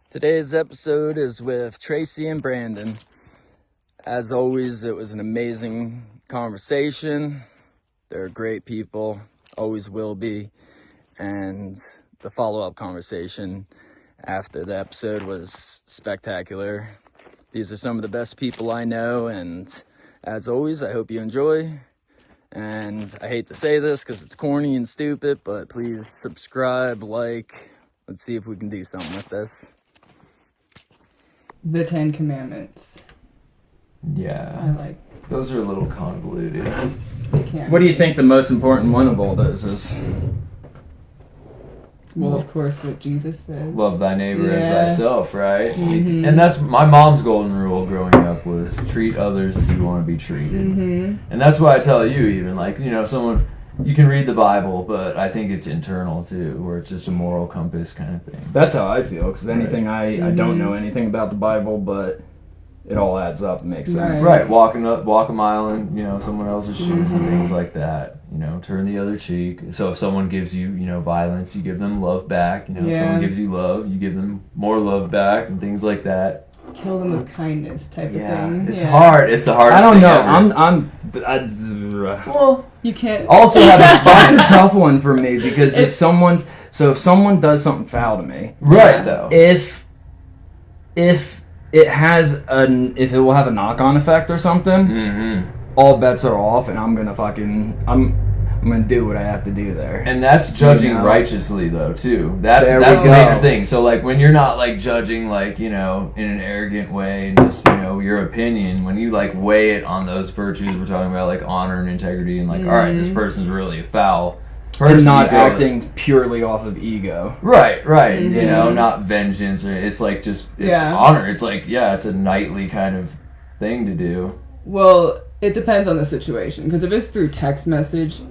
Today's episode is with Tracy and Brandon. As always, it was an amazing conversation. They're great people, always will be. And the follow-up conversation after the episode was spectacular. These are some of the best people I know, and as always, I hope you enjoy. And I hate to say this because it's corny and stupid, but please subscribe, like. Let's see if we can do something with this. The 10 Commandments. Yeah. I like. Those are a little convoluted. What do you think the most important one of all those is? Well, of course, what Jesus says. Love thy neighbor as thyself, right? Mm-hmm. And that's my mom's golden rule growing up was treat others as you want to be treated. Mm-hmm. And that's why I tell you, even like, someone, you can read the Bible, but I think it's internal too, where it's just a moral compass kind of thing. That's how I feel, because anything right. I don't know anything about the Bible, but it all adds up and makes sense. Right, walk a mile in, someone else's shoes and things like that. Turn the other cheek. So if someone gives you, violence, you give them love back. If someone gives you love, you give them more love back and things like that. Kill them with kindness type of thing. It's hard. It's the hardest thing ever. Well, you can't. Also, that's a tough one for me because if someone does something foul to me, right? Though, if it will have a knock-on effect or something, mm-hmm. all bets are off, and I'm gonna do what I have to do there. And that's judging righteously, though, too. That's the major thing. So, like, when you're not, like, judging, like, in an arrogant way, and just, your opinion, when you, like, weigh it on those virtues, we're talking about, like, honor and integrity, and, like, all right, this person's really a foul person. And not acting purely off of ego. Right. Mm-hmm. Not vengeance. It's, like, it's honor. It's, like, it's a knightly kind of thing to do. Well, it depends on the situation, because if it's through text message,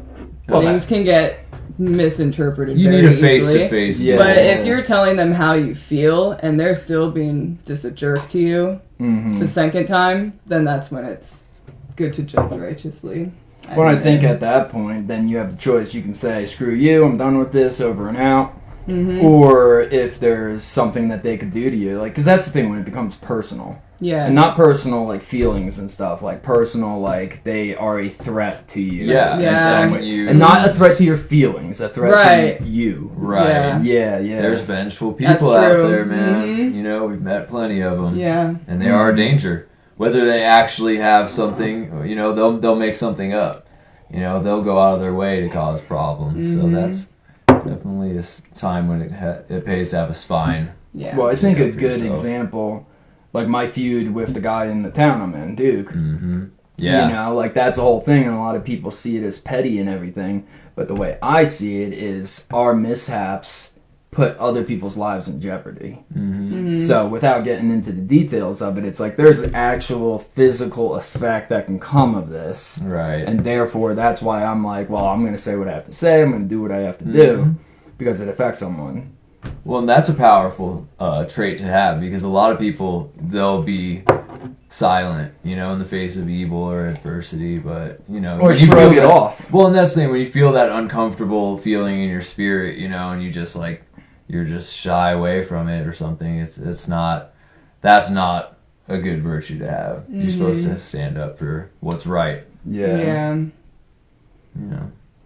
things can get misinterpreted. You very need a easily. face-to-face. Yeah. But if you're telling them how you feel and they're still being just a jerk to you the second time, then that's when it's good to judge righteously. I think at that point, then you have the choice. You can say, screw you, I'm done with this, over and out. Mm-hmm. Or if there's something that they could do to you. Because that's the thing when it becomes personal. Yeah. And not personal, like, feelings and stuff. Like, personal, like, they are a threat to you. Yeah. And not a threat to your feelings. A threat to you. Right. Yeah. There's vengeful people out there, man. Mm-hmm. We've met plenty of them. Yeah. And they are a danger. Whether they actually have something, they'll make something up. They'll go out of their way to cause problems. So that's definitely a time when it pays to have a spine. Yeah. Well, I think a good example, like my feud with the guy in the town I'm in, Duke. Mm-hmm. Yeah. Like that's a whole thing, and a lot of people see it as petty and everything. But the way I see it is our mishaps put other people's lives in jeopardy. Mm-hmm. So without getting into the details of it, it's like there's an actual physical effect that can come of this. Right. And therefore, that's why I'm like, well, I'm going to say what I have to say. I'm going to do what I have to do because it affects someone. Well, and that's a powerful trait to have because a lot of people, they'll be silent, in the face of evil or adversity, but, Or shrug it off. Well, and that's the thing, when you feel that uncomfortable feeling in your spirit, and you just, like, you're just shy away from it or something, that's not a good virtue to have. Mm-hmm. You're supposed to stand up for what's right. Yeah.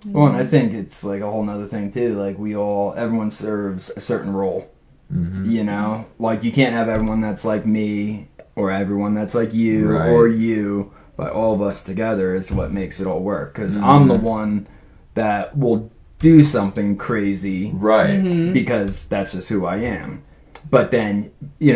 Well, and I think it's like a whole nother thing too. Like everyone serves a certain role. Mm-hmm. Like you can't have everyone that's like me or everyone that's like you right. or you, but all of us together is what makes it all work. Because I'm the one that will do something crazy, right? Because that's just who I am. But then,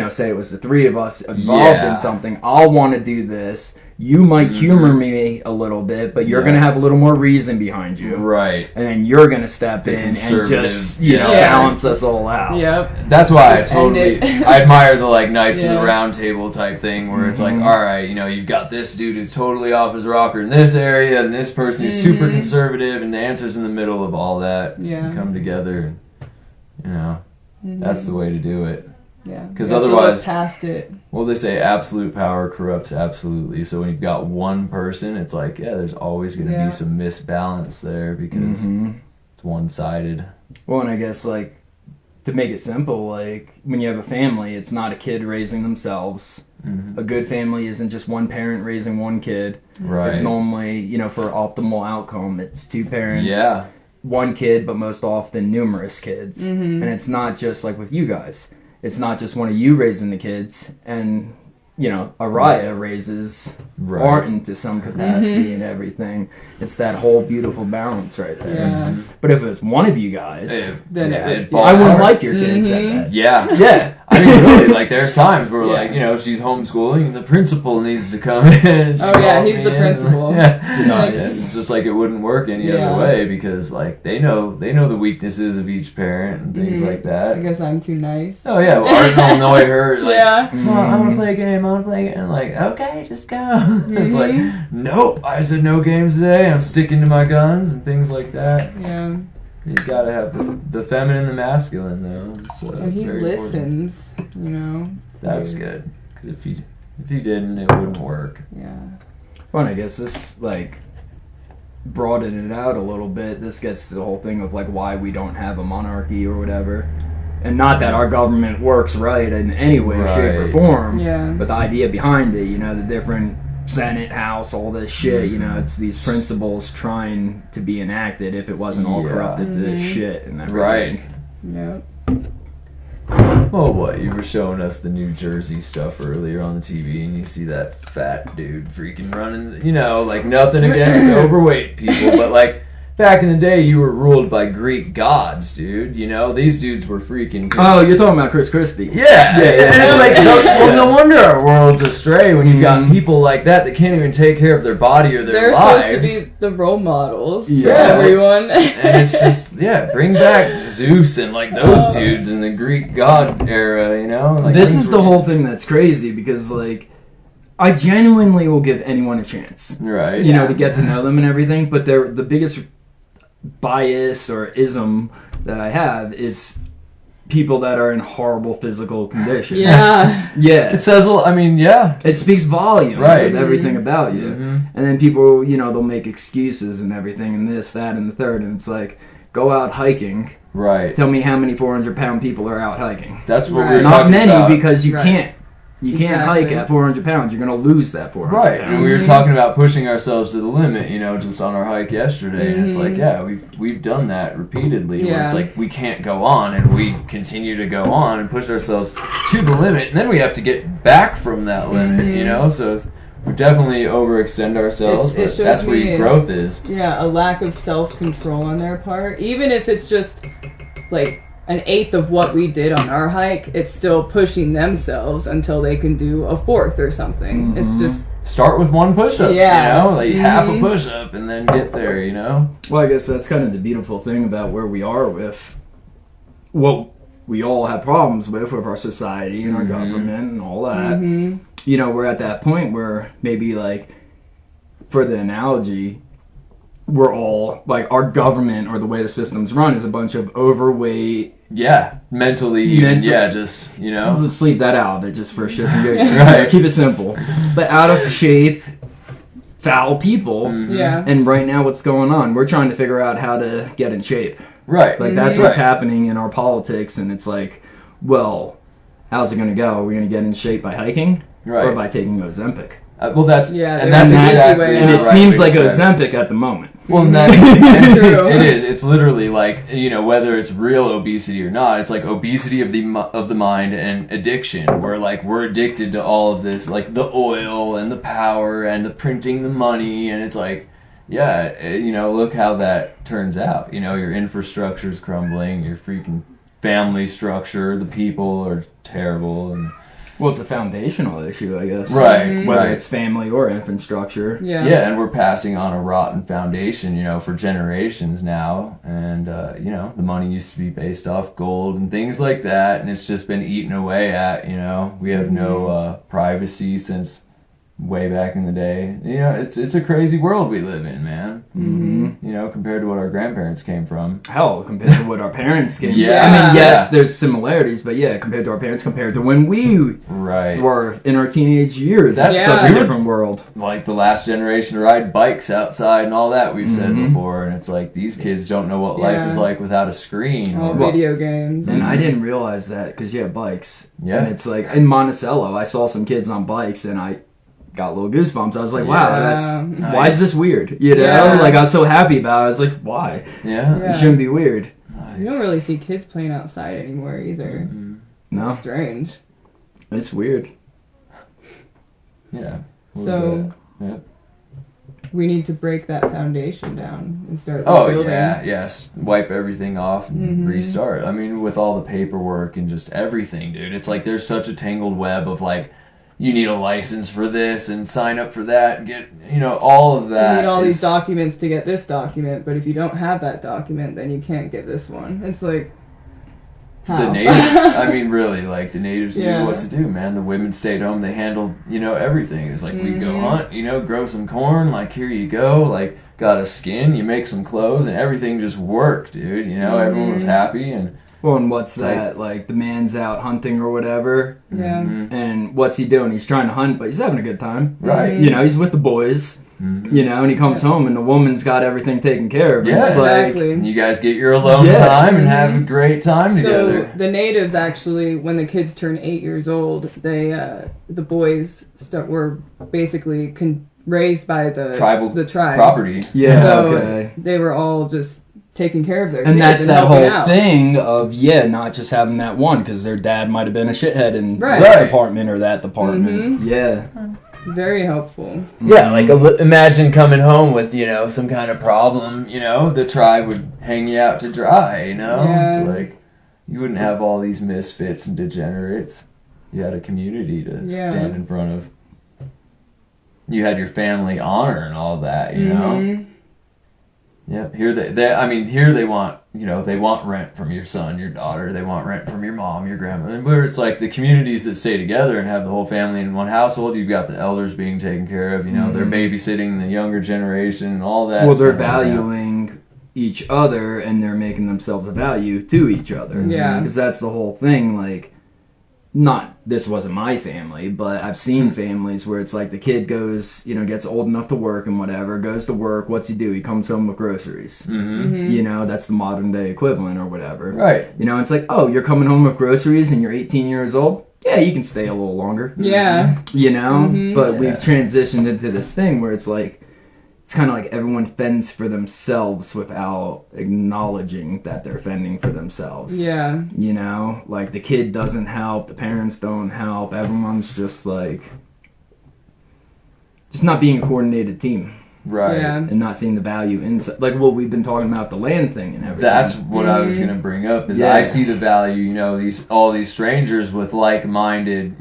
say it was the three of us involved in something, I'll want to do this. You might humor me a little bit, but you're going to have a little more reason behind you. Right. And then you're going to step in and just, balance us all out. Yep. That's why I admire the, like, Knights of the Round Table type thing, where it's like, all right, you've got this dude who's totally off his rocker in this area, and this person who's super conservative, and the answer's in the middle of all that. Yeah. You come together, and, that's the way to do it. Yeah. 'Cause You have to otherwise- look past it. Well, they say absolute power corrupts absolutely. So when you've got one person, it's like, yeah, there's always going to Yeah. be some misbalance there because it's one-sided. Well, and I guess, like, to make it simple, like, when you have a family, it's not a kid raising themselves. A good family isn't just one parent raising one kid. Right. It's normally, you know, for optimal outcome, it's two parents, Yeah. one kid, but most often numerous kids. And it's not just like with you guys. It's not just one of you raising the kids, and you know, Araya raises Right. Martin to some capacity and everything. It's that whole beautiful balance right there. Yeah. But if it was one of you guys, Then it'd it- fall I wouldn't apart. like your kids at that. Yeah. Yeah. I mean, really, like, there's times where, Yeah. like, you know, she's homeschooling and the principal needs to come in. She Oh, yeah, calls he's me the in. principal. Yeah. Nice. It's just like it wouldn't work any Yeah. other way because, like, they know the weaknesses of each parent and things like I that. guess I'm too nice. Oh, yeah, well, Arden will annoy her, like, Yeah. "Mom, I want to play a game, I want to play a game. And like, okay, just go. It's like, nope, I said no games today, I'm sticking to my guns and things like that. Yeah. You gotta have the feminine and the masculine, though. It's, And he very important. listens, you know. That's good. Because if he didn't, it wouldn't work. Yeah. Well, I guess this, like, broadened it out a little bit. This gets to the whole thing of, like, why we don't have a monarchy or whatever. And not that our government works right in any way, shape, or Right. form. Yeah. But the idea behind it, you know, the different Senate, House, all this shit, you know, it's these principles trying to be enacted if it wasn't all Yeah. corrupted to this shit and everything. Right. Yep. Oh, what? You were showing us the New Jersey stuff earlier on the TV, and you see that fat dude freaking running. You know, like, nothing against overweight people, but, like, back in the day, you were ruled by Greek gods, dude. You know, these dudes were freaking. Oh, you're talking about Chris Christie. Yeah, Yeah, yeah. and it's like, well, no wonder our world's astray when you've got people like that can't even take care of their body or their They're lives. supposed to be the role models for Yeah. everyone. And it's just, yeah, bring back Zeus and, like, those dudes in the Greek god era, you know? Like, This things is the were- whole thing that's crazy because, like, I genuinely will give anyone a chance, Right. you know, to get to know them and everything, but the biggest bias or ism that I have is people that are in horrible physical condition. Yeah. Yeah. It says, I mean, yeah. It speaks volumes Right. of everything about you. Mhm. And then people, you know, they'll make excuses and everything and this, that, and the third. And it's like, go out hiking. Right. Tell me how many 400-pound people are out hiking. That's what we Right. were Not talking many about. because you Right. can't. You can't Exactly. hike at 400 pounds. You're going to lose that 400 Right, pounds. and we were talking about pushing ourselves to the limit, you know, just on our hike yesterday, and it's like, yeah, we've done that repeatedly, where it's Yeah. like we can't go on, and we continue to go on and push ourselves to the limit, and then we have to get back from that limit, you know. So we definitely overextend ourselves, It but shows that's where me your growth is. Yeah, a lack of self-control on their part. Even if it's just like an eighth of what we did on our hike, it's still pushing themselves until they can do a fourth or something. It's just Start with one push-up, Yeah. you know, like half a push-up, and then get there, you know. Well, I guess that's kind of the beautiful thing about where we are with what we all have problems with our society and our government and all that. You know, we're at that point where maybe, like, for the analogy, we're all, like, our government or the way the system's run is a bunch of overweight. Yeah, mentally, even, Mental- yeah, just, you know. Let's leave that out of it just for shits and giggles. Right. Keep it simple. But out of shape, foul people. yeah. And right now, what's going on? We're trying to figure out how to get in shape. Right. Like, that's what's Right. happening in our politics, and it's like, well, how's it going to go? Are we going to get in shape by hiking? Or Right. by taking Ozempic? Well, that's Yeah, and there's that's an easy exactly way And out. it right, seems like exactly. Ozempic at the moment. Well, and that, True. it is. It's literally like, you know, whether it's real obesity or not. It's like obesity of the mind and addiction, where like we're addicted to all of this, like the oil and the power and the printing the money, and it's like, yeah, you know, look how that turns out. You know, your infrastructure's crumbling, your freaking family structure, the people are terrible, and Well, it's a foundational issue, I guess. right, Whether right. it's family or infrastructure. Yeah. Yeah, and we're passing on a rotten foundation, you know, for generations now. And, you know, the money used to be based off gold and things like that. And it's just been eaten away at, you know. We have no privacy since way back in the day. You know, it's a crazy world we live in, man. Mm-hmm. You know, compared to what our grandparents came from. Hell, compared to what our parents came Yeah. from. I mean, yes, there's similarities, but yeah, compared to our parents, compared to when we Right. were in our teenage years, That's it's such a different world. Like the last generation to ride bikes outside and all that we've said before, and it's like these kids don't know what life is like without a screen. All or- video games. And I didn't realize that because bikes. Yeah. And it's like in Monticello, I saw some kids on bikes and I got little goosebumps. I was like, wow, Yeah. that's why is this weird? You know, Yeah. like I was so happy about it. I was like, why? Yeah. Yeah. It shouldn't be weird. You don't really see kids playing outside anymore either. No, It's strange. it's weird. Yeah. What was So that? Yeah. we need to break that foundation down and start Oh rebuilding. yeah, yes. Wipe everything off and restart. I mean, with all the paperwork and just everything, dude. It's like there's such a tangled web of like, you need a license for this and sign up for that and get, all of that. You need all these is- documents to get this document, but if you don't have that document, then you can't get this one. It's like, how? The native, I mean, really, like the natives Yeah. knew what to do, man. The women stayed home. They handled, everything. It's like we go hunt, grow some corn. Like here you go. Like got a skin. You make some clothes, and everything just worked, dude. Everyone was happy and. Well, and what's that? Like the man's out hunting or whatever, Yeah. and what's he doing? He's trying to hunt, but he's having a good time. Right. He's with the boys. And he comes home and the woman's got everything taken care of. And Yeah. it's like, Exactly. You guys get your alone Yeah. time and have a great time So together. the natives actually, when the kids turn 8 years old, they the boys were basically raised by the tribe Property. yeah, So okay. they were all just taking care of their And kids that's and that helping whole out. thing of, not just having that one, because their dad might have been a shithead in Right. this Right. department or that department. Yeah. Very helpful. Yeah, like imagine coming home with, some kind of problem, the tribe would hang you out to dry, Yeah. It's like you wouldn't have all these misfits and degenerates. You had a community to stand in front of. You had your family honor and all that, Mm-hmm. Yep. Here they want, they want rent from your son, your daughter. They want rent from your mom, your grandma. And where it's like the communities that stay together and have the whole family in one household. You've got the elders being taken care of. They're babysitting the younger generation and all that. Well, they're valuing each other and they're making themselves a value to each other. Yeah. Because that's the whole thing. Like, this wasn't my family, but I've seen families where it's like the kid goes, gets old enough to work and whatever, goes to work. What's he do? He comes home with groceries. That's the modern day equivalent or whatever. Right. It's like, oh, you're coming home with groceries and you're 18 years old? Yeah, you can stay a little longer. Yeah. But we've transitioned into this thing where it's like, it's kind of like everyone fends for themselves without acknowledging that they're fending for themselves. Yeah. Like the kid doesn't help, the parents don't help, everyone's just like, just not being a coordinated team Right. Yeah. and not seeing the value inside. Like what we've been talking about, the land thing and everything. That's what I was gonna bring up. Is Yeah. I see the value, all these strangers with like-minded,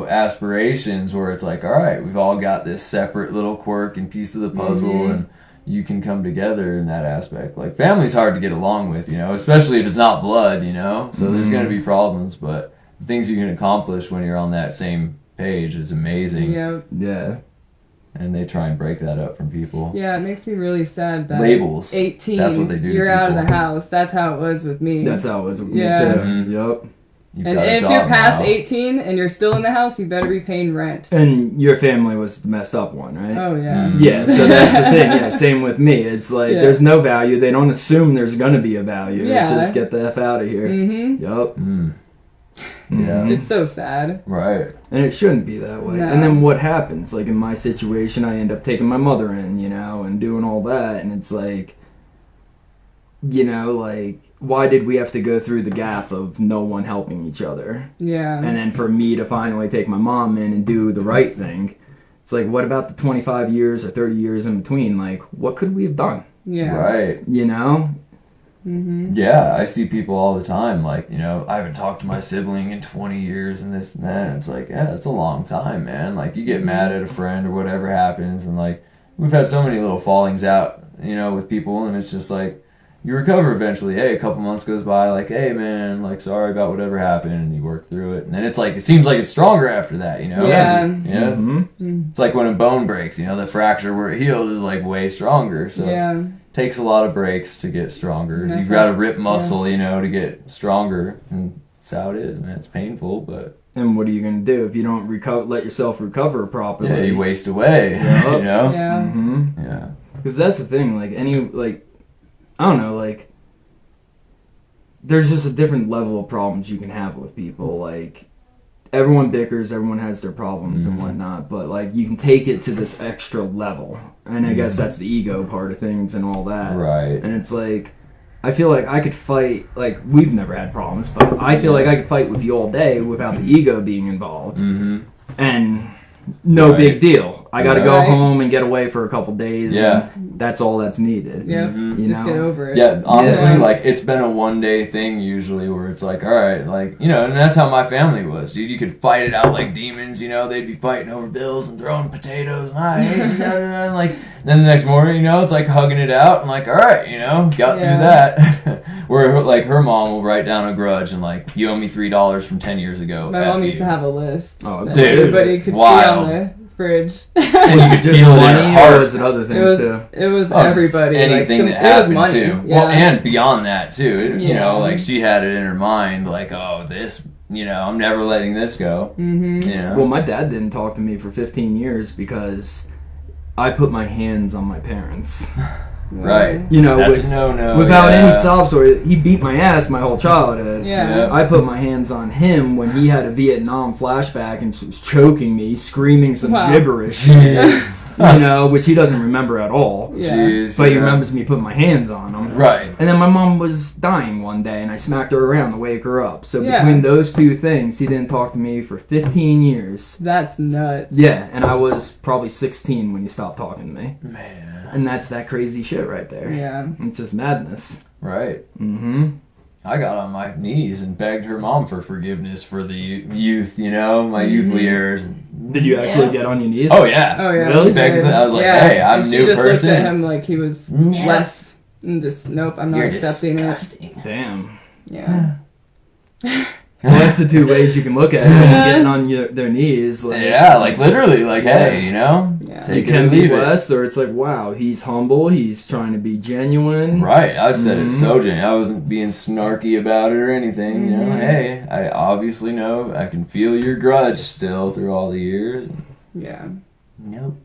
aspirations. Where it's like, all right, we've all got this separate little quirk and piece of the puzzle, and you can come together in that aspect. Like family's hard to get along with, especially if it's not blood, So there's gonna be problems, but the things you can accomplish when you're on that same page is amazing. Yeah. Yeah. And they try and break that up from people. Yeah, it makes me really sad that Labels. 18, That's what they do to you're out of the people. house. That's how it was with me. That's how it was with Yeah. me too. Mhm. Yep. You've And got a if job you're past now. 18 and you're still in the house, you better be paying rent. And your family was the messed up one, right? Oh, yeah. Yeah, so that's the thing. Yeah, same with me. It's like Yeah. there's no value. They don't assume there's gonna be a value. Yeah. It's just get the F out of here. Mm-hmm. Yup. Mm. Yeah. It's so sad. Right. And it shouldn't be that way. No. And then what happens? Like in my situation, I end up taking my mother in, and doing all that. And it's like, like, why did we have to go through the gap of no one helping each other? Yeah. And then for me to finally take my mom in and do the right thing, it's like, what about the 25 years or 30 years in between? Like, what could we have done? Yeah. Right. Mm-hmm. Yeah, I see people all the time, like, I haven't talked to my sibling in 20 years and this and that. And it's like, yeah, that's a long time, man. Like, you get mad at a friend or whatever happens. And, like, we've had so many little fallings out, with people. And it's just like, you recover eventually. Hey, a couple months goes by, like, hey man, like sorry about whatever happened, and you work through it. And then it's like it seems like it's stronger after that, you know? Yeah. It's like when a bone breaks, you know, the fracture where it healed is like way stronger. So it takes a lot of breaks to get stronger. You've got to rip muscle, you know, to get stronger. And that's how it is, man. It's painful, but. And what are you going to do if you don't let yourself recover properly? Yeah, you waste away, you know? Yeah. Because that's the thing, like, I don't know, like, there's just a different level of problems you can have with people. Like, everyone bickers, everyone has their problems and whatnot, but, like, you can take it to this extra level. And I guess that's the ego part of things and all that. Right. And it's like, I feel like I could fight, like, we've never had problems, but I feel like I could fight with you all day without the ego being involved. And no big deal. I got to go home and get away for a couple days. Yeah. That's all that's needed. Yeah. You Just know? get over it. Yeah, honestly, like, it's been a one-day thing usually where it's like, all right, like, you know, and that's how my family was, dude. You could fight it out like demons, you know. They'd be fighting over bills and throwing potatoes and and like, then the next morning, you know, it's like hugging it out and like, all right, you know, got through that. Where, like, her mom will write down a grudge and, like, you owe me $3 from 10 years ago. My mom used to have a list. Oh, that dude, everybody could wild. see on the fridge. And you could just feel it in money, your or heart. was it other things too? It was everybody. Anything like, that happened, it was money. too. Yeah. Well, and beyond that, too. You Yeah. know, like, she had it in her mind, like, oh, this, you know, I'm never letting this go. You know? Well, my dad didn't talk to me for 15 years because I put my hands on my parents. Right. You know, that's a no-no. Without any sob story. He beat my ass my whole childhood. Yeah. I put my hands on him when he had a Vietnam flashback and was choking me, screaming some gibberish. You know, which he doesn't remember at all. Yeah. Jeez, but he remembers me putting my hands on him. Right. And then my mom was dying one day, and I smacked her around to wake her up. So Yeah. between those two things, he didn't talk to me for 15 years. That's nuts. Yeah, and I was probably 16 when he stopped talking to me. Man. And that's that crazy shit right there. Yeah. It's just madness. Right. Mm-hmm. I got on my knees and begged her mom for forgiveness for the youth, you know, my youthly years. Did you actually get on your knees? Oh, yeah. Oh, yeah. Really? I was like, hey, I'm a new She just person. looked at him like he was less. And just, nope, I'm not accepting disgusting. Damn. Yeah. Well, that's the two ways you can look at it. Someone getting on their knees. Like, Yeah, like literally, like, hey, you know, Yeah. take you it or can be leave it. blessed, or it's like, wow, he's humble, he's trying to be genuine. Right, I said it so genuine. I wasn't being snarky about it or anything, you know. Hey, I obviously know I can feel your grudge still through all the years. Yeah. Nope.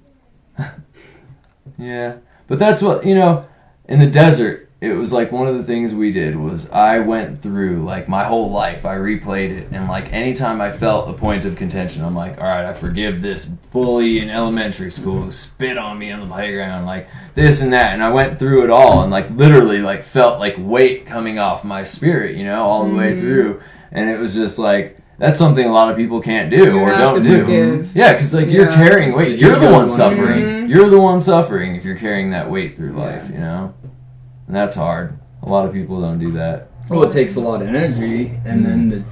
Yeah, but that's what, you know, in the desert, it was like one of the things we did was I went through like my whole life. I replayed it, and like anytime I felt a point of contention, I'm like, all right, I forgive this bully in elementary school who spit on me on the playground, like this and that. And I went through it all and like literally like felt like weight coming off my spirit, you know, all the way through. And it was just like, that's something a lot of people can't do or don't do. Forgive. Yeah, because like you're carrying weight. You're the one suffering. Mhm. You're the one suffering if you're carrying that weight through life, you know? And that's hard. A lot of people don't do that. Well, it takes a lot of energy, and then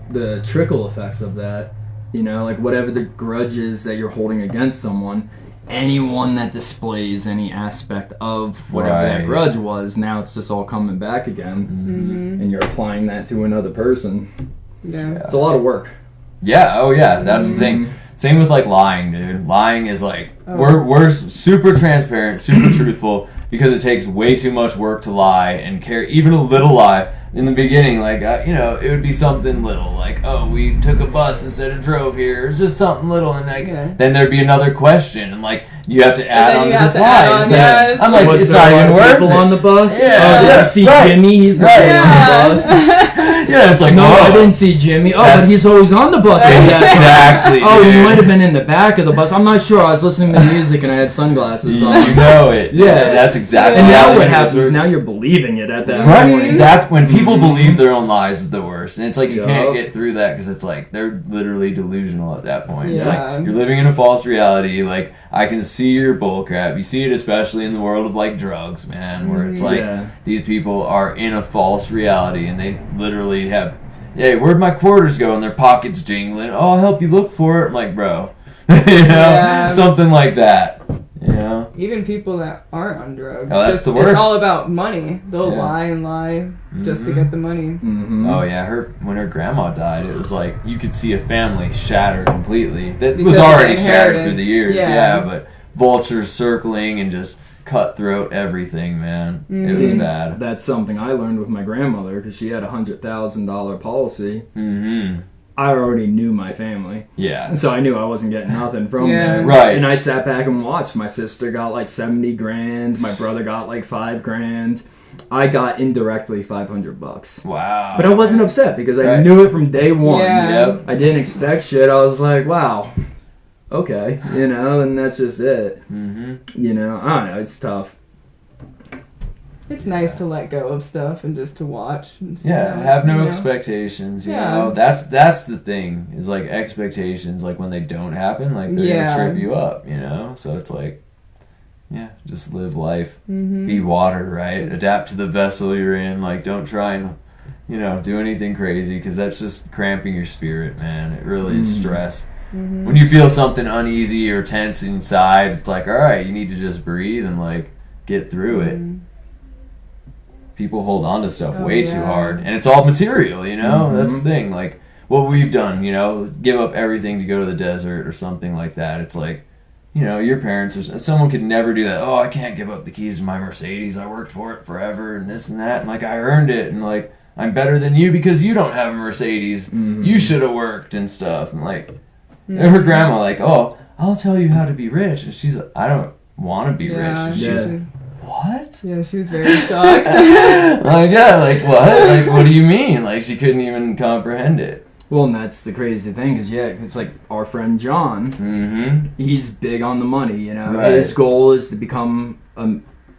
the trickle effects of that, you know, like whatever the grudge is that you're holding against someone, anyone that displays any aspect of whatever that Right. grudge was, now it's just all coming back again, and you're applying that to another person. Yeah. It's a lot of work. Yeah, oh yeah, that's the thing. Same with like lying, dude. Lying is like we're super transparent, super truthful because it takes way too much work to lie and carry even a little lie. In the beginning, like you know, it would be something little, like oh, we took a bus instead of drove here. It's just something little, and like then there'd be another question, and like you have to add on to this lie. It's like, I'm like, Was it's there not a lot even of worth people it. on the bus? Yeah, Oh, did yeah, you see right. Jimmy? He's not Right. on the bus. Yeah, it's like No, whoa. I didn't see Jimmy. Oh, but That's- he's always on the bus. Exactly. Oh, he dude. might have been in the back of the bus. I'm not sure. I was listening to music and I had sunglasses You on. know it. Yeah. That's exactly And how now the what universe happens? works. Now you're believing it at that Right. point. That's when people believe their own lies is the worst, and it's like you Yup. can't get through that because it's like they're literally delusional at that point. It's Yeah. like you're living in a false reality. Like I can see your bullcrap. You see it especially in the world of like drugs, man, where it's like Yeah. these people are in a false reality and they literally have, hey, where'd my quarters go? And their pockets jingling. Oh, I'll help you look for it. I'm like, bro, you know, Yeah. something like that. You Yeah. Even people that aren't on drugs. Oh, that's the worst. It's all about money. They'll Yeah. lie and lie just to get the money. Mm-hmm. Oh yeah, when her grandma died, it was like you could see a family shatter completely. That Because was of already the shattered through the years. inheritance. Yeah. Yeah. But vultures circling and just cutthroat everything, man. It was See, bad. That's something I learned with my grandmother because she had a $100,000 policy. Mm-hmm. I already knew my family, Yeah. and so I knew I wasn't getting nothing from Yeah. there. Right. And I sat back and watched. My sister got like 70 grand. My brother got like 5 grand. I got indirectly $500. Wow. But I wasn't upset because I Right. knew it from day one. Yeah. Yep. I didn't expect shit. I was like, wow, okay, and that's just it. Mm-hmm. I don't know. It's tough. It's nice to let go of stuff and just to watch. And see Yeah, how, have no you know. expectations. You Yeah. know, that's the thing. Is like expectations. Like when they don't happen, like they're Yeah. gonna trip you up. You know, so it's like, yeah, just live life. Mhm. Be water, right? Adapt to the vessel you're in. Like, don't try and, do anything crazy because that's just cramping your spirit, man. It really is stress. Mm-hmm. When you feel something uneasy or tense inside, it's like, all right, you need to just breathe and like get through it. People hold on to stuff Oh, way too yeah. hard, and it's all material. That's the thing. Like what we've done, give up everything to go to the desert or something like that. It's like, your parents or someone could never do that. Oh, I can't give up the keys to my Mercedes. I worked for it forever and this and that, and like I earned it, and like I'm better than you because you don't have a Mercedes. You should have worked and stuff. And like and her grandma, like, oh, I'll tell you how to be rich, and she's like, I don't want to be rich. Yeah, And she's Yeah. what? Yeah, she was very shocked. Like, yeah, like what? Like, what do you mean? Like, she couldn't even comprehend it. Well, and that's the crazy thing, because it's like our friend John. Mm-hmm. He's big on the money. Right. His goal is to become a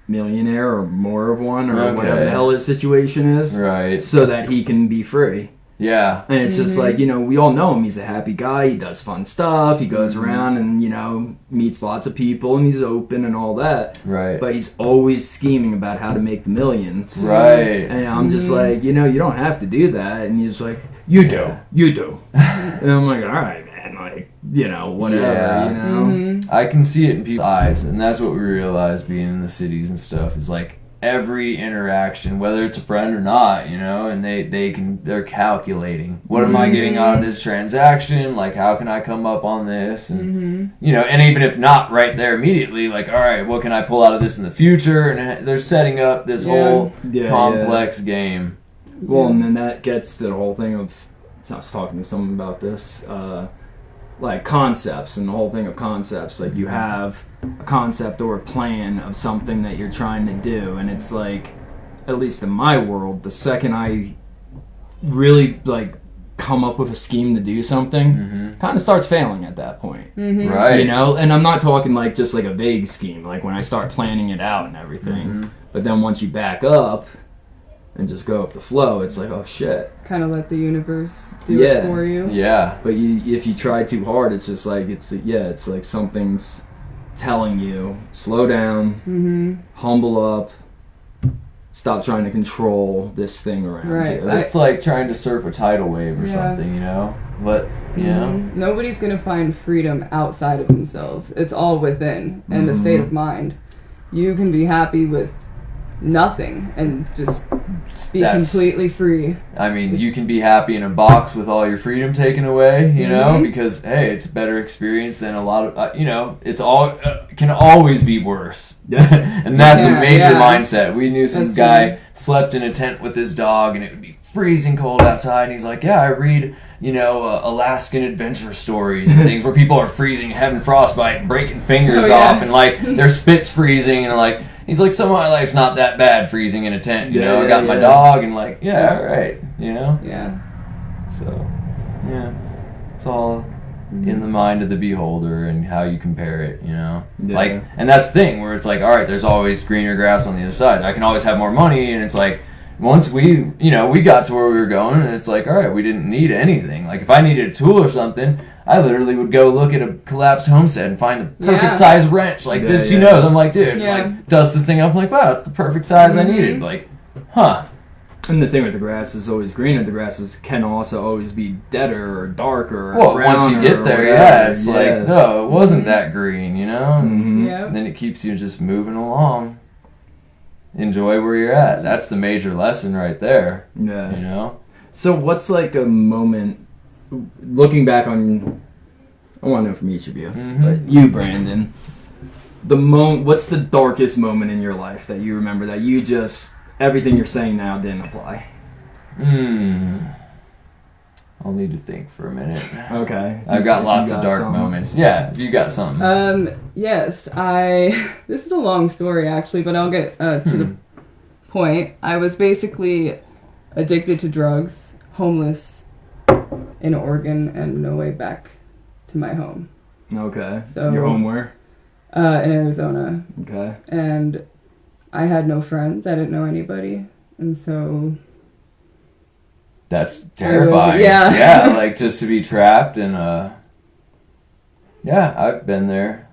millionaire or more of one, or Okay. whatever the hell his situation is, Right. so that he can be free. Yeah. And it's just like, we all know him. He's a happy guy. He does fun stuff. He goes around and, meets lots of people, and he's open and all that. Right. But he's always scheming about how to make the millions. Right. And I'm just like, you don't have to do that. And he's like, you do. And I'm like, all right, man. Like, whatever, Yeah. I can see it in people's eyes, and that's what we realize being in the cities and stuff is like every interaction, whether it's a friend or not, and they're calculating, what am I getting out of this transaction? Like, how can I come up on this? And and even if not right there immediately, like, all right, what can I pull out of this in the future? And they're setting up this whole complex game. Well, and then that gets to the whole thing of, I was talking to someone about this, like concepts and the whole thing of concepts. Like, you have a concept or a plan of something that you're trying to do, and it's like, at least in my world, the second I really like come up with a scheme to do something, kind of starts failing at that point. Right. And I'm not talking like just like a vague scheme, like when I start planning it out and everything. But then once you back up and just go with the flow, it's like, oh shit. Kind of let the universe do it for you. Yeah. But if you try too hard, it's just like, it's like something's telling you, slow down, humble up, stop trying to control this thing around Right. you. It's like trying to surf a tidal wave or Yeah. something, But, Nobody's going to find freedom outside of themselves. It's all within and a state of mind. You can be happy with nothing and just be completely free. I mean, you can be happy in a box with all your freedom taken away, because, hey, it's a better experience than a lot of, it's all, can always be worse. And that's a major mindset. We knew some guy slept in a tent with his dog, and it would be freezing cold outside, and he's like, yeah, I read, Alaskan adventure stories and things where people are freezing, having frostbite, and breaking fingers off, and like their spit's freezing, and like he's like, some of my life's not that bad freezing in a tent, I got my dog, and like, all right, Yeah. So, it's all in the mind of the beholder and how you compare it, like, and that's the thing where it's like, all right, there's always greener grass on the other side. I can always have more money, and it's like, once we got to where we were going, and it's like, all right, we didn't need anything. Like, if I needed a tool or something, I literally would go look at a collapsed homestead and find the perfect size wrench. Like, she knows. I'm like, dude, like, dust this thing up. I'm like, wow, it's the perfect size I needed. Like, huh. And the thing with the grass is always greener. The grasses can also always be deader or darker. Or Well, once you get there, it's like, no, it wasn't that green, you know? Mm-hmm. Yeah. And then it keeps you just moving along. Enjoy where you're at. That's the major lesson right there. Yeah. You know? So what's like a moment, looking back on, I want to know from each of you, but you, Brandon, what's the darkest moment in your life that you remember that you just, everything you're saying now didn't apply? I'll need to think for a minute. Okay. I've got If lots you of got dark something. moments. Yeah, if you got something. Yes, this is a long story actually, but I'll get to the point. I was basically addicted to drugs, homeless in Oregon, and no way back to my home. Okay. So- Your home where? In Arizona. Okay. And I had no friends. I didn't know anybody. And so... That's terrifying. Yeah. Yeah, like just to be trapped in a... Yeah, I've been there.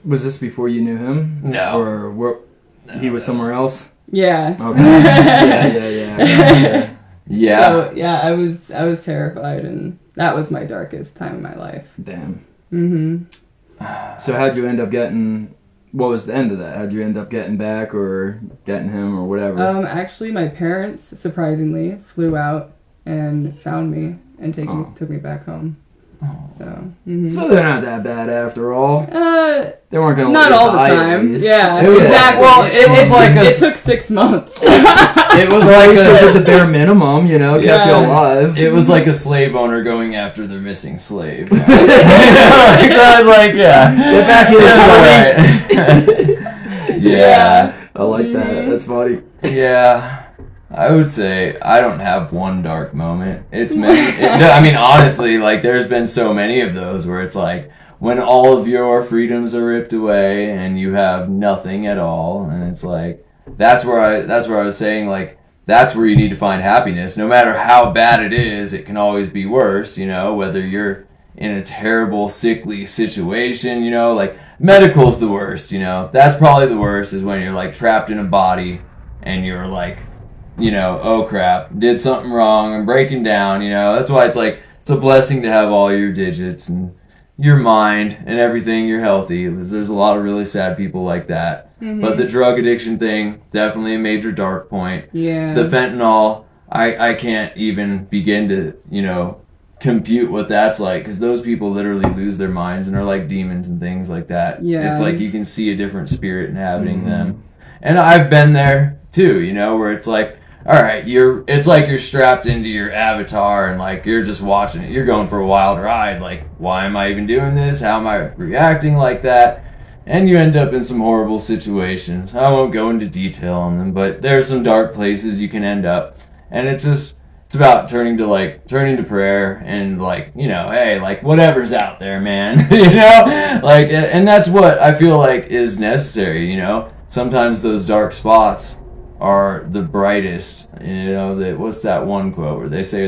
Was this before you knew him? No. Or he was somewhere else? Yeah. Okay. yeah. Yeah. So, yeah, I was terrified, and that was my darkest time of my life. Damn. Mm-hmm. So how'd you end up getting... What was the end of that? How'd you end up getting back or getting him or whatever? Actually, my parents, surprisingly, flew out and found me and took me back home. So, So they're not that bad after all. They weren't gonna not let you all the die, at time. least. Yeah, It was exactly. well, it was like a- It took 6 months. It was Well, like at least they did a... the bare minimum, you know, kept you Yeah. alive. It was like a slave owner going after their missing slave. So I was like, yeah. Get back here, Yeah, right. Yeah. I like that. That's funny. Yeah. I would say I don't have one dark moment. It's many. I mean, honestly, like there's been so many of those where it's like when all of your freedoms are ripped away and you have nothing at all, and it's like that's where I was saying like that's where you need to find happiness. No matter how bad it is, it can always be worse. You know, whether you're in a terrible sickly situation, you know, like medical's the worst. You know, that's probably the worst is when you're like trapped in a body and you're like, you know, oh crap, did something wrong, I'm breaking down, you know. That's why it's like, it's a blessing to have all your digits and your mind and everything, you're healthy. There's a lot of really sad people like that. But the drug addiction thing, definitely a major dark point. Yeah. The fentanyl, I can't even begin to, you know, compute what that's like, because those people literally lose their minds and are like demons and things like that. Yeah. It's like you can see a different spirit inhabiting them. And I've been there too, you know, where it's like, all right, it's like you're strapped into your avatar and like you're just watching it. You're going for a wild ride. Like, why am I even doing this? How am I reacting like that? And you end up in some horrible situations. I won't go into detail on them, but there's some dark places you can end up. And it's about turning to prayer and like, you know, hey, like whatever's out there, man, you know, like, and that's what I feel like is necessary, you know. Sometimes those dark spots are the brightest, you know. What's that one quote where they say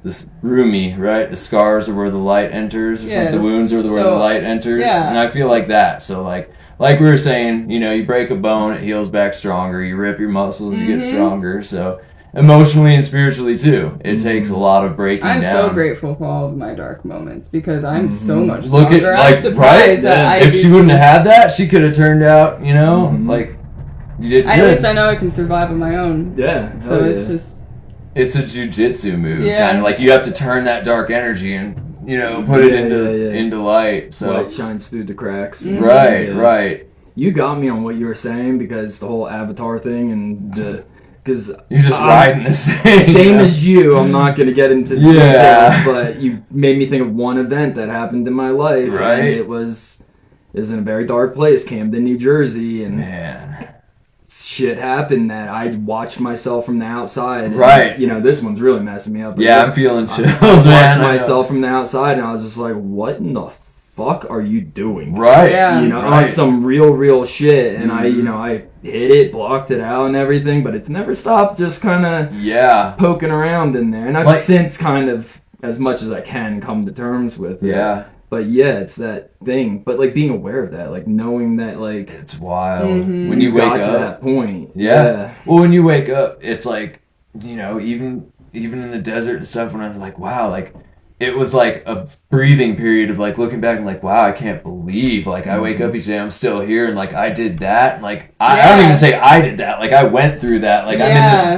this Rumi, right? The scars are where the light enters, or Yes. something. The wounds are where the light enters. yeah. And I feel like that. So like we were saying, you know, you break a bone, it heals back stronger. You rip your muscles, you get stronger. So emotionally and spiritually too, it takes a lot of breaking I'm down. so grateful for all of my dark moments because I'm so much Look stronger. at I'm like surprised right. that I If did- she wouldn't have had that, she could have turned out, you know, like you did At good. least I know I can survive on my own. Yeah. So hell it's yeah. just It's a jujitsu move, Yeah. kind of like you have to turn that dark energy and, you know, put it into light. So light shines through the cracks. right, Yeah. right. You got me on what you were saying because the whole Avatar thing and because You're just riding this thing. same yeah. as you. I'm not gonna get into Yeah. details, but you made me think of one event that happened in my life. Right. And it was in a very dark place, Camden, New Jersey, and Man. shit happened that I watched myself from the outside. And, Right. you know, this one's really messing me up. Yeah, I'm feeling I chills, watched man. I know. myself from the outside, and I was just like, "What in the fuck are you doing?" Right. Yeah. You know, Right. on some real shit, and I hit it, blocked it out, and everything, but it's never stopped. Just kind of Yeah. poking around in there, and I've Like- since kind of, as much as I can, come to terms with it. Yeah. But yeah, it's that thing. But like being aware of that, like knowing that, like It's wild. Mhm. When you wake got to up. that point. Yeah. Well, when you wake up, it's like you know, even in the desert and stuff, when I was like, wow, like it was like a breathing period of like looking back and like, wow, I can't believe like I wake up each day, I'm still here, and like I did that, and like I don't even say I did that, like I went through that, like I'm in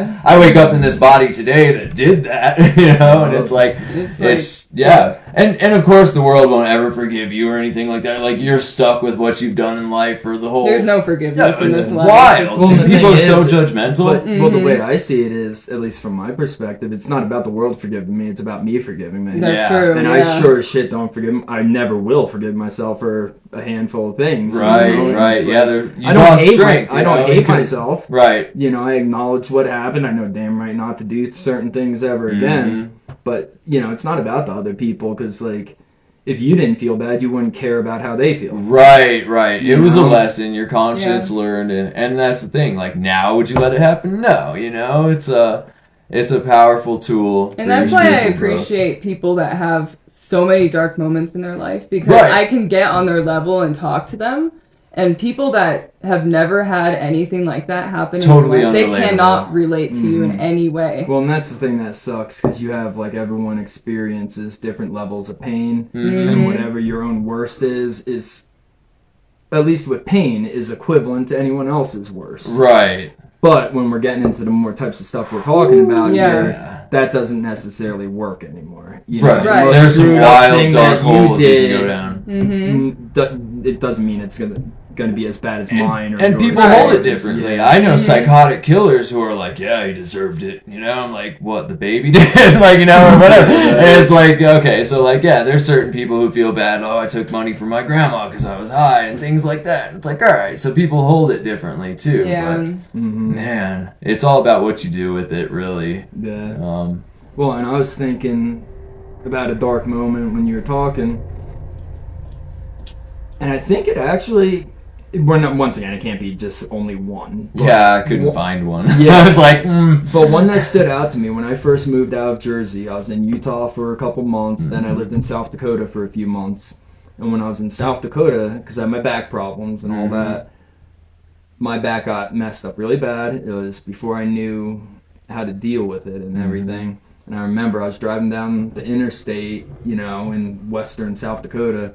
this, I wake up in this body today that did that, you know, and it's like yeah, and of course the world won't ever forgive you or anything like that, like you're stuck with what you've done in life for the whole. There's no forgiveness in this life. Wild. Well, Dude, people are so judgmental. But well, the way I see it is, at least from my perspective, it's not about the world forgiving me, it's about me forgiving me. That's true. And I sure as shit don't forgive. I never will forgive myself for a handful of things. Right, you know? right. Like, I don't hate myself. Right. You know, I acknowledge what happened. I know damn right not to do certain things ever again. But, you know, it's not about the other people, because, like, if you didn't feel bad, you wouldn't care about how they feel. Right, right. It was a lesson your conscience learned, and that's the thing. Like, now, would you let it happen? No, you know, it's a powerful tool. And that's why I appreciate people that have so many dark moments in their life, because I can get on their level and talk to them. And people that have never had anything like that happen in their life, they cannot relate to you in any way. Well, and that's the thing that sucks, because you have, like, everyone experiences different levels of pain, and whatever your own worst is, at least with pain, is equivalent to anyone else's worst. Right. But when we're getting into the more types of stuff we're talking about here, that doesn't necessarily work anymore. You know, right. There's some wild dark holes you can go down. It doesn't mean it's going to be as bad as mine. And people hold it differently. I know psychotic killers who are like, yeah, he deserved it. You know, I'm like, what, the baby did? Like, you know, or whatever. And it's like, okay, so like, yeah, there's certain people who feel bad. Oh, I took money from my grandma because I was high and things like that. And it's like, all right, so people hold it differently too. Yeah. But man, it's all about what you do with it, really. Yeah. Well, and I was thinking about a dark moment when you were talking, and I think it actually. Once again, it can't be just only one. Yeah, I couldn't find one. Yeah. I was like, But one that stood out to me, when I first moved out of Jersey, I was in Utah for a couple months, then I lived in South Dakota for a few months. And when I was in South Dakota, because I had my back problems and all that, my back got messed up really bad. It was before I knew how to deal with it and everything. And I remember I was driving down the interstate, you know, in western South Dakota,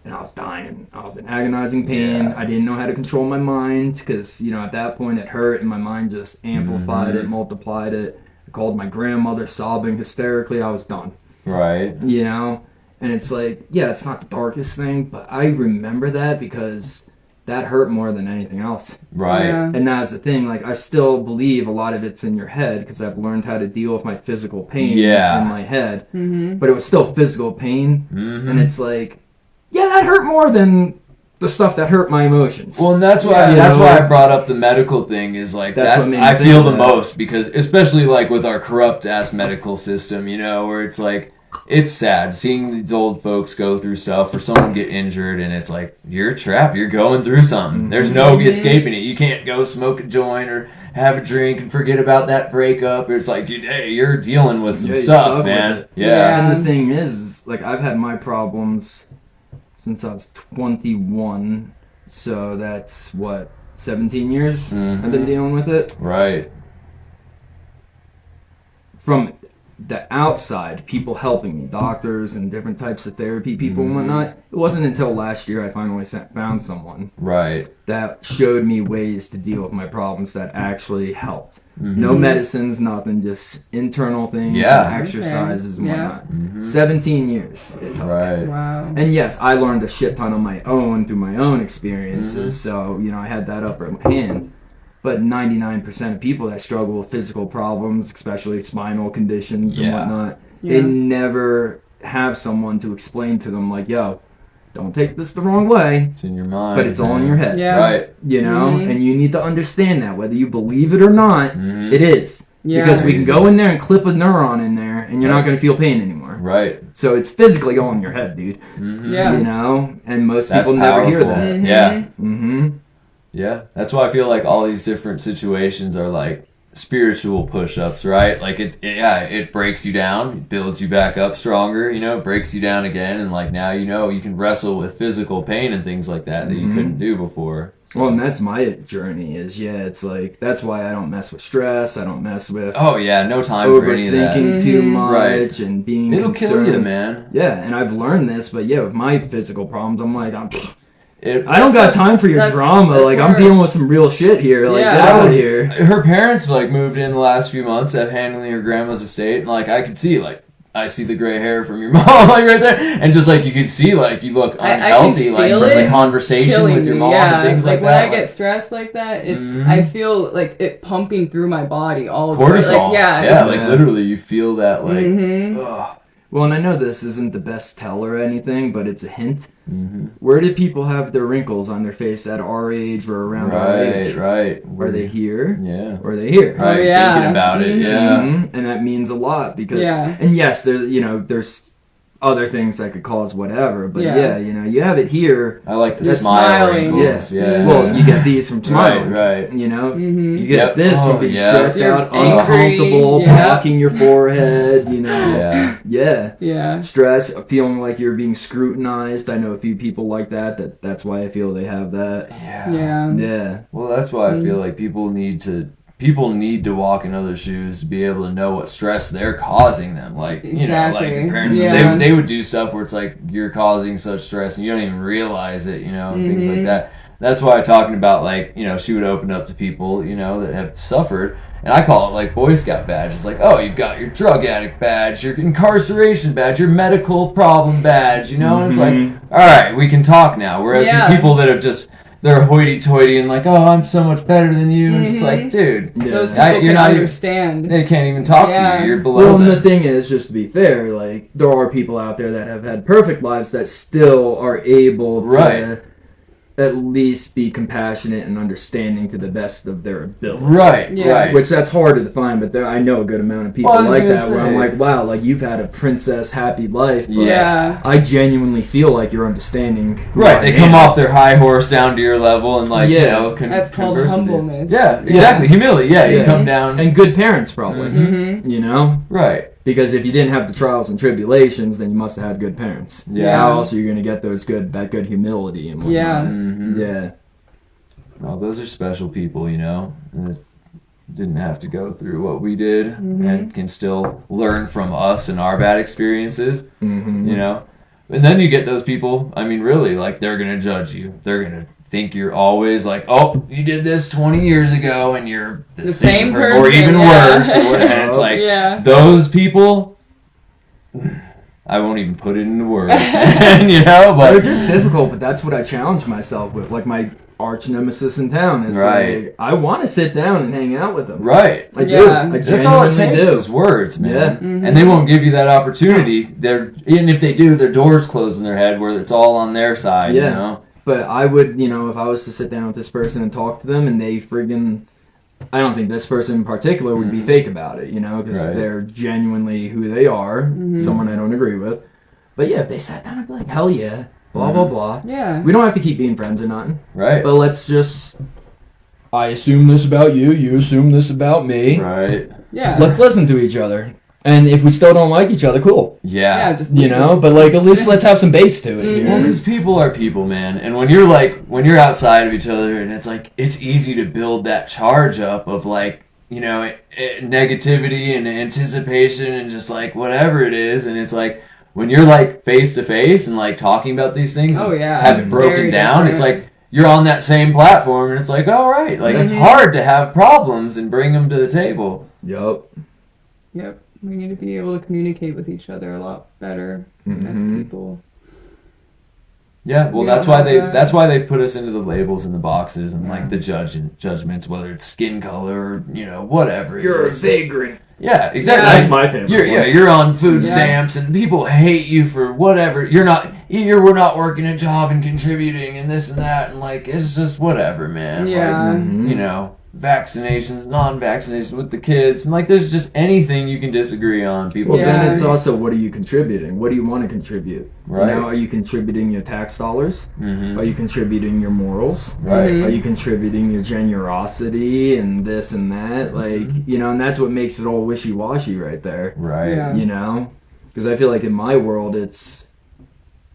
and I was dying. I was in agonizing pain. I didn't know how to control my mind, because, you know, at that point it hurt, and my mind just amplified it, multiplied it. I called my grandmother sobbing hysterically. I was done. right. You know? And it's like, yeah, it's not the darkest thing, but I remember that because that hurt more than anything else. Right. Yeah. And that's the thing. Like, I still believe a lot of it's in your head, because I've learned how to deal with my physical pain in my head. But it was still physical pain. And it's like, yeah, that hurt more than the stuff that hurt my emotions. Well, and that's why why I brought up the medical thing, is like That's that what made me I think feel of the that. most, because especially like with our corrupt ass medical system, you know, where it's like, it's sad seeing these old folks go through stuff, or someone get injured, and it's like, you're trapped, you're going through something. There's no escaping it. You can't go smoke a joint or have a drink and forget about that breakup. It's like, hey, you're dealing with some you stuff, struggle man. with it. Yeah. And the thing is, like, I've had my problems since I was 21, so that's, what, 17 years I've been dealing with it? Right. From the outside, people helping me, doctors and different types of therapy people and whatnot, it wasn't until last year I finally found someone Right. that showed me ways to deal with my problems that actually helped. No medicines, nothing, just internal things, Yeah. and exercises and Yeah. whatnot. 17 years it took. Right. Wow. And yes, I learned a shit ton on my own through my own experiences, so, you know, I had that upper hand. But 99% of people that struggle with physical problems, especially spinal conditions and whatnot, they never have someone to explain to them, like, yo, don't take this the wrong way, It's in your mind. but it's all in your head. Yeah. Right. You know? And you need to understand that, whether you believe it or not, it is. Yeah. Because we can go in there and clip a neuron in there, and you're not going to feel pain anymore. Right. So it's physically all in your head, dude. Yeah. You know? And most That's people never hear powerful. that. Yeah. Mm-hmm. Yeah. That's why I feel like all these different situations are like spiritual push-ups, right? Like it breaks you down, it builds you back up stronger, you know, breaks you down again, and like now you know you can wrestle with physical pain and things like that you couldn't do before. Well, and that's my journey it's like, that's why I don't mess with stress, I don't mess with No time for any of that. overthinking too much and being It'll concerned. kill you, man. Yeah, and I've learned this, but with my physical problems, I'm like, I I don't got time for your drama. Like, I'm dealing with some real shit here. Like, get out of here. Her parents like moved in the last few months at handling her grandma's estate, and like I could see I see the gray hair from your mom, like right there, and just like you could see, like you look unhealthy, like from the conversation with your mom and things like that. When I get stressed like that, it's I feel like it pumping through my body all cortisol. Like, like literally, you feel that like. Ugh. Well, and I know this isn't the best tell or anything, but it's a hint. Where do people have their wrinkles on their face at our age or around our age? Right. Are they here? Yeah. Or are they here? Right. Thinking about it. Yeah. And that means a lot because. And yes, there's other things that could cause whatever, but you have it here. I like the smile wrinkles. Yeah. Well, you get these from smiling. Right. You know, you get this from being stressed out, angry, uncomfortable, blocking your forehead. You know. Yeah. Stress, feeling like you're being scrutinized. I know a few people like that. That's why I feel they have that. Yeah. Well, that's why I feel like people need to walk in other shoes to be able to know what stress they're causing them. Like, you know, like your parents, they would do stuff where it's like you're causing such stress and you don't even realize it, you know, and things like that. That's why I'm talking about, like, you know, she would open up to people, you know, that have suffered. And I call it like Boy Scout badges. Like, oh, you've got your drug addict badge, your incarceration badge, your medical problem badge, you know? And it's like, all right, we can talk now. Whereas these people that have just... they're hoity-toity and like, oh, I'm so much better than you. And it's like, dude, those people can understand. They can't even talk to you. You're below them. Well, and the thing is, just to be fair, like, there are people out there that have had perfect lives that still are able to at least be compassionate and understanding to the best of their ability. Right. Which that's harder to find, but I know a good amount of people like that where I'm like, wow, like you've had a princess happy life, but I genuinely feel like you're understanding. Right, they come off their high horse down to your level and like, you know, that's called humbleness. Yeah, exactly. Humility, you come down. And good parents probably. You know? Right. Because if you didn't have the trials and tribulations, then you must have had good parents. Yeah. How else are you going to get that good humility and whatnot? Yeah. Well, those are special people, you know. And didn't have to go through what we did and can still learn from us and our bad experiences, you know. And then you get those people, I mean, really, like, they're going to judge you. They're going to think you're always like, oh, you did this 20 years ago and you're the same person, or even worse. Or whatever. And it's like, those people, I won't even put it into words, man, you know? But they're just difficult, but that's what I challenge myself with. Like my arch nemesis in town. It's like, I want to sit down and hang out with them. Right. I do. That's all it takes is words, man. And they won't give you that opportunity. Even if they do, their doors close in their head where it's all on their side, you know? But I would, you know, if I was to sit down with this person and talk to them and they I don't think this person in particular would be fake about it, you know, because they're genuinely who they are, someone I don't agree with. But yeah, if they sat down, I'd be like, hell yeah, blah, blah, blah. Yeah. We don't have to keep being friends or nothing. Right. But let's just, I assume this about you, you assume this about me. Right. Yeah. Let's listen to each other. And if we still don't like each other, cool. Yeah. Just you know, but like at least let's have some base to it. Well, because people are people, man. And when you're outside of each other, and it's like it's easy to build that charge up of like, you know, negativity and anticipation and just like whatever it is. And it's like when you're like face to face and like talking about these things, have it broken down. It's like you're on that same platform, and it's like, all right, like it's hard to have problems and bring them to the table. Yep. We need to be able to communicate with each other a lot better as people. Yeah, well, that's why they put us into the labels and the boxes and like the judgments, whether it's skin color or, you know, whatever. You're a vagrant. Yeah, exactly. That's my favorite. You're on food stamps and people hate you for whatever. You're not. we're not working a job and contributing and this and that, and like it's just whatever, man. Yeah. Like, you know, vaccinations, non-vaccinations with the kids, and like there's just anything you can disagree on. People, Well, Yeah. then it's also, what are you contributing? What do you want to contribute? Right. You know, are you contributing your tax dollars? Mhm. Are you contributing your morals? Right. Mhm. Are you contributing your generosity and this and that? Like, you know, and that's what makes it all wishy-washy right there. Right. Yeah. You know? Because I feel like in my world, it's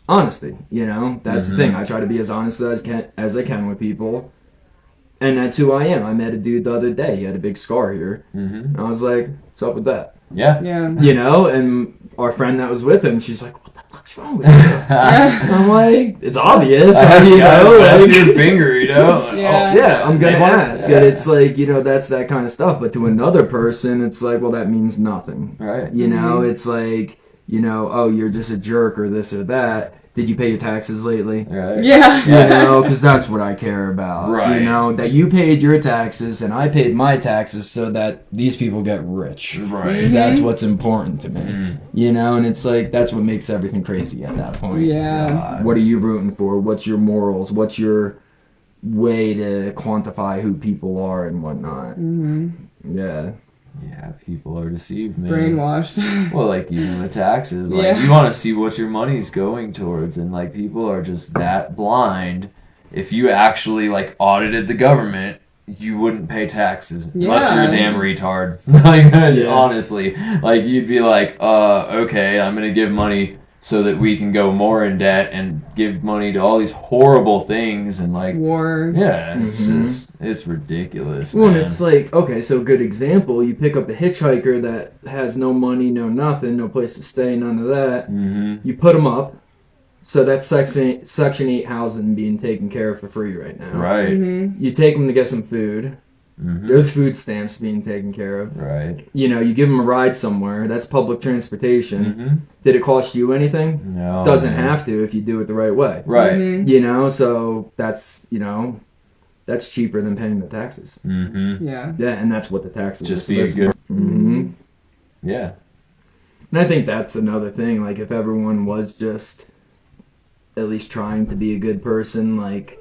honesty, you know? That's the thing. I try to be as honest as I can with people. And that's who I am. I met a dude the other day. He had a big scar here. Mhm. And I was like, what's up with that? Yeah. Yeah. You know? And our friend that was with him, she's like, what the fuck's wrong with you? And I'm like, it's obvious. You know? Like Like, your finger, you know. Yeah. yeah, I'm gonna They want- ask. yeah. And it's like, you know, that's that kind of stuff. But to another person, it's like, well, that means nothing. Right. You know, it's like, you know, oh, you're just a jerk or this or that. Did you pay your taxes lately? Right. Yeah. You know, because that's what I care about. Right. You know, that you paid your taxes and I paid my taxes so that these people get rich. Right. 'Cause that's what's important to me. Mm. You know, and it's like, that's what makes everything crazy at that point. Yeah. God. What are you rooting for? What's your morals? What's your way to quantify who people are and whatnot? Yeah. Yeah, people are deceived, man. Brainwashed. Well, like even with taxes, like Yeah. you want to see what your money's going towards, and like people are just that blind. If you actually like audited the government, you wouldn't pay taxes unless you're a Yeah. damn retard. Like honestly, like you'd be like, okay, I'm gonna give money so that we can go more in debt and give money to all these horrible things and like. War. Yeah, it's just, it's ridiculous, Well, and man. it's like, okay, so good example. You pick up a hitchhiker that has no money, no nothing, no place to stay, none of that. Mm-hmm. You put him up. So that's Section 8 housing being taken care of for free right now. Right. You take him to get some food. Mm-hmm. There's food stamps being taken care of. Right. You know, you give him a ride somewhere. That's public transportation. Mm-hmm. Did it cost you anything? No. Doesn't man. have to if you do it the right way. Right. Mhm. You know, so that's, you know, that's cheaper than paying the taxes. Mm-hmm. Yeah. Yeah, and that's what the taxes Just are be a supposed good. to be. Mm-hmm. Yeah. And I think that's another thing. Like, if everyone was just at least trying to be a good person, like,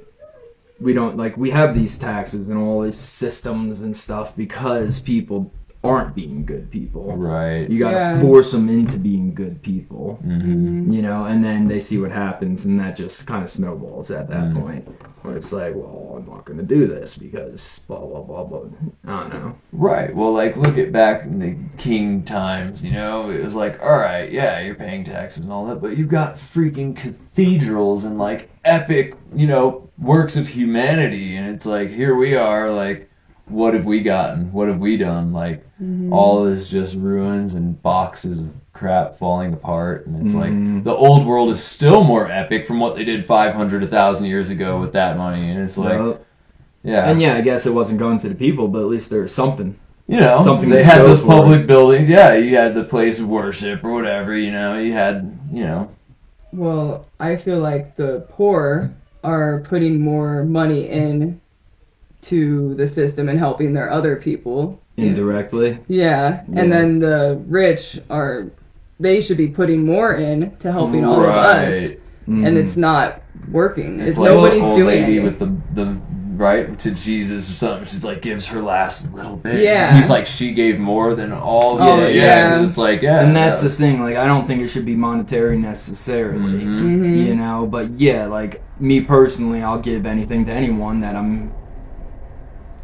we don't, like, we have these taxes and all these systems and stuff because people aren't being good people. Right. You gotta Yeah. force them into being good people, Mm-hmm. you know, and then they see what happens, and that just kind of snowballs at that Mm. point. Where it's like, well, I'm not gonna do this because blah, blah, blah, blah. I don't know. Right. Well, like, look at back in the king times, you know? It was like, all right, yeah, you're paying taxes and all that, but you've got freaking cathedrals and, like, epic, you know, works of humanity. And it's like, here we are, like, what have we gotten? What have we done? Like, all is just ruins and boxes of crap falling apart. And it's like, the old world is still more epic from what they did 500, 1,000 years ago with that money. And it's like, Well, yeah. and yeah, I guess it wasn't going to the people, but at least there was something. You know, Something they to had show those for public it. buildings. Yeah, you had the place of worship or whatever, you know. You had, you know. Well, I feel like the poor are putting more money in to the system and helping their other people. Indirectly. Yeah. Yeah. And then the rich they should be putting more in to helping all of us. Right. And it's not working. It's It's like nobody's the old doing lady it. with the right to Jesus or something. She's like gives her last little bit. Yeah. He's like she gave more than all. Oh, yeah. yeah. 'Cause it's like yeah. And that's the that thing, like, I don't think it should be monetary necessarily, Mhm. you know, but yeah, like, me personally, I'll give anything to anyone that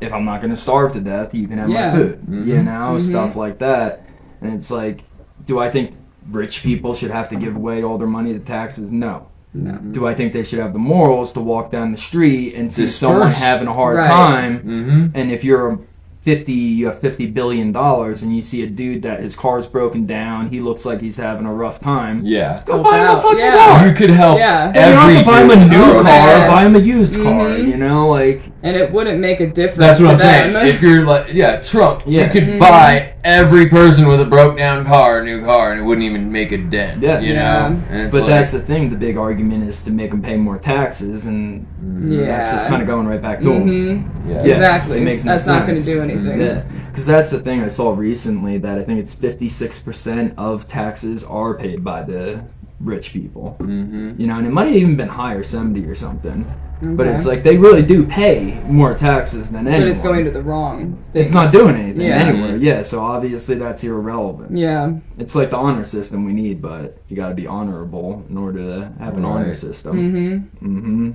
if I'm not gonna starve to death, you can have Yeah. my food, you Mhm. know, stuff like that. And it's like, do I think rich people should have to give away all their money to taxes? No. No. Do I think they should have the morals to walk down the street and see Disperse. someone having a hard Right. time? Mm-hmm. And if you have $50 billion and you see a dude that his car's broken down, he looks like he's having a rough time. Yeah. Go Help buy him a out. fucking Yeah. car. You could help Yeah. You don't every have to buy him a dude. new Oh, car, man. buy him a used car, Mhm. you know, like, And it wouldn't make a difference That's what I'm to saying. them. If you're like, yeah, Trump, Yeah. you could buy every person with a broke down car a new car, and it wouldn't even make a dent. Yeah. You Yeah. know. And it's but like, that's the thing, the big argument is to make them pay more taxes, and Yeah. that's just kind of going right back to them. Mhm. yeah. Yeah, Exactly. it makes no That's not going to sense. do anything. Yeah, because that's the thing I saw recently, that I think it's 56% of taxes are paid by the rich people. Mm-hmm. You know, and it might have even been higher, 70 or something. But Okay. it's like they really do pay more taxes than anyone. But it's going to the wrong things. It's not doing anything Yeah. anywhere. Yeah, so obviously that's irrelevant. Yeah. It's like the honor system we need, but you got to be honorable in order to have an honor Right. system. Mm-hmm.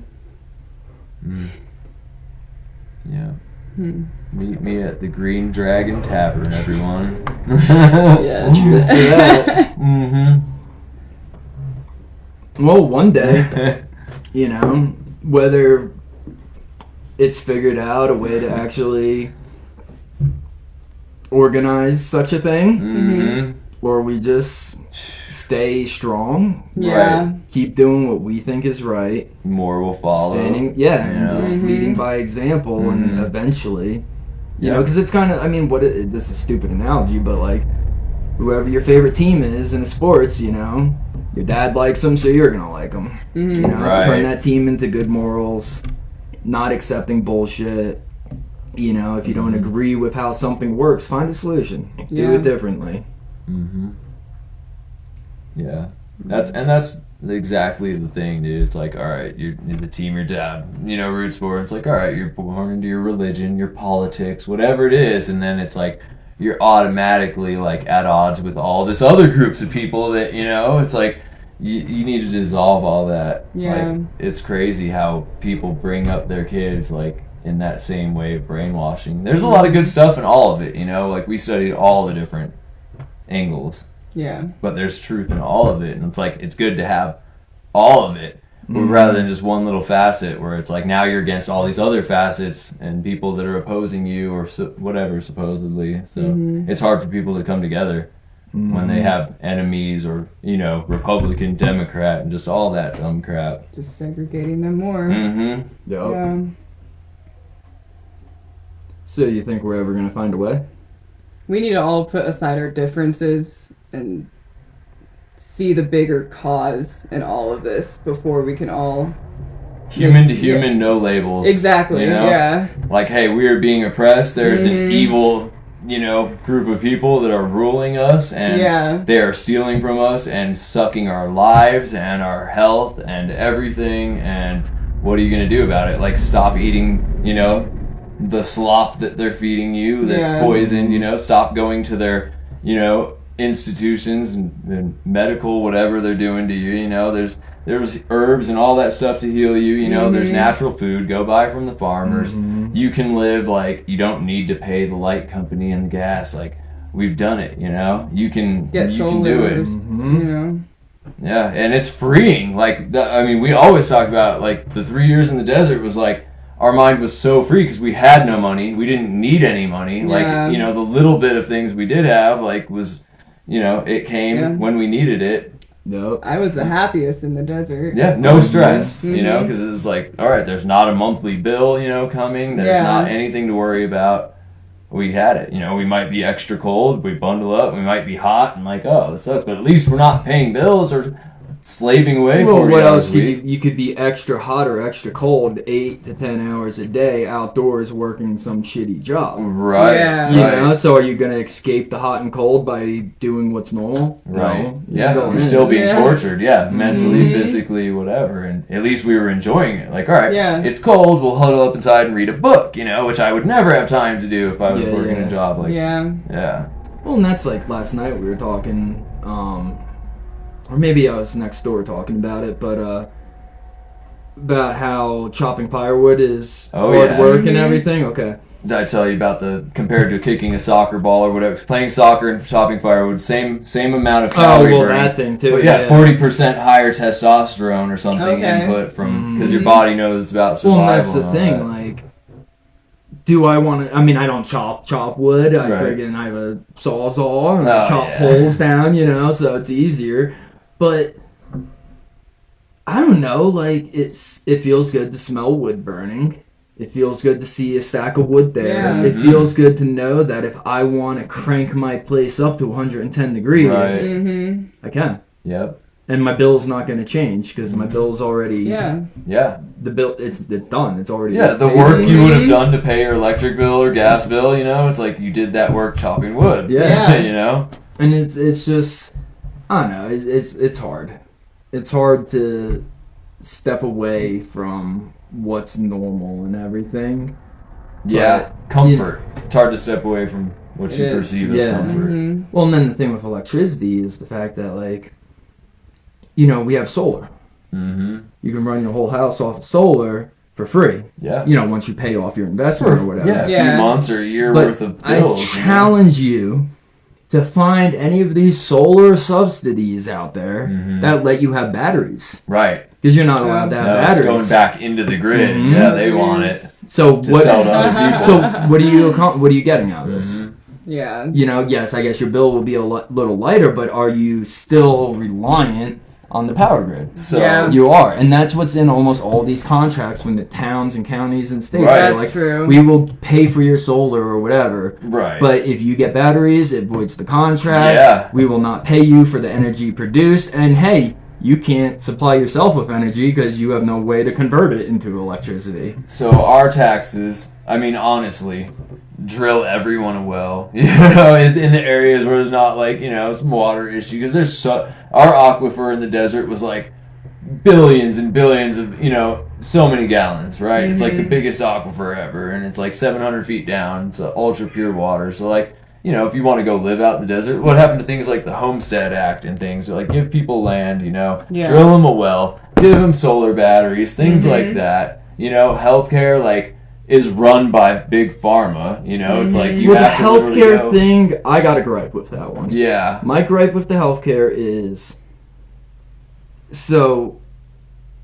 Yeah. Hmm. Meet me at the Green Dragon Tavern, everyone. Yes. Just for that. Mm-hmm. Well, one day, you know, whether it's figured out a way to actually organize such a thing, Mm-hmm. or we just stay strong, Yeah. Right. keep doing what we think is right, More will follow. and Yeah. just Mhm. leading by example, and Mhm. eventually, you Yeah. know, because it's kind of, I mean, this is a stupid analogy, but like, whoever your favorite team is in sports, you know, your dad likes them, so you're gonna like them. Mhm. You know, Right. turn that team into good morals, not accepting bullshit. You know, if you don't agree with how something works, find a solution. Do Yeah. it differently. Mm-hmm. Yeah, that's exactly the thing, dude. It's like, all right, you're the team your dad, you know, roots for. It's like, all right, you're born into your religion, your politics, whatever it is, and then it's like you're automatically like at odds with all this other groups of people that, you know. It's like you need to dissolve all that. Yeah. Like, it's crazy how people bring up their kids like in that same way of brainwashing. There's a lot of good stuff in all of it, you know. Like we studied all the different angles. Yeah. But there's truth in all of it, and it's like it's good to have all of it rather than just one little facet where it's like now you're against all these other facets and people that are opposing you or whatever supposedly. So it's hard for people to come together when they have enemies or, you know, Republican, Democrat, and just all that dumb crap. Just segregating them more. Mm-hmm. Yep. Yeah. So you think we're ever gonna find a way? We need to all put aside our differences and see the bigger cause in all of this before we can all Human to human, no labels. exactly. You know? Yeah. Like, hey, we are being oppressed. There's an Mhm. evil, you know, group of people that are ruling us, and Yeah. they are stealing from us and sucking our lives and our health and everything. And what are you going to do about it? Like, stop eating, you know, the slop that they're feeding you that's Yeah. poisoned, you know, stop going to their, you know, institutions and medical whatever they're doing to you, you know. There's herbs and all that stuff to heal you, you know. There's natural food, go buy from the farmers. You can live like you don't need to pay the light company and the gas. Like, we've done it, you know. You can Get you can do it. solar. You know. Yeah, and it's freeing. Like, I mean, we always talk about like the 3 years in the desert was like our mind was so free because we had no money, we didn't need any money. Yeah. Like, you know, the little bit of things we did have, like, was, you know, it came Yeah. when we needed it. Yep. I was the happiest in the desert. Yeah, no stress, you know, Mhm. because it was like, all right, there's not a monthly bill, you know, coming. There's Yeah. not anything to worry about. We had it, you know. We might be extra cold, we bundle up. We might be hot, and like, oh, this sucks. But at least we're not paying bills or slaving away Well, 40 what hours else a could week. you could be extra hot or extra cold 8 to 10 hours a day outdoors working some shitty job. Right. Yeah. You Right. know, so are you going to escape the hot and cold by doing what's normal? Right. No, Yeah. You're in. still being Yeah. tortured. Yeah. Mentally, Mhm. physically, whatever. And at least we were enjoying it. Like, all right, Yeah. it's cold. We'll huddle up inside and read a book, you know, which I would never have time to do if I was Yeah, working yeah. a job like Yeah. Yeah. Well, and that's like last night we were talking, or maybe I was next door talking about it, but about how chopping firewood is Oh, hard yeah. work and Mhm. everything. Okay. Did I tell you about the compared to kicking a soccer ball or whatever? Playing soccer and chopping firewood, same amount of Oh, calorie well, burning. that thing too. But yeah, 40% higher testosterone or something Okay. input from because Mhm. your body knows about survival. Well, that's the and all thing. that. Like, do I want to? I mean, I don't chop wood. I Right. friggin' I have a sawzall and Oh, I chop yeah. poles down. You know, so it's easier. But I don't know. Like, it feels good to smell wood burning. It feels good to see a stack of wood there. Yeah. It Mhm. feels good to know that if I want to crank my place up to 110 degrees, Right. Mm-hmm. I can. Yep. And my bill's not going to change because my bill's already Yeah. Yeah. the bill. It's done. It's already Yeah, the paid. work you would have done to pay your electric bill or gas bill, you know, it's like you did that work chopping wood. Yeah. Yeah. You know? And it's just I don't know. It's hard. it's hard to step away from what's normal and everything. Yeah, But, comfort. It's hard to step away from what you It is. perceive as Yeah. comfort. Mhm. Well, and then the thing with electricity is the fact that, like, you know, we have solar. Mm-hmm. You can run your whole house off of solar for free. Yeah. You know, once you pay off your investment or whatever. Yeah, a Yeah. few months or a year But worth of I bills. challenge you to find any of these solar subsidies out there Mhm. that let you have batteries. Right. Because you're not allowed to have No, it's batteries. going back into the grid. Mhm. Yeah, they want it So to what? sell to other people. So what are you getting out of this? Mhm. Yeah. You know, yes, I guess your bill will be a little lighter, but are you still reliant on the power grid? So Yeah. You are, and that's what's in almost all these contracts when the towns and counties and states Right. are That's like, true. we will pay for your solar or whatever. right. But if you get batteries, it voids the contract. Yeah. We will not pay you for the energy produced. And hey, you can't supply yourself with energy because you have no way to convert it into electricity. So our taxes, I mean, honestly, drill everyone a well. You know, in the areas where there's not like, you know, some water issue, because there's our aquifer in the desert was like billions and billions of, you know, so many gallons, right? It's like the biggest aquifer ever, and it's like 700 feet down. It's ultra pure water. So like, you know, if you want to go live out in the desert, what happened to things like the Homestead Act and things? So like, give people land, you know, Yeah. drill them a well, give them solar batteries, things like that. You know, healthcare, like, is run by big pharma. You know, it's like you With the have to literally healthcare go- thing, I got a gripe with that one. Yeah. My gripe with the healthcare is, so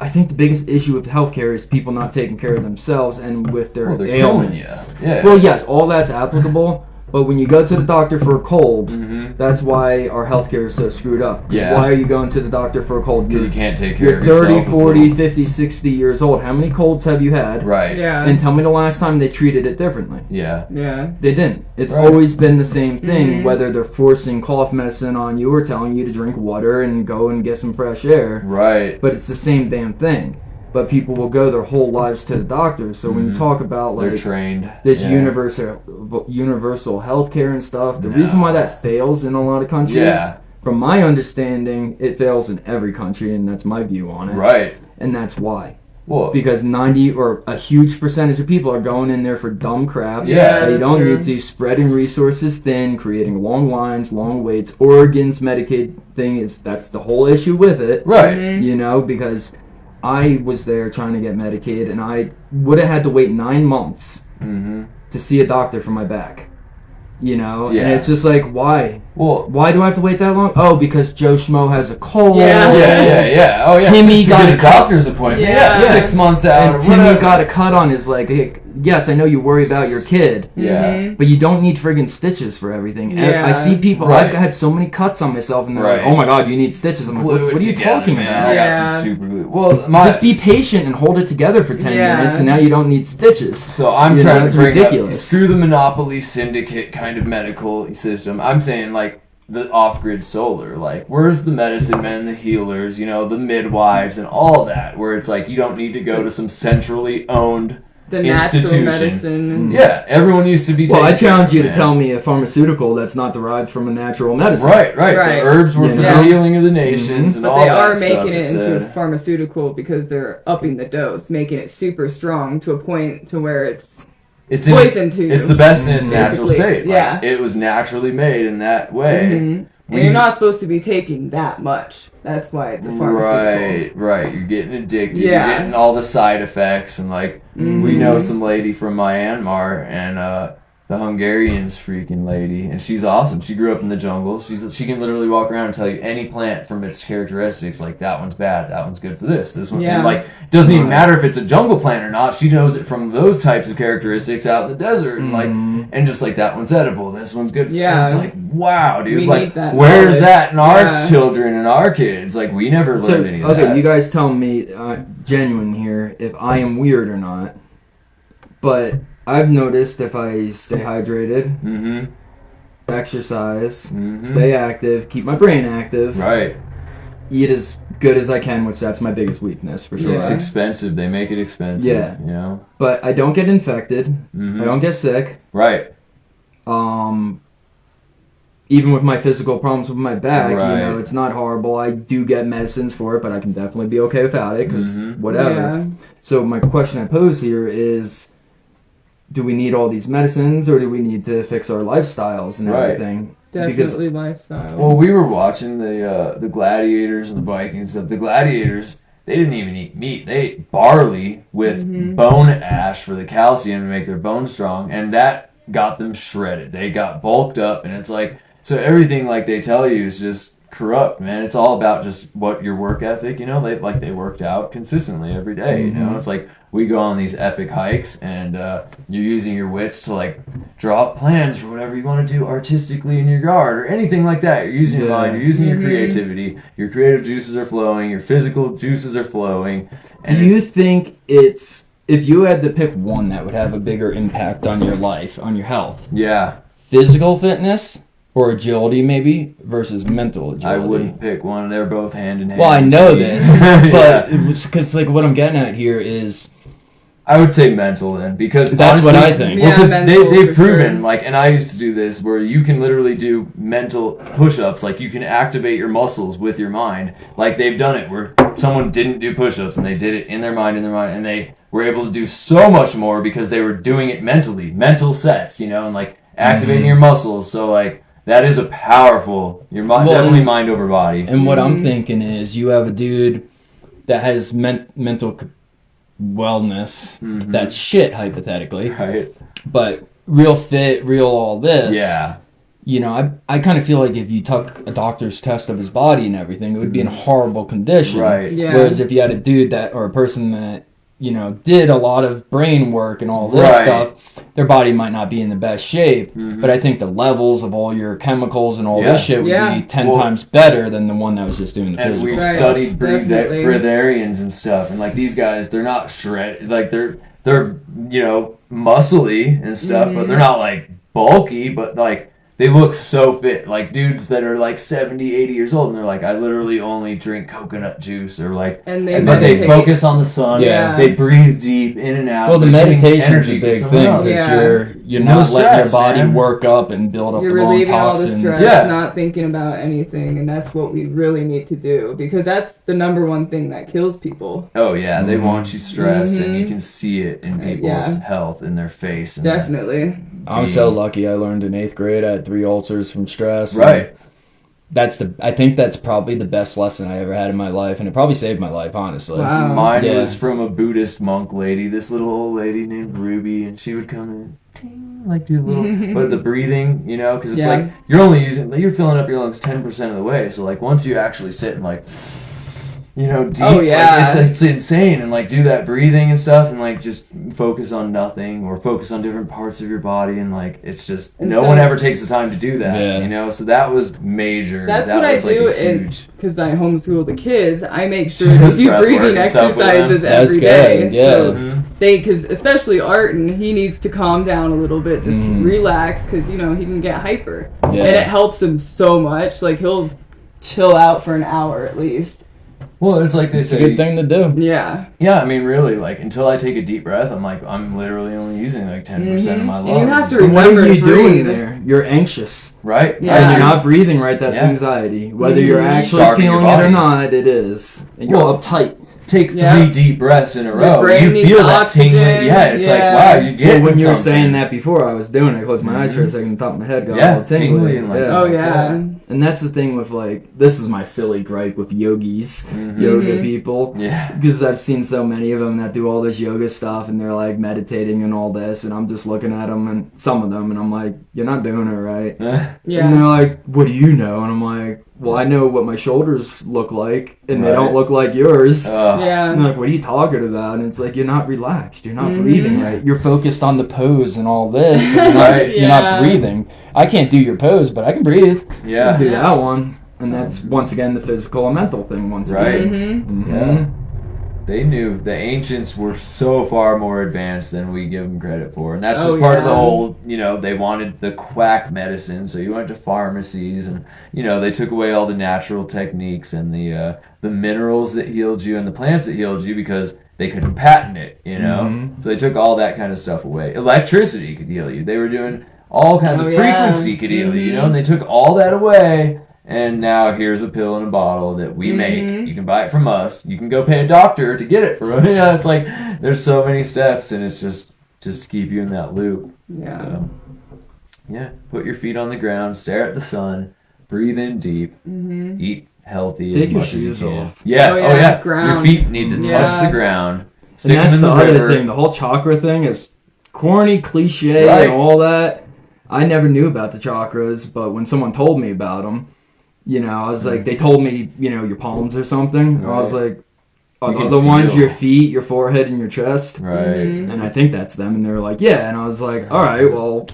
I think the biggest issue with healthcare is people not taking care of themselves and with their Well, they're killing you. ailments. Yeah. Well, yes, all that's applicable, but when you go to the doctor for a cold, Mhm. that's why our healthcare is so screwed up. 'Cause Yeah. Why are you going to the doctor for a cold? Because you can't take care You're of 30, yourself. 40, 50, 60 years old. How many colds have you had? Right. Yeah. And tell me the last time they treated it differently. Yeah. Yeah. They didn't. It's Right. always been the same thing, Mhm. whether they're forcing cough medicine on you or telling you to drink water and go and get some fresh air. Right. But it's the same damn thing. But people will go their whole lives to the doctor. So when you Mhm. talk about They're like trained. this Yeah. universal healthcare and stuff, the No. reason why that fails in a lot of countries, Yeah. from my understanding, it fails in every country, and that's my view on it. Right. And that's why. Well, Because 90 or a huge percentage of people are going in there for dumb crap. Yeah, They that's don't true. need to. Spreading resources thin, creating long lines, long waits. Oregon's Medicaid thing that's the whole issue with it. right. Mhm. You know, because I was there trying to get Medicaid, and I would have had to wait 9 months Mm-hmm. to see a doctor for my back. You know, Yeah. and it's just like, why? Well, Why do I have to wait that long? Oh, because Joe Schmo has a cold. Yeah. yeah. Oh, yeah. Timmy to got get a a doctor's appointment. Yeah. Yeah. 6 months out. And or Timmy whatever. got a cut on his leg. Hey, yes, I know you worry about your kid, Yeah. Mhm. but you don't need friggin' stitches for everything. And Yeah. I see people, Right. I've had so many cuts on myself, and they're Right. like, oh my god, you need stitches. I'm like, Glue it what are you together, talking man. about? I got Yeah. some super glue. Well, my Just be patient and hold it together for 10 Yeah. minutes, and now you don't need stitches. So I'm You know, trying it's to bring ridiculous. up screw the monopoly syndicate kind of medical system. I'm saying like the off-grid solar. Like, where's the medicine men, the healers, you know, the midwives, and all that? Where it's like you don't need to go to some centrally owned The natural institution. medicine. Yeah, everyone used to be. Well, I taking care challenge of you it, to man. tell me a pharmaceutical that's not derived from a natural medicine. Right. Right. The herbs were You for know? the healing of the nations and But all they that are stuff. making it It's, into a pharmaceutical because they're upping the dose, making it super strong to a point to where it's it's poison to you. It's the best in its natural Basically, state. Like, yeah. it was naturally made in that way. Mhm. And you're not supposed to be taking that much. That's why it's a pharmaceutical. Right. You're getting addicted. Yeah. You're getting all the side effects, and like we Mhm. know some lady from Myanmar, and the Hungarian's freaking lady, and she's awesome. She grew up in the jungle. She can literally walk around and tell you any plant from its characteristics. Like that one's bad. That one's good for this. This one, Yeah. and like it doesn't even matter if it's a jungle plant or not. She knows it from those types of characteristics out in the desert, and like and just like that one's edible. This one's good. Yeah. And it's like wow, dude. We like need that where's knowledge. that in our Yeah. children and our kids? Like we never So, learned any of okay, that. you guys tell me, genuine here, if I am weird or not. But I've noticed if I stay hydrated, Mm-hmm. exercise, Mhm. stay active, keep my brain active, Right. eat as good as I can, which that's my biggest weakness for sure. It's expensive. They make it expensive. Yeah. You know. But I don't get infected. Mhm. I don't get sick. Right. even with my physical problems with my back, you Right. know, it's not horrible. I do get medicines for it, but I can definitely be okay without it because whatever. Yeah. So my question I pose here is, do we need all these medicines, or do we need to fix our lifestyles and Right. everything? Definitely lifestyle. Well, we were watching the gladiators and the Vikings stuff. The gladiators, they didn't even eat meat. They ate barley with bone ash for the calcium to make their bones strong, and that got them shredded. They got bulked up, and it's like, so everything like they tell you is just corrupt, man. It's all about just what your work ethic, you know. They worked out consistently every day, you know. It's like we go on these epic hikes, and you're using your wits to like draw up plans for whatever you want to do artistically in your yard or anything like that. You're using your mind, you're using your creativity. Your creative juices are flowing, your physical juices are flowing. Do you think it's, if you had to pick one that would have a bigger impact on your life, on your health, Yeah, physical fitness or agility maybe versus mental agility? I wouldn't pick one. They're both hand in hand. Well, I know this, but Yeah. because like what I'm getting at here is, I would say mental then, because That's honestly, what I think. Well, Yeah, 'cause mental they've for proven, sure. like, and I used to do this, where you can literally do mental push-ups, like you can activate your muscles with your mind. Like they've done it where someone didn't do push-ups and they did it in their mind, and they were able to do so much more because they were doing it mentally, mental sets, you know, and like activating your muscles. So like that is a powerful, your mind, Well, definitely mind over body. and what I'm thinking is, you have a dude that has mental wellness, that's shit hypothetically, Right? but real fit, real all this. Yeah. You know, I kind of feel like if you took a doctor's test of his body and everything, it would be in horrible condition. Right. Yeah. Whereas if you had a dude that, or a person that, you know, did a lot of brain work and all this Right. stuff, their body might not be in the best shape, but I think the levels of all your chemicals and all Yeah. this shit would Yeah. be 10 Well, times better than the one that was just doing the And physical. we've Right. studied Definitely. breatharians and stuff, and like these guys, they're not shredded, like they're you know muscly and stuff, but they're not like bulky, but like they look so fit. Like dudes that are like 70, 80 years old, and they're like, I literally only drink coconut juice, or like, And they but they meditate. focus on the sun. Yeah. They breathe deep in and out. Well, the They're getting meditation's energy a from big somewhere thing else. because Yeah. you're No not letting stress, your body man. work up and build up You're the wrong relieving all the toxins. stress, Yeah. not thinking about anything, and that's what we really need to do, because that's the number one thing that kills people. Oh yeah, they want you stressed, and you Mhm. can see it in people's Yeah. health, in their face. And Definitely. I'm so lucky. I learned in 8th grade. I had 3 ulcers from stress. Right. I think that's probably the best lesson I ever had in my life, and it probably saved my life, honestly. Wow. Mine Yeah. was from a Buddhist monk lady, this little old lady named Ruby, and she would come in, ting, like do a little, but the breathing, you know, because it's Yeah. like you're filling up your lungs 10% of the way. So like once you actually sit and like, you know, deep, Oh, yeah. like, it's insane, and like do that breathing and stuff, and like just focus on nothing or focus on different parts of your body, and like it's just And no so- one ever takes the time to do that, Yeah. you know. So that was major. That's that what was I do, like a huge. because I homeschool the kids. I make She sure to does do breath work breathing and stuff with exercises them. every That's day. good, yeah. So Mhm. because especially Arton, he needs to calm down a little bit, just to relax, because you know he can get hyper, Yeah. and it helps him so much. Like he'll chill out for an hour at least. Well, it's like they It's a say. good thing to do. Yeah. Yeah, I mean, really, like until I take a deep breath, I'm literally only using like 10% of my And lungs. you have to And what are remember you to doing breathe. there? You're anxious. Right? Yeah. And you're not breathing right, that's Yeah. anxiety. Whether you're Mhm. actually Starving your feeling it or body. not, it is. And you're Well, uptight. Take Yeah. 3 deep breaths in a Your row. brain You needs feel that oxygen. tingling. Yeah, it's like, Yeah. wow, you're Yeah, getting when you were something. saying that before, I was doing it. I closed my eyes for a second, the top of my head got Yeah, all tingly. tingly and like- Oh yeah. And that's the thing with like, this is my silly gripe with yogis, Mhm. yoga people. Yeah. Because I've seen so many of them that do all this yoga stuff and they're like meditating and all this, and I'm just looking at them and some of them, and I'm like, you're not doing it right. And Yeah. they're like, what do you know? And I'm like, well, I know what my shoulders look like, and they Right. don't look like yours. And Yeah. they're like, what are you talking about? And it's like, you're not relaxed. You're not Mhm. breathing right. You're focused on the pose and all this, but you're Right. you're not Yeah. breathing. I can't do your pose, but I can breathe. I Yeah. can do that one. And that's, once again, the physical and mental thing once Right. again. Mhm. Mhm. They knew the ancients were so far more advanced than we give them credit for. And that's just Oh, part of the yeah. whole, you know, they wanted the quack medicine. So you went to pharmacies and, you know, they took away all the natural techniques and the minerals that healed you and the plants that healed you because they couldn't patent it, you know? Mhm. So they took all that kind of stuff away. Electricity could heal you. They were doing all kinds of yeah. frequency could heal you, you know, and they took all that away. And now here's a pill in a bottle that we make. You can buy it from us. You can go pay a doctor to get it from us. Yeah, it's like there's so many steps, and it's just to keep you in that loop. Yeah. So, yeah. Put your feet on the ground, stare at the sun, breathe in deep, eat healthy Take as your much as you shoes can. off. Yeah. Oh, Oh yeah, yeah. ground. Your feet need to Yeah. touch the ground. Stick And that's them in the the other river. thing. The whole chakra thing is corny, cliche, Right. and all that. I never knew about the chakras, but when someone told me about them, you know, I was like, they told me, you know, your palms or something. I was Right. like, are You the can other ones feel. your feet, your forehead, and your chest? Right. And I think that's them. And they were like, yeah. And I was like, all right, well,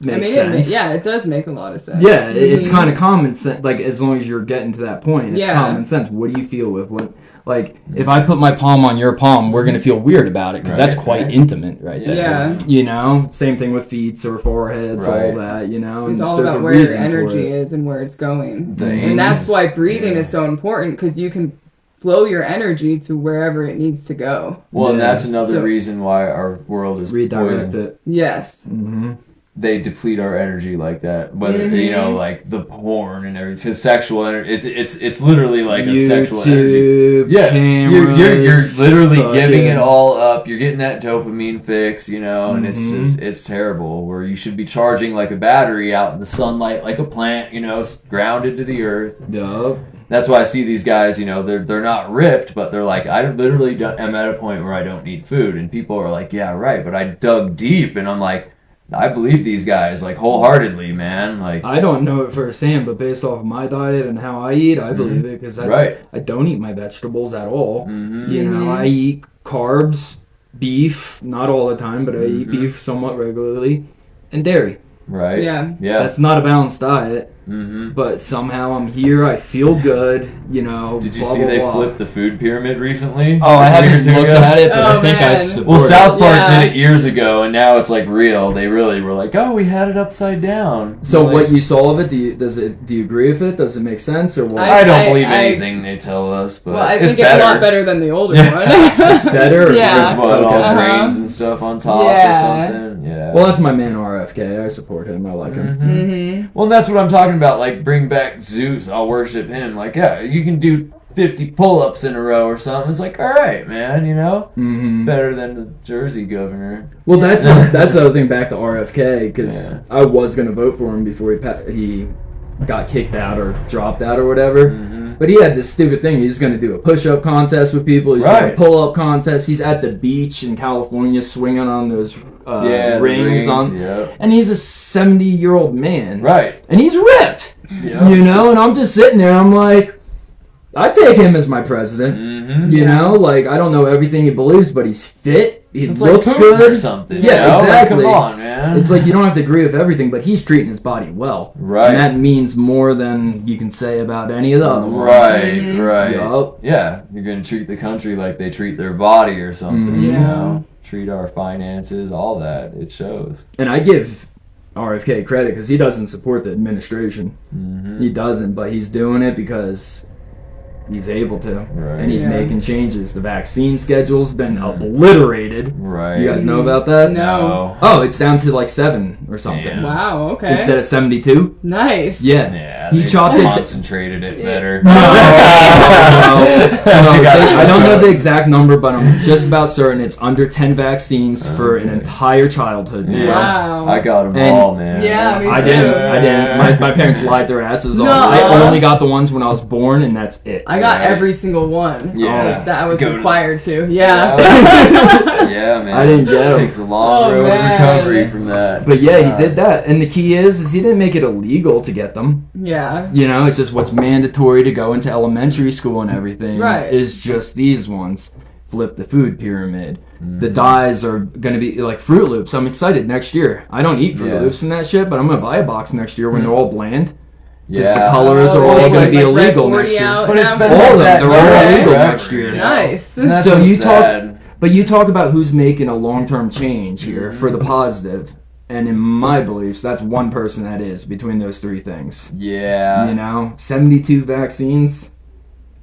makes sense. It does make a lot of sense. Yeah, it's kind of common sense. Like, as long as you're getting to that point, it's Yeah. common sense. What do you feel with what? Like, if I put my palm on your palm, we're gonna feel weird about it because that's Right. quite intimate, right there. Yeah. You know, same thing with feet or foreheads, Right. all that. You know, It's and all there's about a where your reason for energy it. is and where it's going. The And that's ancients- why breathing yeah. is so important, because you can flow your energy to wherever it needs to go. Well, and Yeah. that's another So- reason why our world is Redirect poisoned. it. Yes. Mm-hmm. They deplete our energy like that. Whether you know, like the porn and everything. Because sexual energy, it's literally like a sexual energy. YouTube, Yeah, you're cameras, literally fucking- giving it all up. You're getting that dopamine fix, you know, and it's Mhm. just it's terrible. Where you should be charging like a battery out in the sunlight, like a plant, you know, grounded to the earth. Yup. That's why I see these guys, you know, they're not ripped, but they're like, I literally am at a point where I don't need food, and people are like, yeah, right, but I dug deep, and I'm like, I believe these guys like wholeheartedly, man. Like, I don't know it firsthand, but based off of my diet and how I eat, I believe it because Right. I don't eat my vegetables at all. Mhm. You know, I eat carbs, beef, not all the time, but I eat Mhm. beef somewhat regularly, and dairy. right? Yeah. Yeah. That's not a balanced diet, Mm-hmm. but somehow I'm here. I feel good. You know. Did you blah, see blah, they blah. flipped the food pyramid recently? Oh, I A year or haven't two looked ago? at it, but Oh, I think man. I'd support Well, South it. Park Yeah. did it years ago, and now it's like real. They really were like, "Oh, we had it upside down." So Like, what you saw of it? Do you agree with it? Does it make sense or what? I don't I- believe I- anything they tell us, but Well, I it's think it's better. a lot better than the older Yeah. one. It's better. Or Yeah. It's what, all Okay. grains and stuff on top Yeah. or something. Yeah. Well, that's my man RFK. I support him. I like him. Mhm. Mm-hmm. Well, and that's what I'm talking about. Like, bring back Zeus. I'll worship him. Like, yeah, you can do 50 pull-ups in a row or something. It's like, all right, man. You know, Mm-hmm. better than the Jersey governor. Well, that's the other thing back to RFK because Yeah. I was gonna vote for him before he got kicked out or dropped out or whatever. Mhm. But he had this stupid thing. He's gonna do a push-up contest with people. He's doing a Right. pull-up contest. He's at the beach in California swinging on those Yeah, the rings on. Yep. And he's a 70-year-old man. Right. And he's ripped. Yep. You know, and I'm just sitting there. I'm like, I take him as my president. Mm-hmm. You know, like I don't know everything he believes, but he's fit. He It's looks like Putin good. or something. Yeah, you know? Like, exactly. come on, man. It's like you don't have to agree with everything, but he's treating his body well. Right. And that means more than you can say about any of the other ones. Right, Mhm. right. Yup. Yeah, you're gonna treat the country like they treat their body or something. Mhm. You Yeah. know, treat our finances, all that. It shows. And I give RFK credit because he doesn't support the administration. Mm-hmm. He doesn't, but he's doing it because he's able to. Right. And he's Yeah. making changes. The vaccine schedule's been obliterated. Right. You guys know about that? No. Oh, it's down to like 7 or something. Damn. Wow. Okay. Instead of 72? Nice. Yeah. Yeah, He they chopped it. concentrated it better. No, They got it I don't know covered. the exact number, but I'm just about certain it's under 10 vaccines for an Okay. entire childhood. Yeah. Wow. I got them And- all, man. Yeah, me I too. didn't. My parents lied their asses off. No. I only got the ones when I was born, and that's it. I got Right. every single one. Yeah. That I was Go to- required to. Yeah. Yeah, man. I didn't get 'em. It takes a long Oh, road man. of recovery from that. But yeah, he did that. And the key is he didn't make it illegal to get them. Yeah. You know, it's just what's mandatory to go into elementary school and everything Right. is just these ones. Flip the food pyramid. Mm-hmm. The dyes are going to be like Fruit Loops. I'm excited next year. I don't eat Fruit Yeah. Loops and that shit, but I'm going to buy a box next year when they're all bland. Yeah. the colors are all it's going to be Red illegal 40 next year. out But it's now? been All like of them, that they're all forever, illegal next year. you know? Nice. And that's So what's you talk- sad. But you talk about who's making a long-term change here for the positive. And in my beliefs, that's one person that is between those three things. Yeah. You know, 72 vaccines,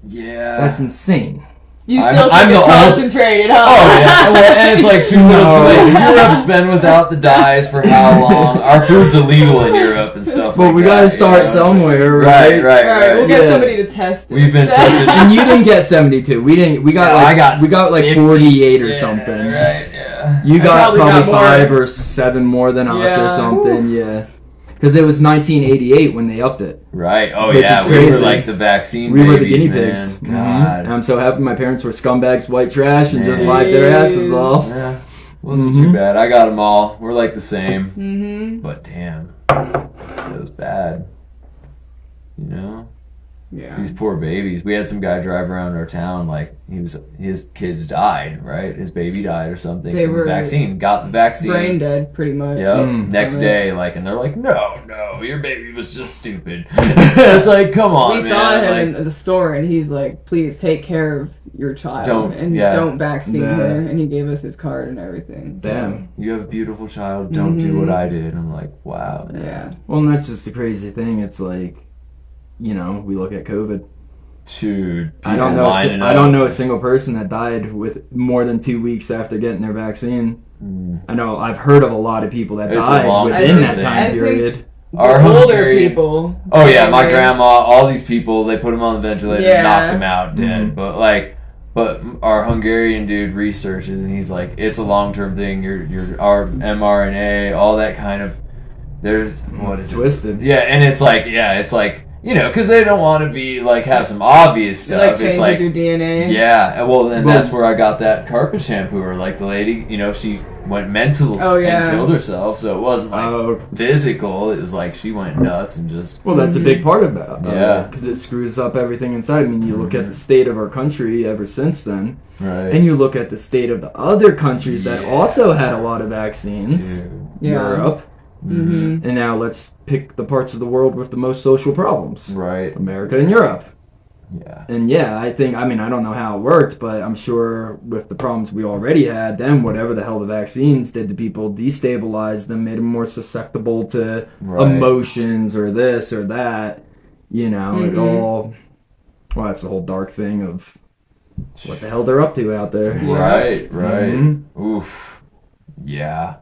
Yeah. that's insane. You I'm still think the it's old- concentrated, huh? Oh yeah, well, and it's like too little, too late. Europe's been without the dyes for how long? Our food's illegal in Europe and stuff. But like we that, gotta start It's somewhere, like, right? All right, we'll get Yeah. somebody to test it. We've been such a And you didn't get 72. We didn't. We got Yeah, like I got we got like 50. 48 or Yeah, something. Right. Yeah. You I got probably probably got more. 5 or 7 more than us or Yeah. something. Yeah. Because it was 1988 when they upped it. Right. Oh Which yeah. is We were crazy. like the vaccine. We were the babies, guinea man. pigs. God. Mhm. And I'm so happy my parents were scumbags, white trash, and just Man. lied their asses off. Yeah. Wasn't Mhm. too bad. I got them all. We're like the same. Mm-hmm. But damn, it was bad. You know. Yeah. These poor babies. We had some guy drive around our town, like his kids died, right? His baby died or something They from were the vaccine. Got the vaccine. Brain dead, pretty much. Yep. Mm. Next Right. day, like, and they're like, no, your baby was just stupid. It's like, come on, We man. saw him like, in the store, and he's like, "Please take care of your child and yeah. don't vaccine Yeah. her." And he gave us his card and everything. Damn. you have a beautiful child. Don't do what I did. I'm like, wow. Man. Yeah. Well, and that's just the crazy thing. It's like, you know, we look at COVID. Dude, I don't people know. lining I up. don't know a single person that died with more than 2 weeks after getting their vaccine. Mm. I know. I've heard of a lot of people that It's a died long within term that thing. time I think- period. Our The older Hungarian- people. Oh yeah, my Right. grandma, all these people, they put him on the ventilator, Yeah. and knocked him out dead. Mhm. But our Hungarian dude researches, and he's like, it's a long term thing. Our mRNA, all that kind of. There's what It's is it? twisted. Yeah, and it's like you know, because they don't want to be like have some obvious It stuff. like It's changes like your DNA. yeah, well, and Well- that's where I got that carpet shampooer. Like the lady, you know, she went mental Oh, yeah. and killed herself. So it wasn't like Oh, physical. It was like she went nuts and just. well, that's a big part of that. Yeah. Because it screws up everything inside. I mean, you look at the state of our country ever since then, Right. and you look at the state of the other countries that Yeah. also had a lot of vaccines. Dude. Yeah. Europe. Mm-hmm. And now let's pick the parts of the world with the most social problems. Right. America and Europe. Yeah. And yeah, I don't know how it worked, but I'm sure with the problems we already had, then whatever the hell the vaccines did to people, destabilized them, made them more susceptible to Right. emotions or this or that. You know, it Mhm. all. Well, that's the whole dark thing of what the hell they're up to out there. Right. Right. Mhm. Oof. Yeah.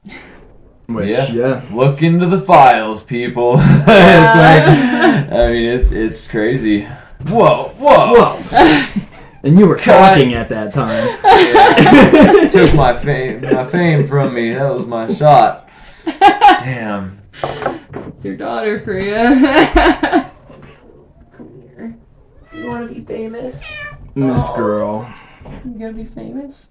Which, Yeah. yeah. Look into the files, people. It's like, I mean, it's crazy. Whoa. Whoa. And you were Cut. talking at that time. Yeah. Took my fame from me. That was my shot. Damn. It's your daughter for you. You want to be famous? Miss Girl. You gonna be famous?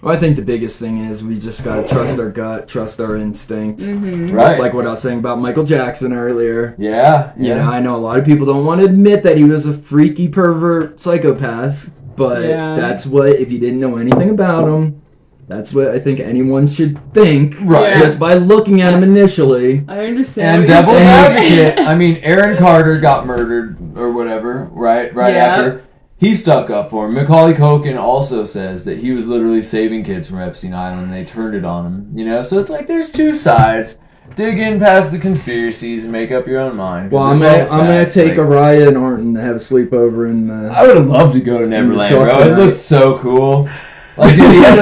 Well, I think the biggest thing is we just gotta trust our gut, trust our instinct. Mm-hmm. Right. Like what I was saying about Michael Jackson earlier. Yeah. You know, I know a lot of people don't want to admit that he was a freaky pervert psychopath, but Yeah. that's what, if you didn't know anything about him, that's what I think anyone should think, Right. just by looking at him initially. I understand. And what you're devil's saying. advocate. I mean, Aaron Carter got murdered or whatever. Right Yeah. after. He stuck up for him. Macaulay Culkin also says that he was literally saving kids from Epstein Island and they turned it on him. You know, so it's like there's two sides. Dig in past the conspiracies and make up your own mind. 'cause Well, I'm there's all gonna facts, take like, Araya and Arden to have a sleepover in I would have loved to go to Neverland, truck bro. It tonight. looks so cool. Like, dude, he had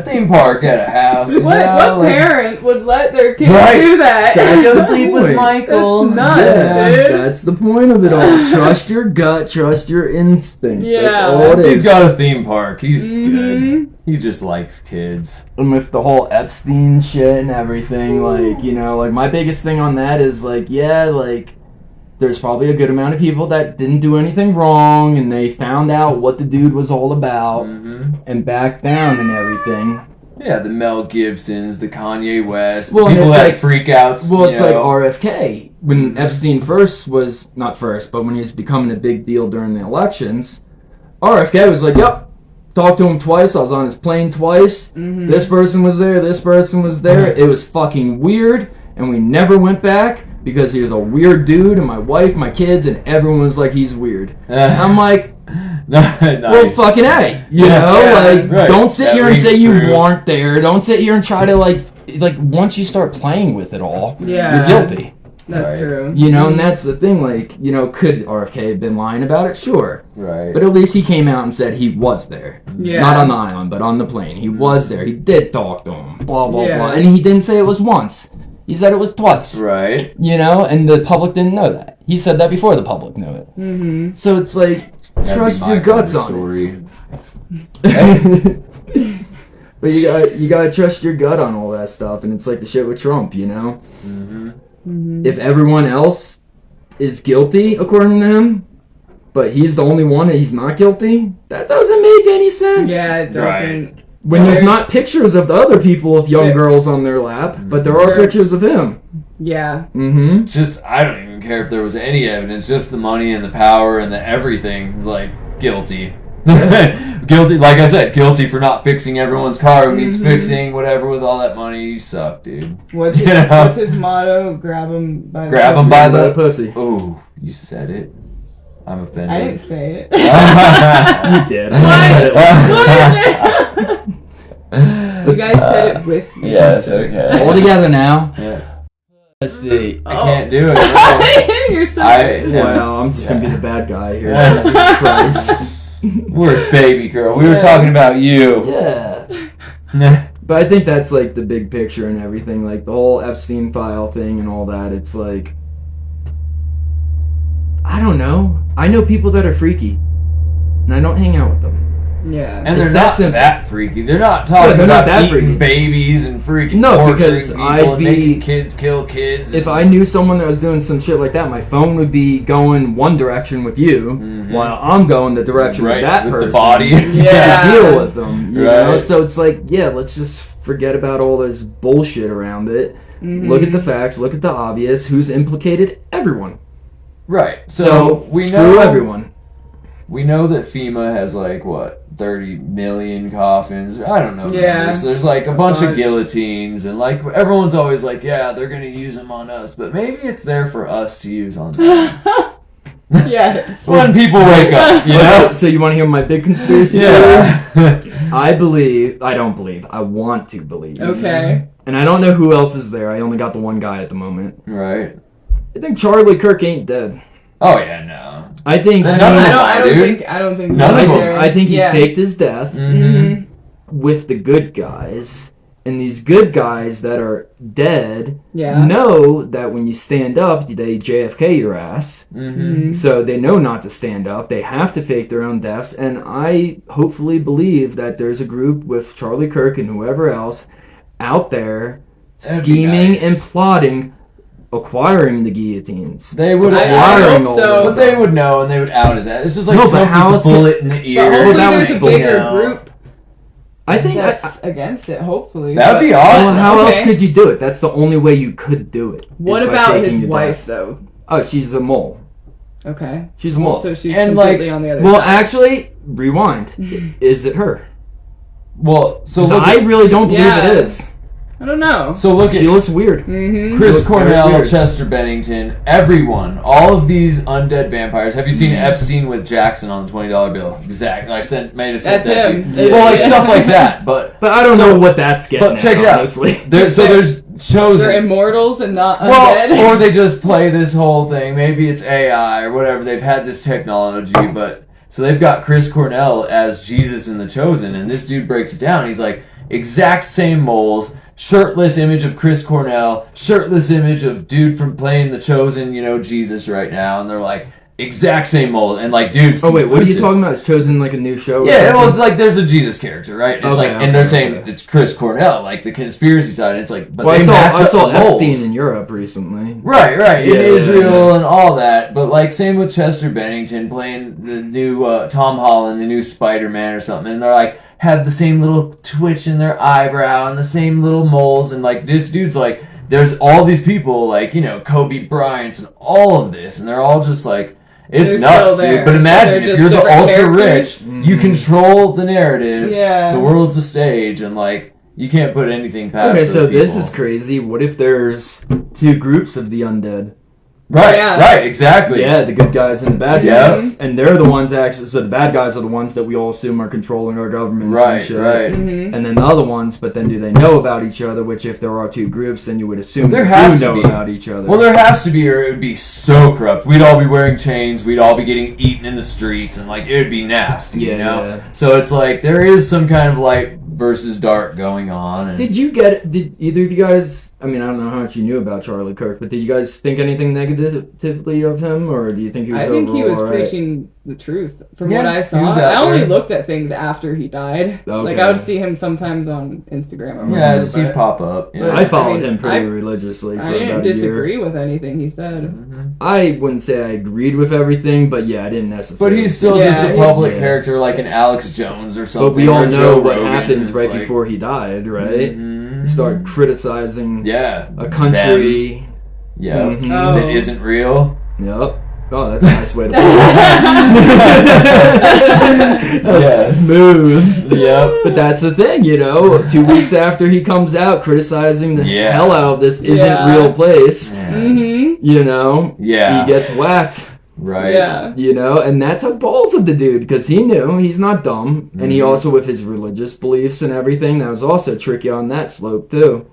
a theme park at a house. you What know, like, parent would let their kid Right. do that? That's Go the sleep with point. Michael. That's nuts, Yeah, dude. that's the point of it all. Trust your gut, trust your instinct. That's Yeah. all it is. He's got a theme park. He's Mhm. good. He just likes kids. And with the whole Epstein shit and everything, like, you know, like my biggest thing on that is like, yeah, like there's probably a good amount of people that didn't do anything wrong and they found out what the dude was all about Mm-hmm. and backed down and everything. Yeah, the Mel Gibsons, the Kanye West, Well, and people it's that like- freakouts. Well, it's you like know. RFK. When Epstein first was, not first, but when he was becoming a big deal during the elections, RFK was like, yep, talked to him twice, I was on his plane twice, Mhm. this person was there, this person was there, it was fucking weird, and we never went back because he was a weird dude, and my wife, my kids, and everyone was like, he's weird. I'm like, nice. well, fucking A. You Yeah, know, yeah, like, right. don't sit That here and rings say you true. weren't there. Don't sit here and try to, like, once you start playing with it all, Yeah. you're guilty. That's Right. true. You know, and that's the thing, like, you know, could RFK have been lying about it? Sure. Right. But at least he came out and said he was there. Yeah. Not on the island, but on the plane. He was there. He did talk to him. Blah, blah, Yeah. blah. And he didn't say it was once. He said it was twice. Right. You know, and the public didn't know that. He said that before the public knew it. Mm-hmm. So it's like, That'd trust be my your guts kind of on story. it. But you gotta trust your gut on all that stuff. And it's like the shit with Trump, you know? Mm-hmm. Mm-hmm. If everyone else is guilty, according to him, but he's the only one that he's not guilty, that doesn't make any sense. Yeah, it doesn't. Right. When there's not pictures of the other people with young Yeah. girls on their lap, but there are Yeah. pictures of him. Yeah. Mm-hmm. Just, I don't even care if there was any evidence, just the money and the power and the everything, like, guilty. Guilty, like I said, guilty for not fixing everyone's car who needs fixing, whatever, with all that money. You suck, dude. What's his, You know? what's his motto? Grab him by Grab the 'em by By the- the pussy. Oh, you said it. I'm offended. I didn't say it. You did. I said it. You guys said it with me. Yes, okay. All together now. Yeah. Let's see. I can't do it. No. You're so I- good. Well, I'm just gonna be the bad guy here. Yeah. Jesus Christ. Where's baby girl? We were talking about you. Yeah. But I think that's like the big picture and everything, like the whole Epstein file thing and all that. It's like, I don't know. I know people that are freaky, and I don't hang out with them. Yeah. And It's they're that not simple. that freaky. They're not talking Yeah, they're not about that eating freaky. babies and freaking No, torturing because people I'd and be- making kids kill kids. If I knew someone that was doing some shit like that, my phone would be going one direction with you, Mhm. while I'm going the direction right, with that with person. the body. Yeah. To deal with them, you know. Right. So it's like, yeah, let's just forget about all this bullshit around it. Mhm. Look at the facts. Look at the obvious. Who's implicated? Everyone. Right. So, So we screw know everyone. We know that FEMA has like what 30 million coffins. I don't know. Yeah. numbers. There's like a bunch of bunch. guillotines, and like everyone's always like, yeah, they're gonna use them on us, but maybe it's there for us to use on them. Yes. When people wake up, you know. So you want to hear my big conspiracy Yeah. theory? I don't believe. I want to believe. Okay. And I don't know who else is there. I only got the one guy at the moment. Right. I think Charlie Kirk ain't dead. Oh yeah, no. I think None of I them don't. are, I don't dude. think. I don't think. None of they're them. there. I think he Yeah. faked his death Mm-hmm. with the good guys. And these good guys that are dead Yeah. know that when you stand up, they JFK your ass. Mm-hmm. So they know not to stand up. They have to fake their own deaths. And I hopefully believe that there's a group with Charlie Kirk and whoever else out there That'd be scheming nice. and plotting, acquiring the guillotines. They would. I acquiring hope all so. this But they stuff. would know, and they would out his ass. It's just like No, but Trump how with else the can- bullet in the ear. But hopefully that there's was a bigger bullshit. group I think that's against it. Hopefully. That'd be But- awesome. well, how Okay. else could you do it? That's the only way you could do it. What is by about faking his your wife death. though? Oh, she's a mole. Okay. She's a mole. So she's And, completely like, on the other Well, side. actually, rewind. Is it her? Well, so 'Cause look I at, really don't believe Yeah. it is. Oh, I don't know. so look She at looks weird. Mm-hmm. Chris looks very Cornell, weird. Chester Bennington, everyone, all of these undead vampires. Have you seen Epstein with Jackson on the $20 bill? Exactly. I made a That's that him. to you. Well, like Yeah. stuff like that. But But I don't know what that's getting but check at, it out. honestly. There's They're chosen. immortals and not Well, undead. or they just play this whole thing. Maybe it's AI or whatever. They've had this technology, but so they've got Chris Cornell as Jesus in The Chosen, and this dude breaks it down. He's like, exact same moles, shirtless image of Chris Cornell, shirtless image of dude from playing The Chosen, you know, Jesus right now, and they're like, exact same mold, and like, dude's Oh wait, what are you conclusive. talking about? It's chosen like a new show? or Yeah, well, something? it's like there's a Jesus character, right? It's Okay, like, and they're okay, saying okay. it's Chris Cornell, like the conspiracy side. And it's like, but Well, they match I up saw the moles. Epstein in Europe recently. Right, in Yeah, Israel yeah. and all that. But like, same with Chester Bennington playing the new Tom Holland, the new Spider-Man or something, and they're like have the same little twitch in their eyebrow and the same little moles, and like this dude's like, there's all these people like, you know, Kobe Bryant and all of this, and they're all just like. It's They're nuts, still dude. there. But imagine They're if just you're the different ultra characters. rich, you control the narrative. Yeah. The world's a stage, and like you can't put anything past. Okay, those so this people. is crazy. What if there's two groups of the undead? Right, Yeah. right, exactly. Yeah, the good guys and the bad guys, and they're the ones actually. So the bad guys are the ones that we all assume are controlling our governments, Right, and shit. right. And then the other ones, but then do they know about each other? Which, if there are two groups, then you would assume There they has do to know be. about each other. Well, there has to be, or it would be so corrupt. We'd all be wearing chains. We'd all be getting eaten in the streets, and like it would be nasty. You know. Yeah. So it's like there is some kind of light versus dark going on. And Did either of you guys? I mean, I don't know how much you knew about Charlie Kirk, but did you guys think anything negatively of him, or do you think he was? I think he was overall alright? preaching the truth from Yeah, what I he was saw. out I only there. looked at things after he died. Okay. Like I would see him sometimes on Instagram. Or yeah, whatever, he'd but pop up. but- Yeah. I followed I mean, him pretty I- religiously for I about didn't a disagree year. with anything he said. I wouldn't say I agreed with everything, but yeah, I didn't But necessarily. he's still Yeah, just a he- public yeah. character like an Alex Jones or something. But we all or know Joe what Rogan. happened It's right like- before he died, right? Mhm. He started criticizing Yeah. a country. Yeah. Mhm. Oh. That isn't real. Yep. Oh, that's a nice way to put it. That's Yes. smooth. Yep. But that's the thing, 2 weeks after he comes out criticizing the Yeah. hell out of this isn't Yeah. real place, Mm-hmm. Yeah. he gets whacked. Right. Yeah. And that took balls of the dude because he knew he's not dumb, and he Mhm. also, with his religious beliefs and everything, that was also tricky on that slope too.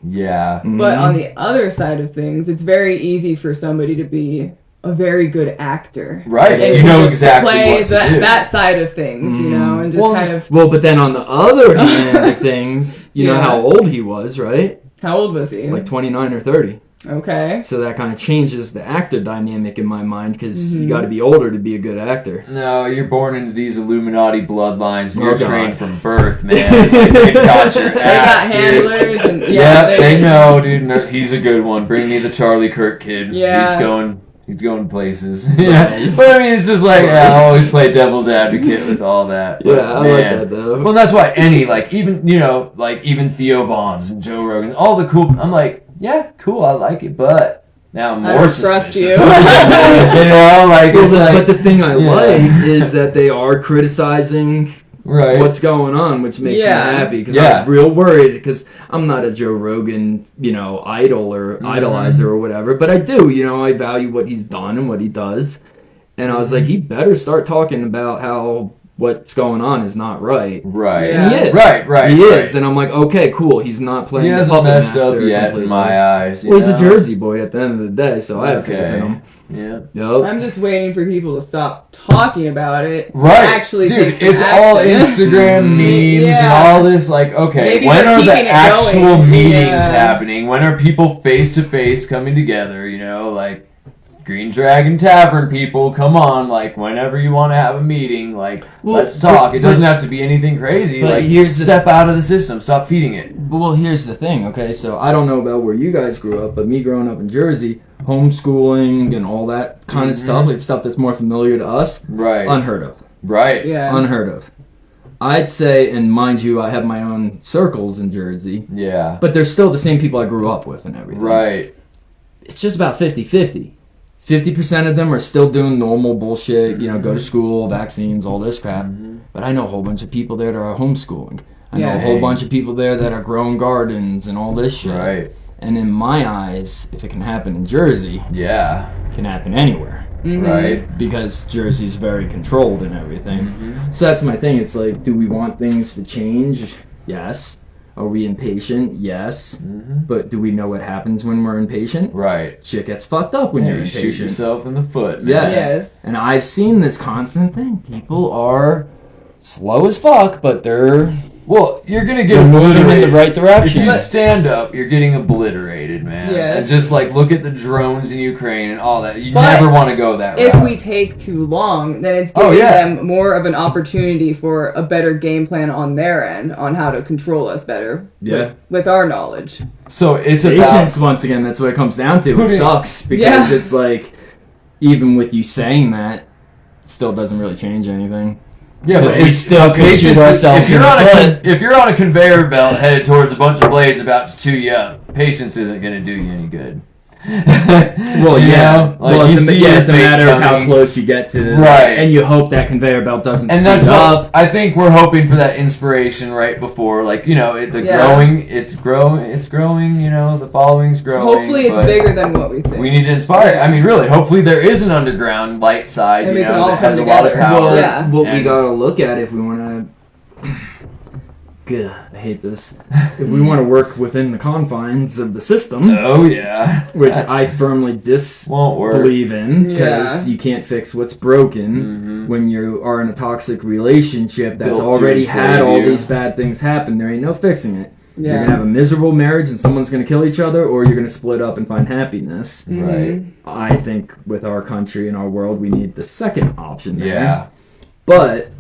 Yeah. But Mhm. on the other side of things, it's very easy for somebody to be a very good actor. Right. And You know just exactly play what to do. that side of things, and just Well, kind of. Well, but then on the other hand of things, you know Yeah. how old he was, right? How old was he? Like 29 or 30. Okay. So that kind of changes the actor dynamic in my mind because you Mhm. got to be older to be a good actor. No, you're born into these Illuminati bloodlines. Oh, You're God. trained from birth, man. They got your They ass, got dude. handlers and Yeah, they know, dude. No, he's a good one. Bring me the Charlie Kirk kid. Yeah. He's going places. Yeah, Nice. but I mean, it's just like Nice. I always play devil's advocate with all that. But, Yeah, I like man. that though. Well, that's why even Theo Vaughn's and Joe Rogan's, all the cool. I'm like, yeah, cool, I like it, but now I'm I more don't trust suspicious. you. Like Well, it's like, but the thing I yeah. like is that they are criticizing right? what's going on, which makes Yeah. me happy because Yeah. I was real worried because I'm not a Joe Rogan, idol or idolizer or whatever, but I do, I value what he's done and what he does, and I was like, he better start talking about how what's going on is not right. Right. Yeah. And he is. Right. He right. is, and I'm like, okay, cool. He's not playing. He the hasn't puppet messed up master yet completely. in my eyes. you Well, he's a know? Jersey boy at the end of the day, so I have faith in Okay. him. Yeah. Yep. I'm just waiting for people to stop talking about it. Right, Actually, dude. take some It's all action. Instagram memes and Yeah. all this. Like, okay, Maybe when they're are the keeping it actual going. meetings Yeah. happening? When are people face to face coming together? Like Green Dragon Tavern people, come on! Like, whenever you want to have a meeting, like, Well, let's talk. It doesn't but- have to be anything crazy. but Like, here's the- step out of the system. Stop feeding it. Well, here's the thing, okay? So I don't know about where you guys grew up, but me growing up in Jersey, homeschooling and all that kind of stuff, like stuff that's more familiar to us, Right. unheard of. Right. Yeah. Unheard of. I'd say, and mind you, I have my own circles in Jersey, Yeah. but they're still the same people I grew up with and everything. Right. It's just about 50-50. 50% of them are still doing normal bullshit, go to school, vaccines, all this crap. But I know a whole bunch of people there that are homeschooling. I know a Yeah. whole bunch of people there that are growing gardens and all this shit. Right. And in my eyes, if it can happen in Jersey, Yeah. it can happen anywhere. Mhm. Right. Because Jersey's very controlled and everything. Mhm. So that's my thing. It's like, do we want things to change? Yes. Are we impatient? Yes. Mhm. But do we know what happens when we're impatient? Right. Shit gets fucked up when Yeah, you're you shoot impatient. yourself in the foot. Man. Yes. Yes. And I've seen this constant thing. People are slow as fuck, but they're Well, you're gonna get they're moving in obliterated. the right If direction. you stand up, you're getting obliterated, man. Yes. And just like look at the drones in Ukraine and all that. You But never want to go that If route. we take too long, then it's Oh, giving yeah. them more of an opportunity for a better game plan on their end on how to control us better. Yeah. With our knowledge. So it's Patience, about once again, that's what it comes down to. Who It did- sucks because Yeah. it's like, even with you saying that, it still doesn't really change anything. yeah, but we it's still could shoot patience. ourselves If you're in the on foot. if you're on a conveyor belt headed towards a bunch of blades about to chew you up, patience isn't gonna do you any good. Well, You yeah. know? Like, Well, you it's see a the matter fate of how coming. close you get to, Right. and you hope that conveyor belt doesn't And speed that's up. what I think we're hoping for, that inspiration right before, like, you know, it's growing, you know, the following's growing. Hopefully it's but bigger than what we think. we need to inspire. I mean, really, hopefully there is an underground light side, And you we can know, all that come has a lot of together. power. Well, Yeah. what we And- gotta look at if we want to. I hate this. If we want to work within the confines of the system, Oh yeah, which I firmly won't work. disbelieve in, because Yeah. you can't fix what's broken when you are in a toxic relationship that's Built to already had enslave all you. these bad things happen. There ain't no fixing it. You're Yeah. gonna have a miserable marriage and someone's gonna kill each other, or you're gonna split up and find happiness. Right. I think with our country and our world, we need the second option there. Yeah. But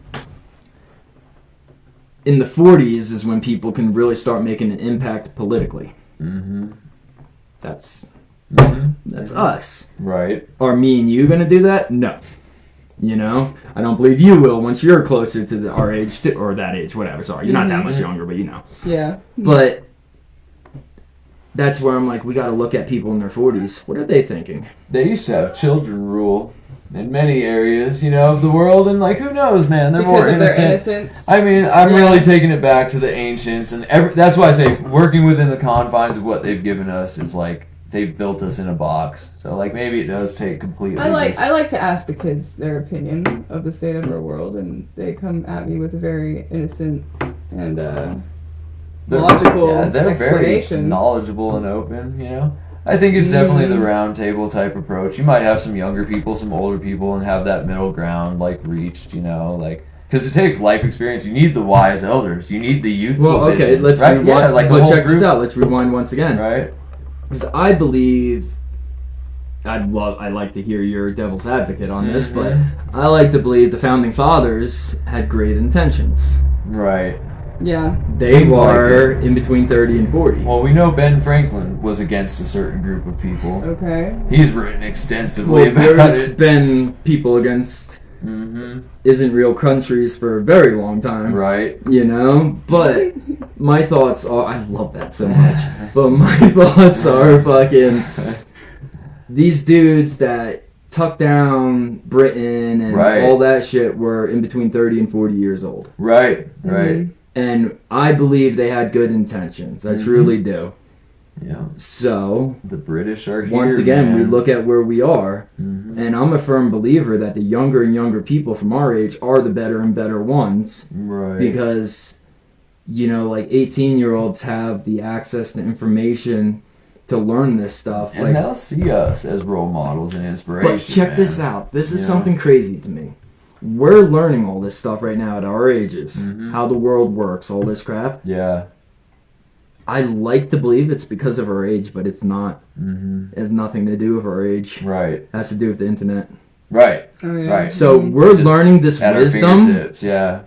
in the 40s is when people can really start making an impact politically. Mm-hmm. That's Mm-hmm. us. Right. Are me and you gonna do that? No. You know, I don't believe you will once you're closer to our age, or that age, whatever. Sorry, you're not that much younger, but you know. Yeah. But that's where I'm like, we got to look at people in their 40s. What are they thinking? They used to have children rule in many areas, you know, of the world, and like, who knows, man? They're more Because of their innocent. innocence. I mean, I'm Yeah. really taking it back to the ancients, and that's why I say working within the confines of what they've given us is like they've built us in a box. So like maybe it does take completely. I like to ask the kids their opinion of the state of our world, and they come at me with a very innocent and logical they're very explanation. knowledgeable and open. You know, I think it's definitely the round table type approach. You might have some younger people, some older people, and have that middle ground like reached. You know, like. Because it takes life experience. You need the wise elders. You need the youthful Well, okay, vision, let's right? rewind. Yeah, like a but whole check this group, out. Let's rewind once again. right? Because I believe, I'd like to hear your devil's advocate on this, but I like to believe the founding fathers had great intentions. Right. Yeah. They Seemed like were in between 30 and 40. Well, we know Ben Franklin was against a certain group of people. Okay. He's written extensively Well, about there's it. been people against Mm-hmm. isn't real countries for a very long time. Right. You know? But my thoughts are, I love that so much, but my thoughts are fucking, these dudes that tuck down Britain and Right. all that shit were in between 30 and 40 years old. Right. Right. And I believe they had good intentions. I truly do. Yeah. So, The British are here. once again, we man. look at where we are, Mhm. and I'm a firm believer that the younger and younger people from our age are the better and better ones, Right. because, you know, like 18-year-olds have the access to information to learn this stuff. and Like, they'll see us as role models and inspiration. but check man. this out. This is Yeah. something crazy to me. We're learning all this stuff right now at our ages, Mhm. how the world works, all this crap. Yeah. I like to believe it's because of our age, but it's not. Mm-hmm. It has nothing to do with our age. Right. It has to do with the internet. Right. Oh, yeah. Right. So we're Just learning this At our wisdom. fingertips. Yeah.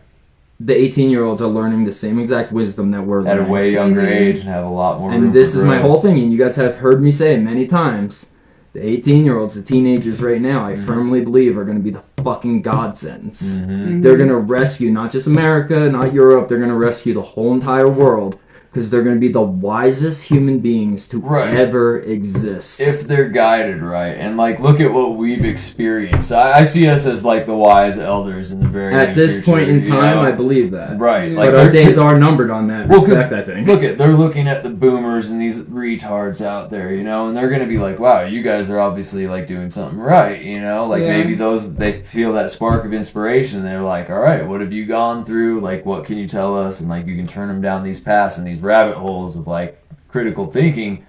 The 18-year-olds are learning the same exact wisdom that we're At a learning. way younger Mhm. age and have a lot more. room And this for is my growth. whole thing, and you guys have heard me say it many times. The 18-year-olds, the teenagers right now, I firmly believe are going to be the fucking godsends. Mhm. They're going to rescue not just America, not Europe, they're going to rescue the whole entire world. Because they're going to be the wisest human beings to Right. ever exist. If they're guided right, and like look at what we've experienced. I see us as like the wise elders in the very At near this future, point in you time, know? I believe that. Right. Yeah. Like But our they're- days are numbered on that Well, 'cause respect, I think. Look at they're looking at the boomers and these retards out there, you know, and they're gonna be like, "Wow, you guys are obviously like doing something right," you know. Like Yeah. maybe they feel that spark of inspiration. And they're like, "All right, what have you gone through? Like, what can you tell us?" And like you can turn them down these paths and these rabbit holes of like critical thinking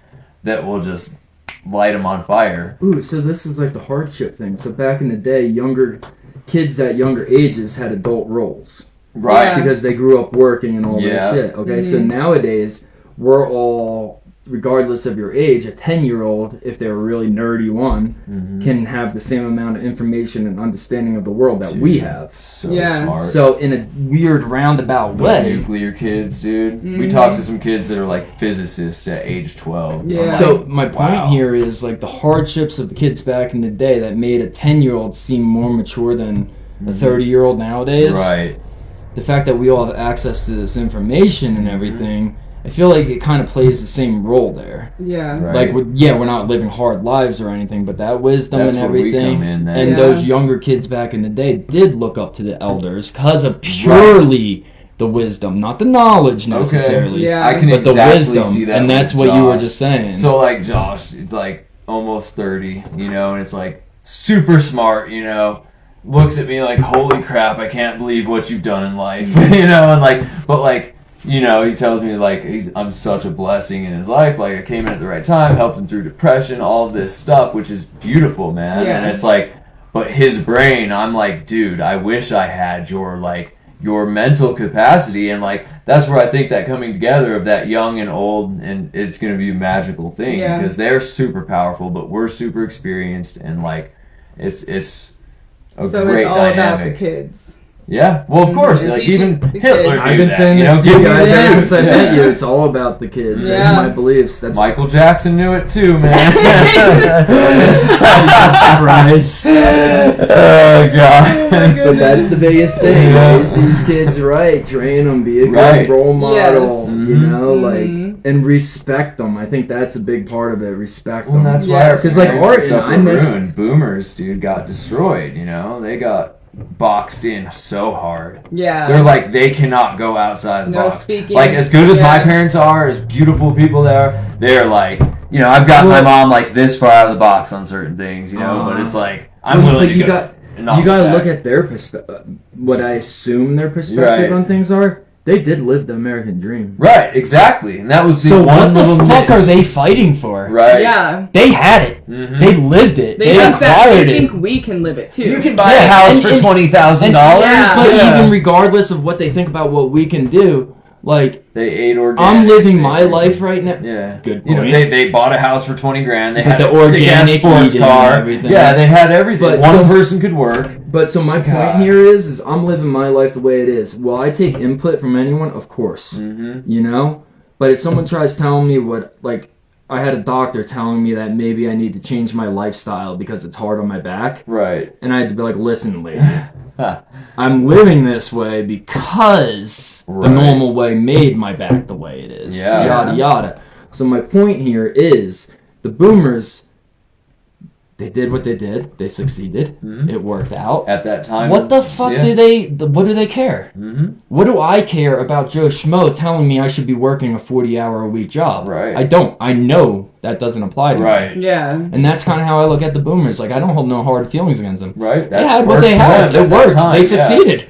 that will just light them on fire. Ooh, so this is like the hardship thing. So back in the day, younger kids at younger ages had adult roles. Right. Yeah. Because they grew up working and all Yeah. that shit. Okay, so Mhm. nowadays, we're all, regardless of your age, a 10-year-old, if they're a really nerdy one, Mhm. can have the same amount of information and understanding of the world that we Dude, have. So Yeah. smart. So in a weird roundabout The way. nuclear kids, dude. We Mhm. talked to some kids that are like physicists at age 12. Yeah. I'm like, So my point wow. here is like the hardships of the kids back in the day that made a 10-year-old seem more mature than a 30-year-old nowadays. Right. The fact that we all have access to this information and everything, I feel like it kind of plays the same role there. Yeah. Right. Like, we're not living hard lives or anything, but that wisdom That's and where we everything, come in then. and Yeah. those younger kids back in the day did look up to the elders because of purely the wisdom, not the knowledge necessarily. Yeah. I can But the exactly wisdom, see that. and that's with what you were Josh. just saying. So like Josh, he's like almost 30, you know, and it's like super smart, you know, looks at me like, holy crap, I can't believe what you've done in life, you know, and like, but like, you know, he tells me like I'm such a blessing in his life. Like I came in at the right time, helped him through depression, all of this stuff, which is beautiful, man. Yeah. And it's like, but his brain, I'm like, dude, I wish I had your mental capacity, and like that's where I think that coming together of that young and old, and it's going to be a magical thing because they're super powerful, but we're super experienced, and like it's a So great it's all dynamic. about the kids. Yeah, well, of course, You're like teaching even the Hitler kids. knew I've been that, saying you know, this to you give me guys the ever dude. since I Yeah. met you. It's all about the kids. Yeah. That's my beliefs. That's Michael Jackson knew it too, man. Christ. Oh god. But that's the biggest thing. Yeah. Raise these kids right, train them, be a good Right. role model. Yes. You know, Mhm. like, and respect them. I think that's a big part of it. Respect Well, them. that's Yeah. why our 'Cause, like, parents art and stuff and I were miss- ruined. Boomers, dude, got destroyed. You know, they got boxed in so hard. Yeah. They're like they cannot go outside the No box. speaking. Like as good as my Yeah. parents are, as beautiful people they are, they're like, you know, I've got my mom like this far out of the box on certain things, you know, but it's like I'm Well, willing but to you go. got- and not You gotta back. look at their perspective. What I assume their perspective Right. on things are. They did live the American dream. Right, exactly, and that was the So one what the little fuck niche. are they fighting for? Right. Yeah. They had it. Mhm. They lived it. They think that acquired they it. think we can live it too. You can buy Yeah, a house and- for and- $20,000. Yeah. But even regardless of what they think about what we can do, like, They ate organic. I'm living They- my life right now. Yeah, Good You know, point. they bought a house for $20,000. They With had the a sick-ass organic sports eating and car. everything. Yeah, they had everything. But One so- person could work. But so my God. point here is I'm living my life the way it is. Will I take input from anyone? Of course. Mm-hmm. You know? But if someone tries telling me what, like, I had a doctor telling me that maybe I need to change my lifestyle because it's hard on my back. Right. And I had to be like, listen, lady, I'm living this way because the Right. normal way made my back the way it is. Yeah. Yada, yada. So my point here is the boomers, they did what they did. They succeeded. Mhm. It worked out. At that time. What the fuck yeah. what do they care? Mm-hmm. What do I care about Joe Schmo telling me I should be working a 40-hour-a-week job? Right. I don't. I know that doesn't apply to me. Right. Yeah. And that's kind of how I look at the boomers. Like, I don't hold no hard feelings against them. Right. They had what worked they for had. them at It that worked. time, They yeah. succeeded.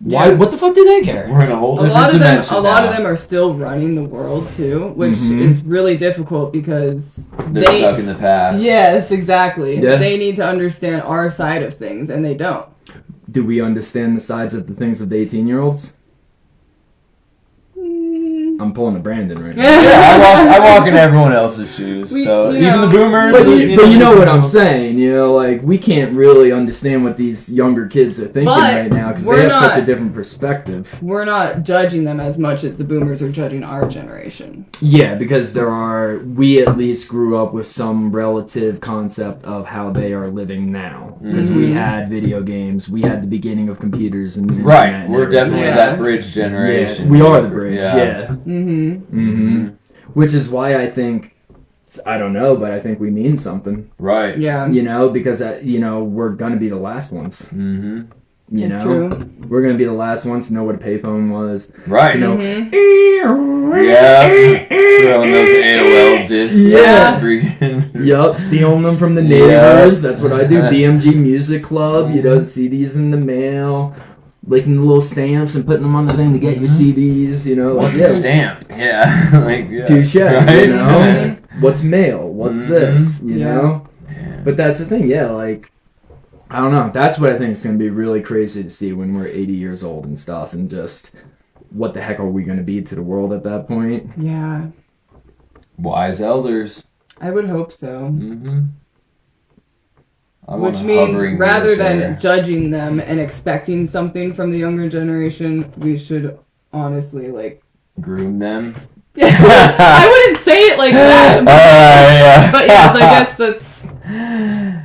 Why? Yeah. What the fuck do they care? We're in a whole A different lot of them, dimension a lot now. of them are still running the world too, which Mhm. is really difficult because They're they. stuck in the past. Yes, exactly. Yeah. They need to understand our side of things, and they don't. Do we understand the sides of the things of the 18-year-olds? I'm pulling a Brandon right now. Yeah, I walk in everyone else's shoes. We- So you even know. the boomers. But you know what I'm saying, you know, like, we can't really understand what these younger kids are thinking But right now because we're they have such not- a different perspective. We're not judging them as much as the boomers are judging our generation. Yeah, because we at least grew up with some relative concept of how they are living now. Because we Mhm. had video games, we had the beginning of computers and internet Right. and We're everything. definitely Yeah. that bridge generation. Yeah, we are the bridge, yeah. Mm-hmm. Mm-hmm. Which is why I think, I don't know, but I think we mean something. Right. Yeah. You know, because, you know, we're going to be the last ones. Mm-hmm. You It's know? true. We're going to be the last ones to know what a payphone was. Right. You know, Mhm. Yeah. Throwing those AOL discs. Yeah. Freaking. Yup, stealing them from the Yeah. neighbors. That's what I do. DMG Music Club, you know, CDs in the mail, licking the little stamps and putting them on the thing to get your CDs, you know. What's yeah. a stamp? Yeah. Like, yeah. Touche, Right? you know? What's mail? What's Mhm. this? You Yeah. know? Yeah. But that's the thing, yeah, like, I don't know. That's what I think is going to be really crazy to see when we're 80 years old and stuff, and just what the heck are we going to be to the world at that point? Yeah. Wise elders. I would hope so. Mm-hmm. Which means rather than judging them and expecting something from the younger generation, we should honestly like groom them. I wouldn't say it like that. Yeah. But yes, I guess that's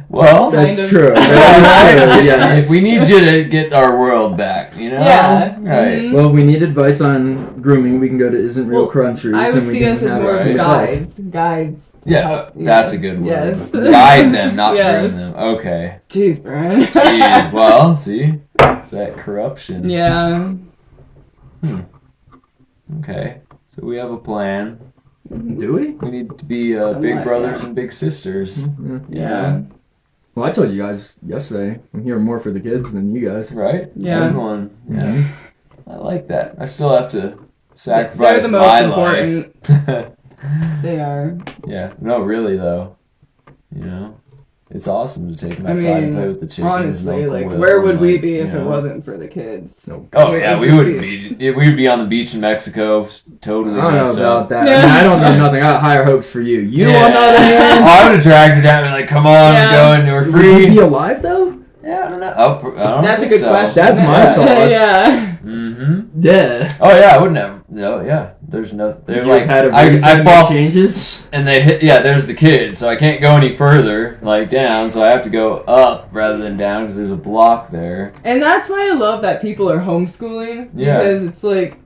Well, Well, That's Kind of. true. That's true. Yes. we need you to get our world back, you know? Yeah. Right. Mhm. Well, if we need advice on grooming, we can go to Isn't Real Well, Countries. I would and we see can us as have more some of advice. guides. to Yeah, help, that's a good word. Yes. Guide them, not Yes. groom them. Okay. Jeez, Brian. Gee, well, see? It's that corruption. Yeah. Okay. So we have a plan. Do we? We need to be Somewhat, big brothers yeah. and big sisters. Yeah. Yeah. Well, I told you guys yesterday. I'm hearing more for the kids than you guys. Right? Yeah. Good one. Yeah. Mhm. I like that. I still have to They're sacrifice the most my important. life. They are. Yeah. No, really though. You know, it's awesome to take them I outside and mean, play with the chickens. honestly, Uncle like, Will, where would and, we like, be you if it know. wasn't for the kids? No. Oh It yeah, would we just would be. We would be on the beach in Mexico, totally I don't know messed about up. that. Yeah. I mean, I don't know nothing. I got higher hopes for you. You, Yeah. on the other Oh, hand, I would have dragged her down and been like, "Come on, Yeah. we're going. We're would you be free." alive though? Yeah, I don't know. Oh, I don't That's a think good so. question. That's my thoughts. Yeah. Mm-hmm. Yeah. Oh yeah, I wouldn't have. No, yeah. There's no. They're You like had a I reason fall changes. and they hit. Yeah, there's the kids, so I can't go any further, like down. So I have to go up rather than down because there's a block there. And that's why I love that people are homeschooling. Yeah. Because it's like,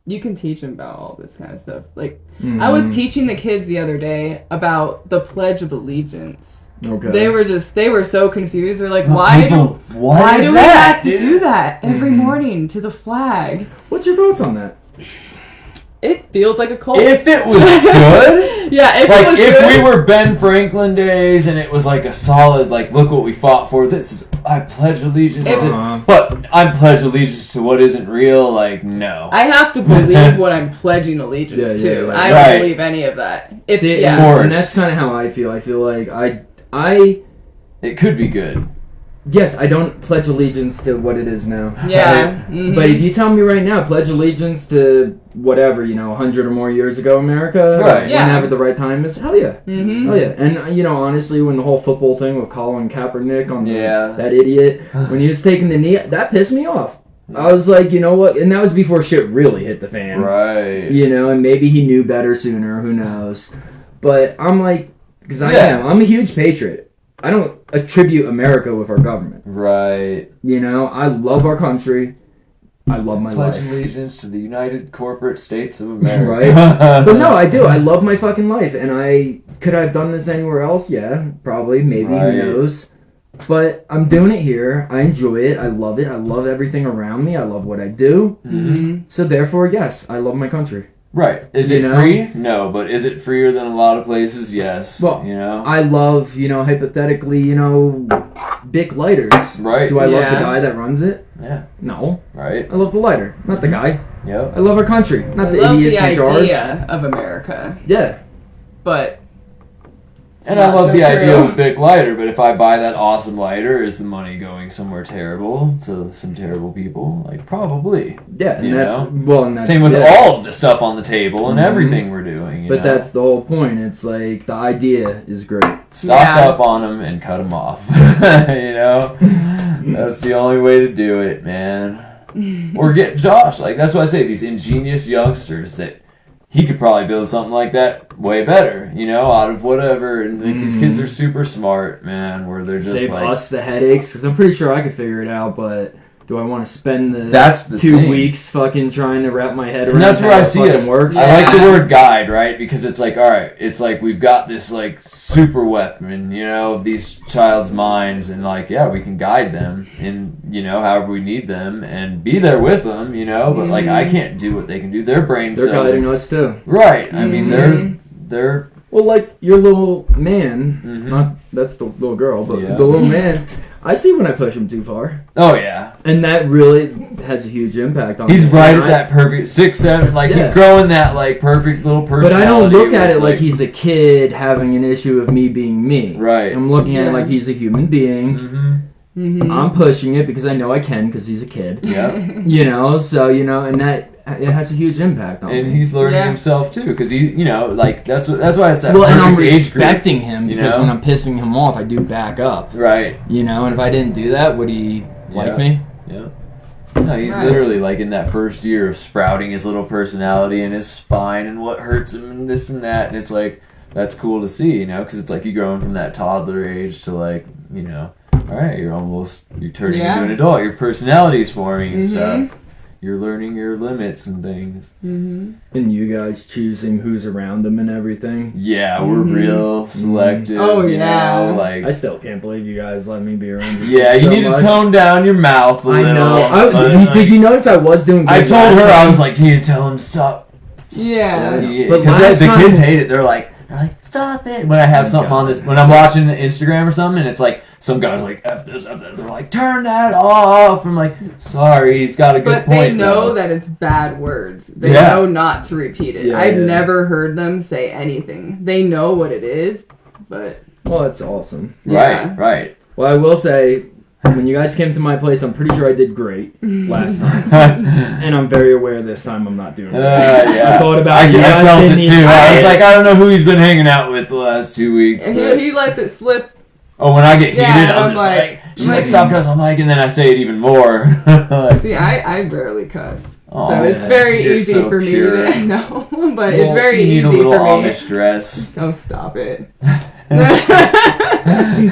you can teach them about all this kind of stuff. Like, I was teaching the kids the other day about the Pledge of Allegiance. Okay. They were so confused. They're like, why do we that, have to dude? do that every Mhm. morning to the flag? What's your thoughts on that? It feels like a cult. If it was good. Yeah, if Like, it was if good, we were Ben Franklin days and it was like a solid, like, look what we fought for, this is, I pledge allegiance to Uh-huh. but I pledge allegiance to what isn't real, like, no. I have to believe what I'm pledging allegiance Yeah, to. yeah, yeah. I don't Right. believe any of that. If, See, yeah. Of course. and that's kind of how I feel. I feel like I It could be good. yes, I don't pledge allegiance to what it is now. Yeah. Right? Mhm. But if you tell me right now, pledge allegiance to whatever, 100 or more years ago, America, Right. Yeah. whenever the right time is, hell yeah. Mhm. Oh yeah, and honestly, when the whole football thing with Colin Kaepernick on Yeah. that idiot, when he was taking the knee, that pissed me off. I was like, you know what? And that was before shit really hit the fan. Right. And maybe he knew better sooner. Who knows? But I'm like, because Yeah. I'm a huge patriot. I don't attribute America with our government. Right. I love our country. I love my Pledge life. allegiance to the United Corporate States of America. Right? But no, I do. I love my fucking life. And could I have done this anywhere else? Yeah, probably. Maybe. Right. Who knows? But I'm doing it here. I enjoy it. I love it. I love everything around me. I love what I do. Mhm. So therefore, yes, I love my country. Right. Is You it know? free? No, but is it freer than a lot of places? Yes. Well, I love, hypothetically, Bic lighters. Right. Do I love the Yeah. guy that runs it? Yeah. No. Right. I love the lighter, not the guy. Yep. I love our country, not I the love idiots the in charge. idea of America, Yeah. but And I Not love so the idea true. of a big lighter, but if I buy that awesome lighter, is the money going somewhere terrible to some terrible people? Like, probably. Yeah, and You that's know? and that's Same with yeah. all of the stuff on the table and Mhm. everything we're doing. You But know? that's the whole point. It's like the idea is great. Stock Yeah. up on them and cut them off. That's the only way to do it, man. Or get Josh. Like, that's what I say. These ingenious youngsters that he could probably build something like that way better, out of whatever. And like, these kids are super smart, man. Where they're just Save like, us the headaches, because I'm pretty sure I could figure it out, but do I want to spend the That's the 2 thing. weeks fucking trying to wrap my head around and that's how where I it see fucking us. works? I like the Yeah. word guide, right? Because it's like, all right, it's like we've got this like super weapon, of these child's minds, and like, yeah, we can guide them in, however we need them and be there with them, but like I can't do what they can do. Their brain They're cells, guiding us too. right? I mean, Mhm. they're Well, like your little man, Mhm. not that's the little girl, but Yeah. the little man. I see when I push him too far, oh yeah, and that really has a huge impact on. he's me. right And at that perfect 6, 7, like he's Yeah. growing that like perfect little But personality. I don't look where at it's it like he's a kid having an issue of me being me. Right. I'm looking at it Yeah. like he's a human being. Mm-hmm. mhm. I'm pushing it because I know I can because he's a kid. Yeah. So and that it has a huge impact on And me. he's learning Yeah. himself too, because he, like that's why it's that Well, and I'm perfect age group. respecting him because know? when I'm pissing him off, I do back up. Right. And if I didn't do that, would he like Yeah. me? Yeah. No, he's Right. literally like in that first year of sprouting his little personality and his spine and what hurts him and this and that, and it's like, that's cool to see, you know, because it's like you growing from that toddler age to like, you know, all right, you're turning into an adult. Your personality's forming and stuff. You're learning your limits and things. And you guys choosing who's around them and everything. Yeah, we're real selective. Oh, you know, like I still can't believe you guys let me be around you. yeah, you need to tone down your mouth a little. I know. Did you notice I was doing good I told her, time? I was like, you need to tell him to stop. Yeah. Because the kids hate it. They're like, stop it. When I have something on this, when I'm watching Instagram or something, and it's like, some guy's like, F this, F that. They're like, turn that off. I'm like, sorry, he's got a good point. But they know that it's bad words. They know not to repeat it. Yeah, I've never heard them say anything. They know what it is, but... Well, that's awesome. Right. Well, I will say, when you guys came to my place, I'm pretty sure I did great last time. And I'm very aware this time I'm not doing great. I thought about it. I felt it too. I was like, I don't know who he's been hanging out with the last 2 weeks. He lets it slip. Oh, when I get heated, I'm just like, she's like, stop cussing. I'm like, and then I say it even more. Like, see, I barely cuss. Oh, so it's very easy so for me pure. to know. But it's very you need easy a little for me. Amish dress. Don't stop it.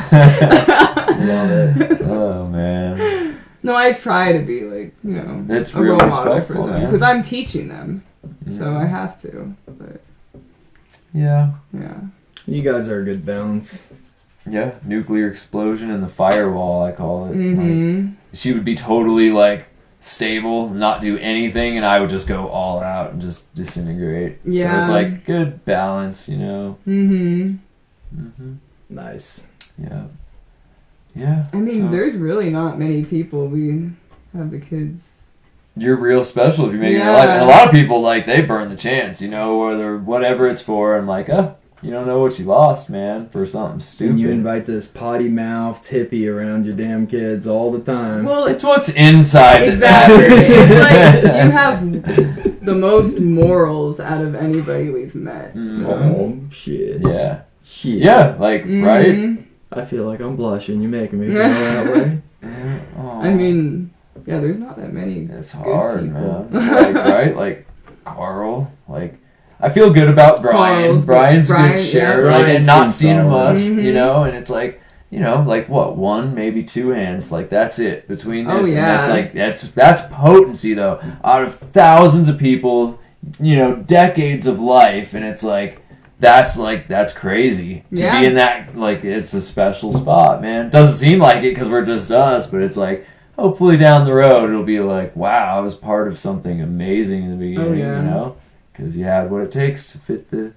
Love it. Oh, man. No, I try to be like, you know, It's a real role model for respectful, them. man. Because I'm teaching them. So I have to. But Yeah. You guys are a good balance. Yeah, nuclear explosion in the firewall, I call it. Mm-hmm. Like, she would be totally, like, stable, not do anything, and I would just go all out and just disintegrate. Yeah. So it's, like, good balance, you know? Nice. Yeah. Yeah. I mean, so there's really not many people we have the kids. you're real special if you make it in your life. And a lot of people, like, they burn the chance, you know, or whatever it's for, and like, you don't know what you lost, man, for something stupid. And you invite this potty mouthed hippie around your damn kids all the time. Well, It's what's inside. exactly. It's like you have the most morals out of anybody we've met. So. Oh, shit. Yeah. Shit. Yeah, like, right? I feel like I'm blushing. You're making me feel that way. Oh, I mean, yeah, there's not that many. it's good hard, people. man. Like, right? Like, Carl, like, I feel good about Brian. Brian's a good share, yeah. like, and not Brian's seeing him much, solid. you know, and it's like, you know, like what, one, maybe two hands, like that's it between this. Oh, yeah. And that's potency though. Out of thousands of people, you know, decades of life, and it's like that's crazy to be in that. Like, it's a special spot, man. Doesn't seem like it because we're just us, but it's like hopefully down the road it'll be like, wow, I was part of something amazing in the beginning, you know. Because you had what it takes to fit the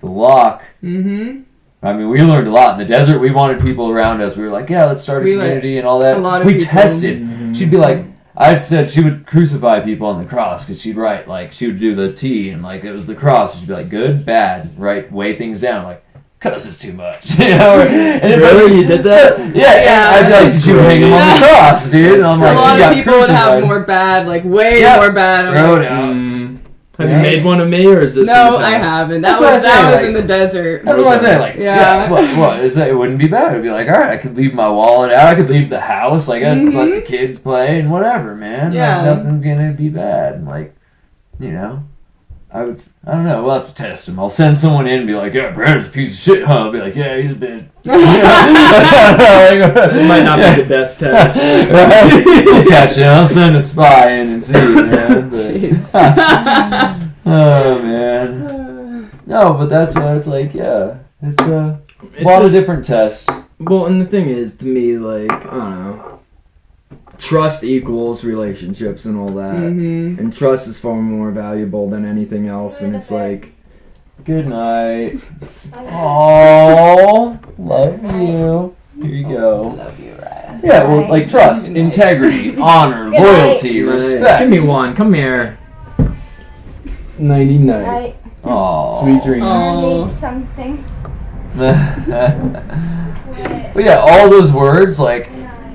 lock. Mm-hmm. I mean, we learned a lot. In the desert, we wanted people around us. We were like, yeah, let's start a community and all that. A lot of we people. tested. Mm-hmm. She'd be like, I said she would crucify people on the cross because she'd write, like, she would do the T and, like, it was the cross. She'd be like, good, bad, right, weigh things down. Like, cuss is too much. You know? And Really? You did that? Yeah. I'd be like, she would hang him on the cross, dude. And I'm like, a lot you of got people would have crucified. more bad, like way more bad. I'm Throw it like, out. Have you made one of me, or is this? no, in the I past? haven't. That's That what was I say, that was like- in the desert. That's what I say. Like, Yeah. what is that? It wouldn't be bad. It'd be like, all right, I could leave my wallet out. I could leave the house. Like, I'd let the kids play and whatever, man. Yeah. Like, nothing's gonna be bad. And like, you know, I don't know. We'll have to test him. I'll send someone in and be like, yeah, Brandon's a piece of shit, huh? I'll be like, yeah, he's a bit. It might not be the best test. We'll catch it. I'll send a spy in and see, man. But, oh man. No, but that's what it's like. Yeah, it's a lot of different tests. Well, and the thing is, to me, like, I don't know, trust equals relationships and all that, and trust is far more valuable than anything else. And it's like, Good night. Oh, love you. Here you go. Love you, Ryan. Yeah, well, like trust, Good night. integrity, honor, loyalty, respect. give me one. Come here. Nighty night. Aw. Sweet dreams. Oh. Something. But yeah, all those words, like,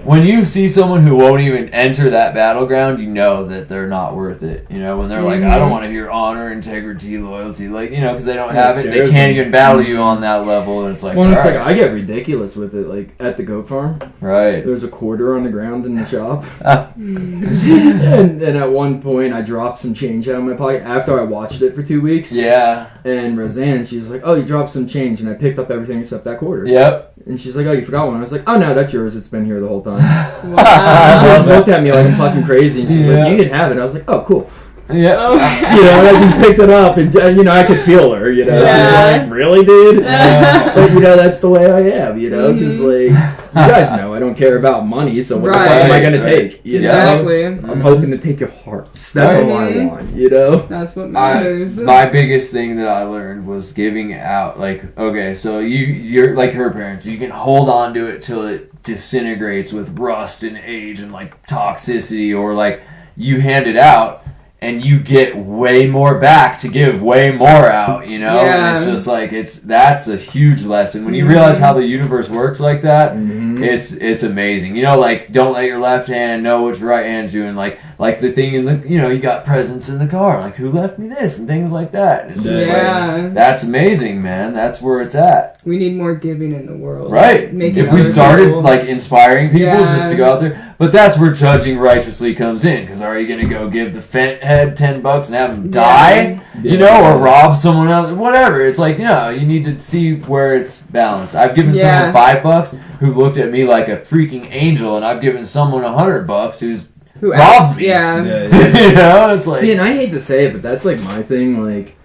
when you see someone who won't even enter that battleground, you know that they're not worth it. You know, when they're like, I don't want to hear honor, integrity, loyalty, like, you know, because they don't have it. They can't even battle you on that level. And it's like, well, it's like, I get ridiculous with it. Like, at the goat farm, right? There's a quarter on the ground in the shop. and at one point, I dropped some change out of my pocket after I watched it for 2 weeks. Yeah. And Roseanne, she's like, oh, you dropped some change. And I picked up everything except that quarter. Yep. And she's like, oh, you forgot one. I was like, oh, no, that's yours. It's been here the whole time. Wow. She just looked at me like I'm fucking crazy. And she's like, you can have it. I was like, oh, cool. Yeah. Okay. You know, and I just picked it up. And, you know, I could feel her, you know. Yeah. She's like, really, dude? Yeah. But, you know, that's the way I am, you know. Because, like, you guys know I don't care about money. So what the fuck am I going to take? You Exactly. know? I'm hoping to take your hearts. That's all I want, you know. That's what matters. My biggest thing that I learned was giving out, like, okay, so you're like her parents. You can hold on to it till it disintegrates with rust and age and, like, toxicity, or, like, you hand it out and you get way more back to give way more out, you know? Yeah. And it's just like, that's a huge lesson. When you realize how the universe works like that, it's amazing. You know, like, don't let your left hand know what your right hand's doing. Like the thing in the, you know, you got presents in the car, like, who left me this, and things like that. And it's just like, that's amazing, man. That's where it's at. We need more giving in the world. Right. If we started, like, inspiring people just to go out there. But that's where judging righteously comes in. Because are you going to go give the fent head $10 and have him die? You know, or rob someone else? Whatever. It's like, you know, you need to see where it's balanced. I've given someone $5 who looked at me like a freaking angel. And I've given someone $100 who robbed me. Yeah. You know, it's like... See, and I hate to say it, but that's, like, my thing. Like,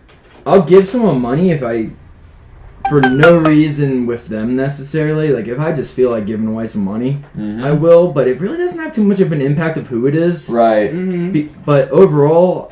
I'll give someone money if I... for no reason with them necessarily. Like, if I just feel like giving away some money, I will. But it really doesn't have too much of an impact of who it is. Right. But overall,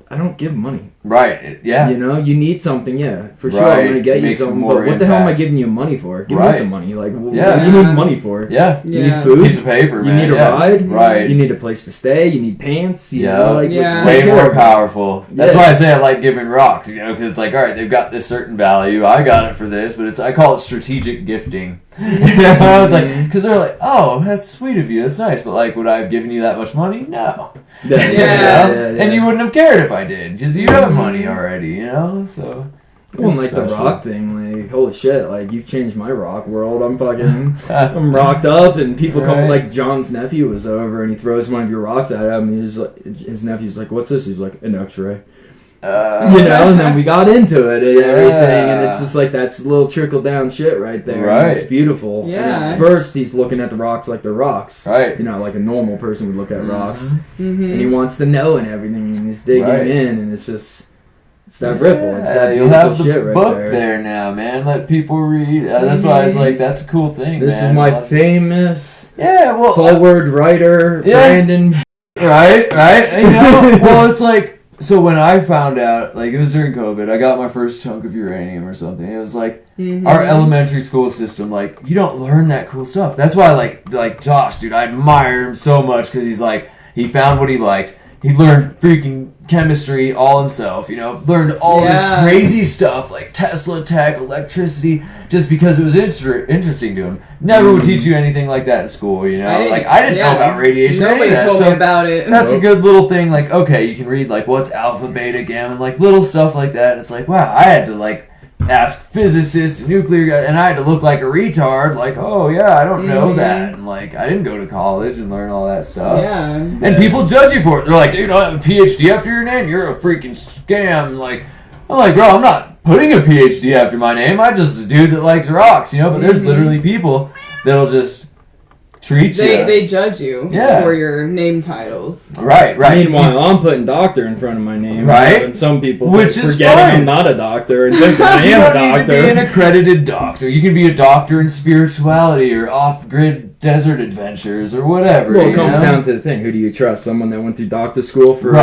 I don't give money. Right. Yeah. You know, you need something. Yeah, for sure. I'm gonna get you something. But what the hell am I giving you money for? Give me some money. Like, what do you need money for? Yeah. You need food. Piece of paper, man. You need a ride. Right. You need a place to stay. You need pants. You know, like, it's way more powerful. That's why I say I like giving rocks. You know, because it's like, all right, they've got this certain value. I got it for this, but I call it strategic gifting. You know, it's like, because they're like, oh, that's sweet of you. That's nice. But, like, would I have given you that much money? No. And you wouldn't have cared if I did, because you have money already, you know? So, well, like the rock thing, like, holy shit, like, you've changed my rock world. I'm rocked up, and people come, like, John's nephew was over, and he throws one of your rocks at him, and his nephew's like, what's this? He's like, an X-ray. You know, and then we got into it and everything, and it's just like, that's a little trickle down shit right there. Right. It's beautiful. Yeah. And at first, he's looking at the rocks like they're rocks. Right. You know, like a normal person would look at rocks. And he wants to know and everything, and he's digging in, and it's just, it's that ripple. It's that you'll have the shit right book there now, man. Let people read. That's why it's like, that's a cool thing, This man. is my famous well, forward writer, Brandon. Right. You know, well, it's like, so when I found out, like, it was during COVID, I got my first chunk of uranium or something. It was like, our elementary school system, like, you don't learn that cool stuff. That's why, like Josh, dude, I admire him so much, because he's like, he found what he liked. He learned freaking chemistry all himself, you know, learned all this crazy stuff, like Tesla tech, electricity, just because it was interesting to him. Never would teach you anything like that in school, you know? I didn't know about radiation. Nobody told me about it. That's a good little thing, like, okay, you can read, like, what's alpha, beta, gamma, like, little stuff like that. And it's like, wow, I had to, like, ask physicists, nuclear guys, and I had to look like a retard, like, oh yeah, I don't know that, and like, I didn't go to college and learn all that stuff. And people judge you for it. They're like, you don't have a PhD after your name, you're a freaking scam. Like, I'm like, bro, I'm not putting a PhD after my name, I'm just a dude that likes rocks, you know. But there's literally people that'll just treat you. They judge you for your name titles. Right. Meanwhile, I'm putting doctor in front of my name. Right. And some people which is forgetting I'm not a doctor and think I am a doctor. You don't need to be an accredited doctor. You can be a doctor in spirituality or off-grid desert adventures or whatever. Well, it comes down to the thing. Who do you trust? Someone that went through doctor school for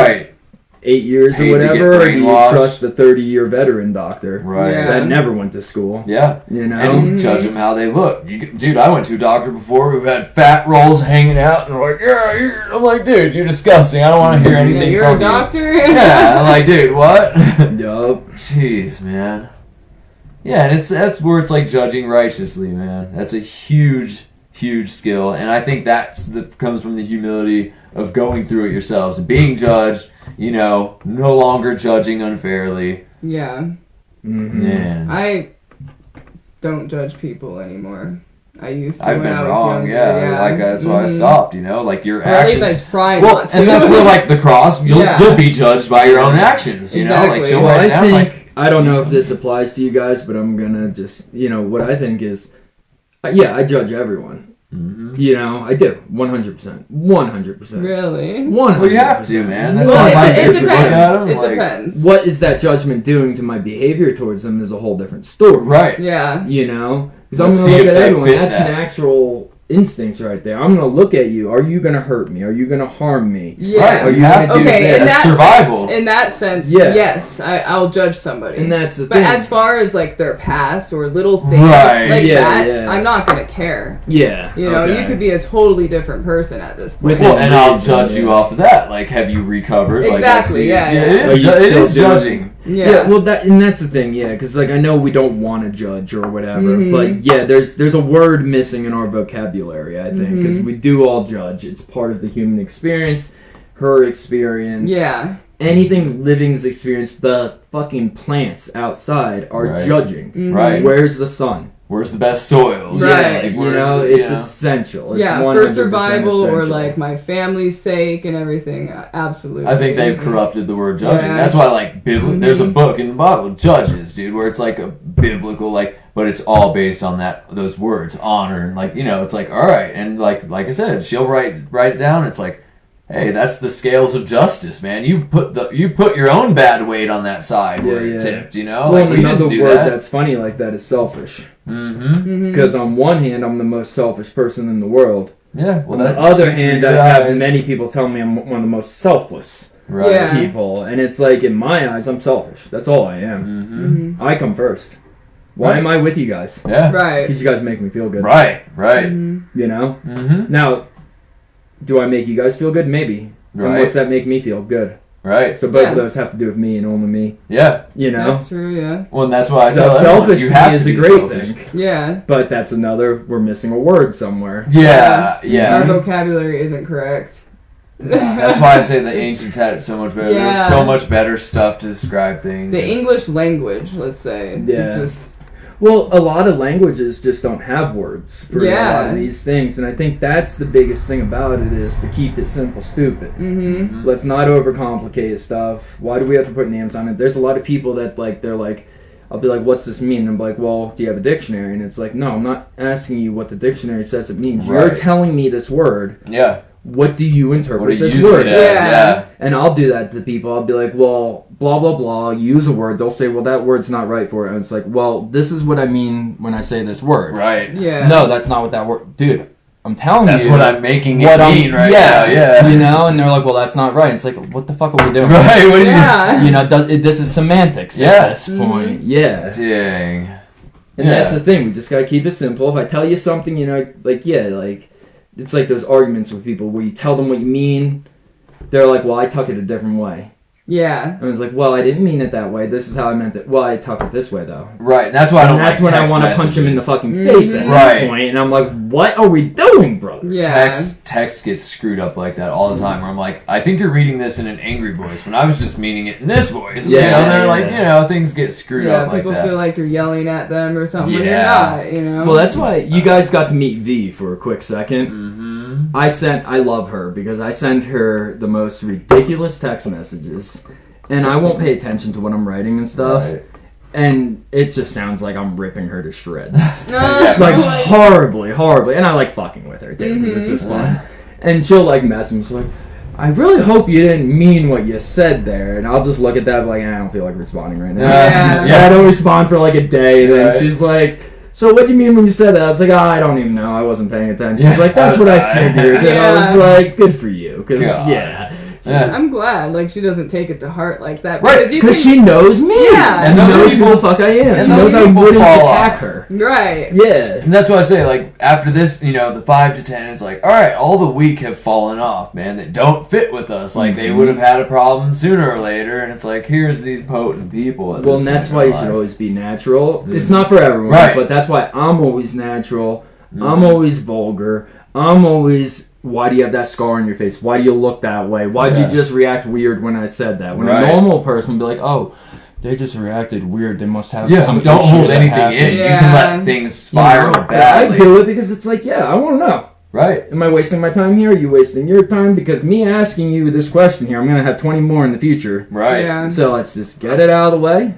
8 years Paid or whatever, or do you brainwashed. trust the 30-year veteran doctor that never went to school? Yeah. You know? And you judge them how they look. Dude, I went to a doctor before who had fat rolls hanging out, and like, I'm like, dude, you're disgusting. I don't want to hear anything you're from a doctor? you. Yeah, I'm like, dude, what? Yup. Jeez, man. Yeah, and that's where it's like judging righteously, man. That's a huge huge skill, and I think comes from the humility of going through it yourselves, being judged, no longer judging unfairly. Yeah. Mm-hmm. Man. I don't judge people anymore. I used to. I've when been I was wrong, younger. yeah. Like that's why I stopped. Like your Or at actions. least I try Well, not to. and that's where like the cross, you'll be judged by your own actions. Exactly. Like she'll Well, write I down think like. I don't know if this applies to you guys, but I'm gonna just what I think is, I judge everyone. Mm-hmm. I do 100%, 100%. Really? 100%. Well, you have to, man. That's Well, how my it kids would look at depends. them. It Like, depends. What is that judgment doing to my behavior towards them is a whole different story. right. Yeah. Because I'm Let's gonna see look if at they everyone. fit That's that. natural instincts right there. I'm gonna look at you. Are you gonna hurt me? Are you gonna harm me? Yeah. Right. Are You you have gonna to. do Okay, this? in That's that survival. sense, in that sense, Yeah. yes, I'll judge somebody. And that's the But thing. as far as like their past or little things Right, like yeah, that, yeah. I'm not gonna care. Yeah. You know, okay. you could be a totally different person at this point. With Well, it. and I'll Reason, judge you yeah. off of that. Like, have you recovered? Like, Exactly, yeah, yeah. It Are is, you it is still doing- judging. Yeah. Well, that's the thing, because I know we don't want to judge or whatever, Mhm. but there's a word missing in our vocabulary, I think, because we do all judge. It's part of the human experience, her experience. Yeah. Anything living's experience. The fucking plants outside are Right. judging. Mhm. Right. Where's the sun? Where's the best soil? Right. Like, You where's know, the- it's essential. It's Yeah, 100% for survival or essential. like my family's sake and everything, absolutely. I think they've corrupted the word judging. Yeah. That's why, like, there's a Mhm. book in the Bible, Judges, dude, where it's like a biblical, like, but it's all based on those words, honor, and like, it's like, all right, and like I said, she'll write it down. It's like, hey, that's the scales of justice, man. You put your own bad weight on that side where it tipped. Well, Like, we another didn't do word that. that's funny like that is selfish. Mm-hmm. Because on one hand, I'm the most selfish person in the world. Yeah. Well, On the that other sees through hand, your I have eyes. many people tell me I'm one of the most selfless Right. Yeah. people, and it's like in my eyes, I'm selfish. That's all I am. Mm-hmm. I come first. Why Right. am I with you guys? Yeah. Right. Because you guys make me feel good. Right. Right. Mhm. You know. Mm-hmm. Now, do I make you guys feel good? Maybe. And Right. what's that make me feel good? Right. So both Yeah. of those have to do with me and only me. Yeah. You know. That's true, yeah. Well, and that's why I So tell everyone, selfish you to have me to is a be great selfish. thing. Yeah. But that's another. We're missing a word somewhere. Yeah. Our Yeah. vocabulary isn't correct. That's why I say the ancients had it so much better. Yeah. There's so much better stuff to describe things. The English language, let's say, Yeah. is just Well, a lot of languages just don't have words for a lot Yeah. of these things, and I think that's the biggest thing about it is to keep it simple, stupid. mm-hmm. Let's not overcomplicate stuff. Why do we have to put names on it? There's a lot of people that they're like, I'll be like, what's this mean? And I'm like, well, do you have a dictionary? And it's like, no, I'm not asking you what the dictionary says it means. You're Right. telling me this word. Yeah. What do you interpret What are you this using word it as? as? Yeah. And I'll do that to people. I'll be like, well, blah, blah, blah, use a word. They'll say, well, that word's not right for it. And it's like, well, this is what I mean when I say this word. Right. Yeah. No, that's not what that word... Dude, I'm telling That's you. what I'm making what it I'm- mean right yeah, now. Yeah. You know? And they're like, well, that's not right. It's like, what the fuck are we doing? Right. What do you Yeah. You know, this is semantics Yeah. at this Mhm. point. Yeah. Dang. And Yeah. that's the thing. We just gotta keep it simple. If I tell you something, it's like those arguments with people where you tell them what you mean. They're like, well, I took it a different way. Yeah. I was like, well, I didn't mean it that way. This is how I meant it. Well, I took it this way, though. Right. That's why I don't And that's like when I text want to punch him in the messages. fucking face at Mhm. that Right. point. And I'm like, what are we doing, brother? Yeah. Text gets screwed up like that all the time. Where I'm like, I think you're reading this in an angry voice when I was just meaning it in this voice. Yeah, And they're yeah. like, things get screwed Yeah, up like people that. feel like you're yelling at them or something. When Yeah. you're not, you know. Well, that's why you guys got to meet V for a quick second. Mm-hmm. I love her because I send her the most ridiculous text messages. And I won't pay attention to what I'm writing and stuff. Right. And it just sounds like I'm ripping her to shreds. No, like horribly. And I like fucking with her too, 'cause it's just fun. And she'll like mess me. She's like, I really hope you didn't mean what you said there. And I'll just look at that like, I don't feel like responding right now. Yeah. Yeah, I don't respond for like a day. And then Right. she's like, so what do you mean when you said that? I was like, I don't even know. I wasn't paying attention. She's Yeah, like, that's what I figured. And I was Yeah. like, good for you. Because, God. yeah. Yeah. I'm glad, like, she doesn't take it to heart like that. Right, you Because can- she knows me. Yeah. She And those knows people- who the fuck I am. and She those knows I people wouldn't fall attack off. her. Right. Yeah. And that's why I say, like, after this, the 5 to 10, it's like, all right, all the weak have fallen off, man, that don't fit with us. Like, they would have had a problem sooner or later, and it's like, here's these potent people. Well, and that's why you should always be natural. Mm. It's not for everyone, Right. but that's why I'm always natural. I'm always vulgar. I'm always, why do you have that scar on your face? Why do you look that way? Why did you just react weird when I said that? When a normal person would be like, oh, they just reacted weird. They must have some don't issue hold that anything happened. in. You can let things spiral badly. I do it because it's like, I want to know. Right. Am I wasting my time here? Are you wasting your time? Because me asking you this question here, I'm going to have 20 more in the future. Right. Yeah. So let's just get it out of the way.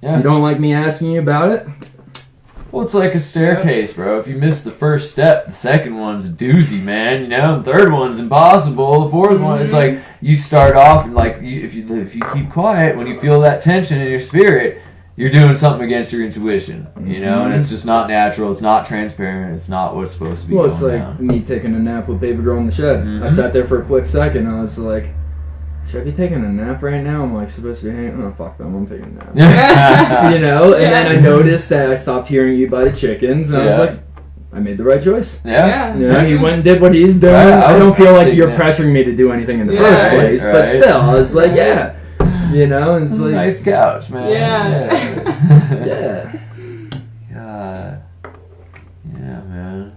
Yeah. If you don't like me asking you about it, well, it's like a staircase, bro. If you miss the first step, the second one's a doozy, man. You know, the third one's impossible. The fourth one, it's like you start off and like if you keep quiet, when you feel that tension in your spirit, you're doing something against your intuition. You know, and it's just not natural. It's not transparent. It's not what's supposed to be. well, it's going like down. me taking a nap with baby girl in the shed. I sat there for a quick second. And I was like, should I be taking a nap right now? I'm like, supposed to be hanging. Oh, fuck them. I'm taking a nap. You know? And then I noticed that I stopped hearing you by the chickens. And I was like, I made the right choice. Yeah. You know, he went and did what he's doing. Right, I don't feel like you're yeah. pressuring me to do anything in the Yeah. first place. But Right. still, I was like, You know? And it's It's a like, nice couch, man. yeah. God. Yeah, man.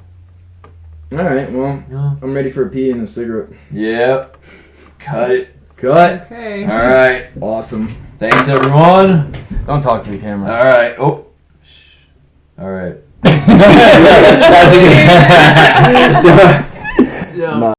All right, well, Yeah. I'm ready for a pee and a cigarette. Yep. Cut it. Cut. Okay. All right. Awesome. Thanks, everyone. Don't talk to the camera. All right. Oh. Shh. All right. That's a good.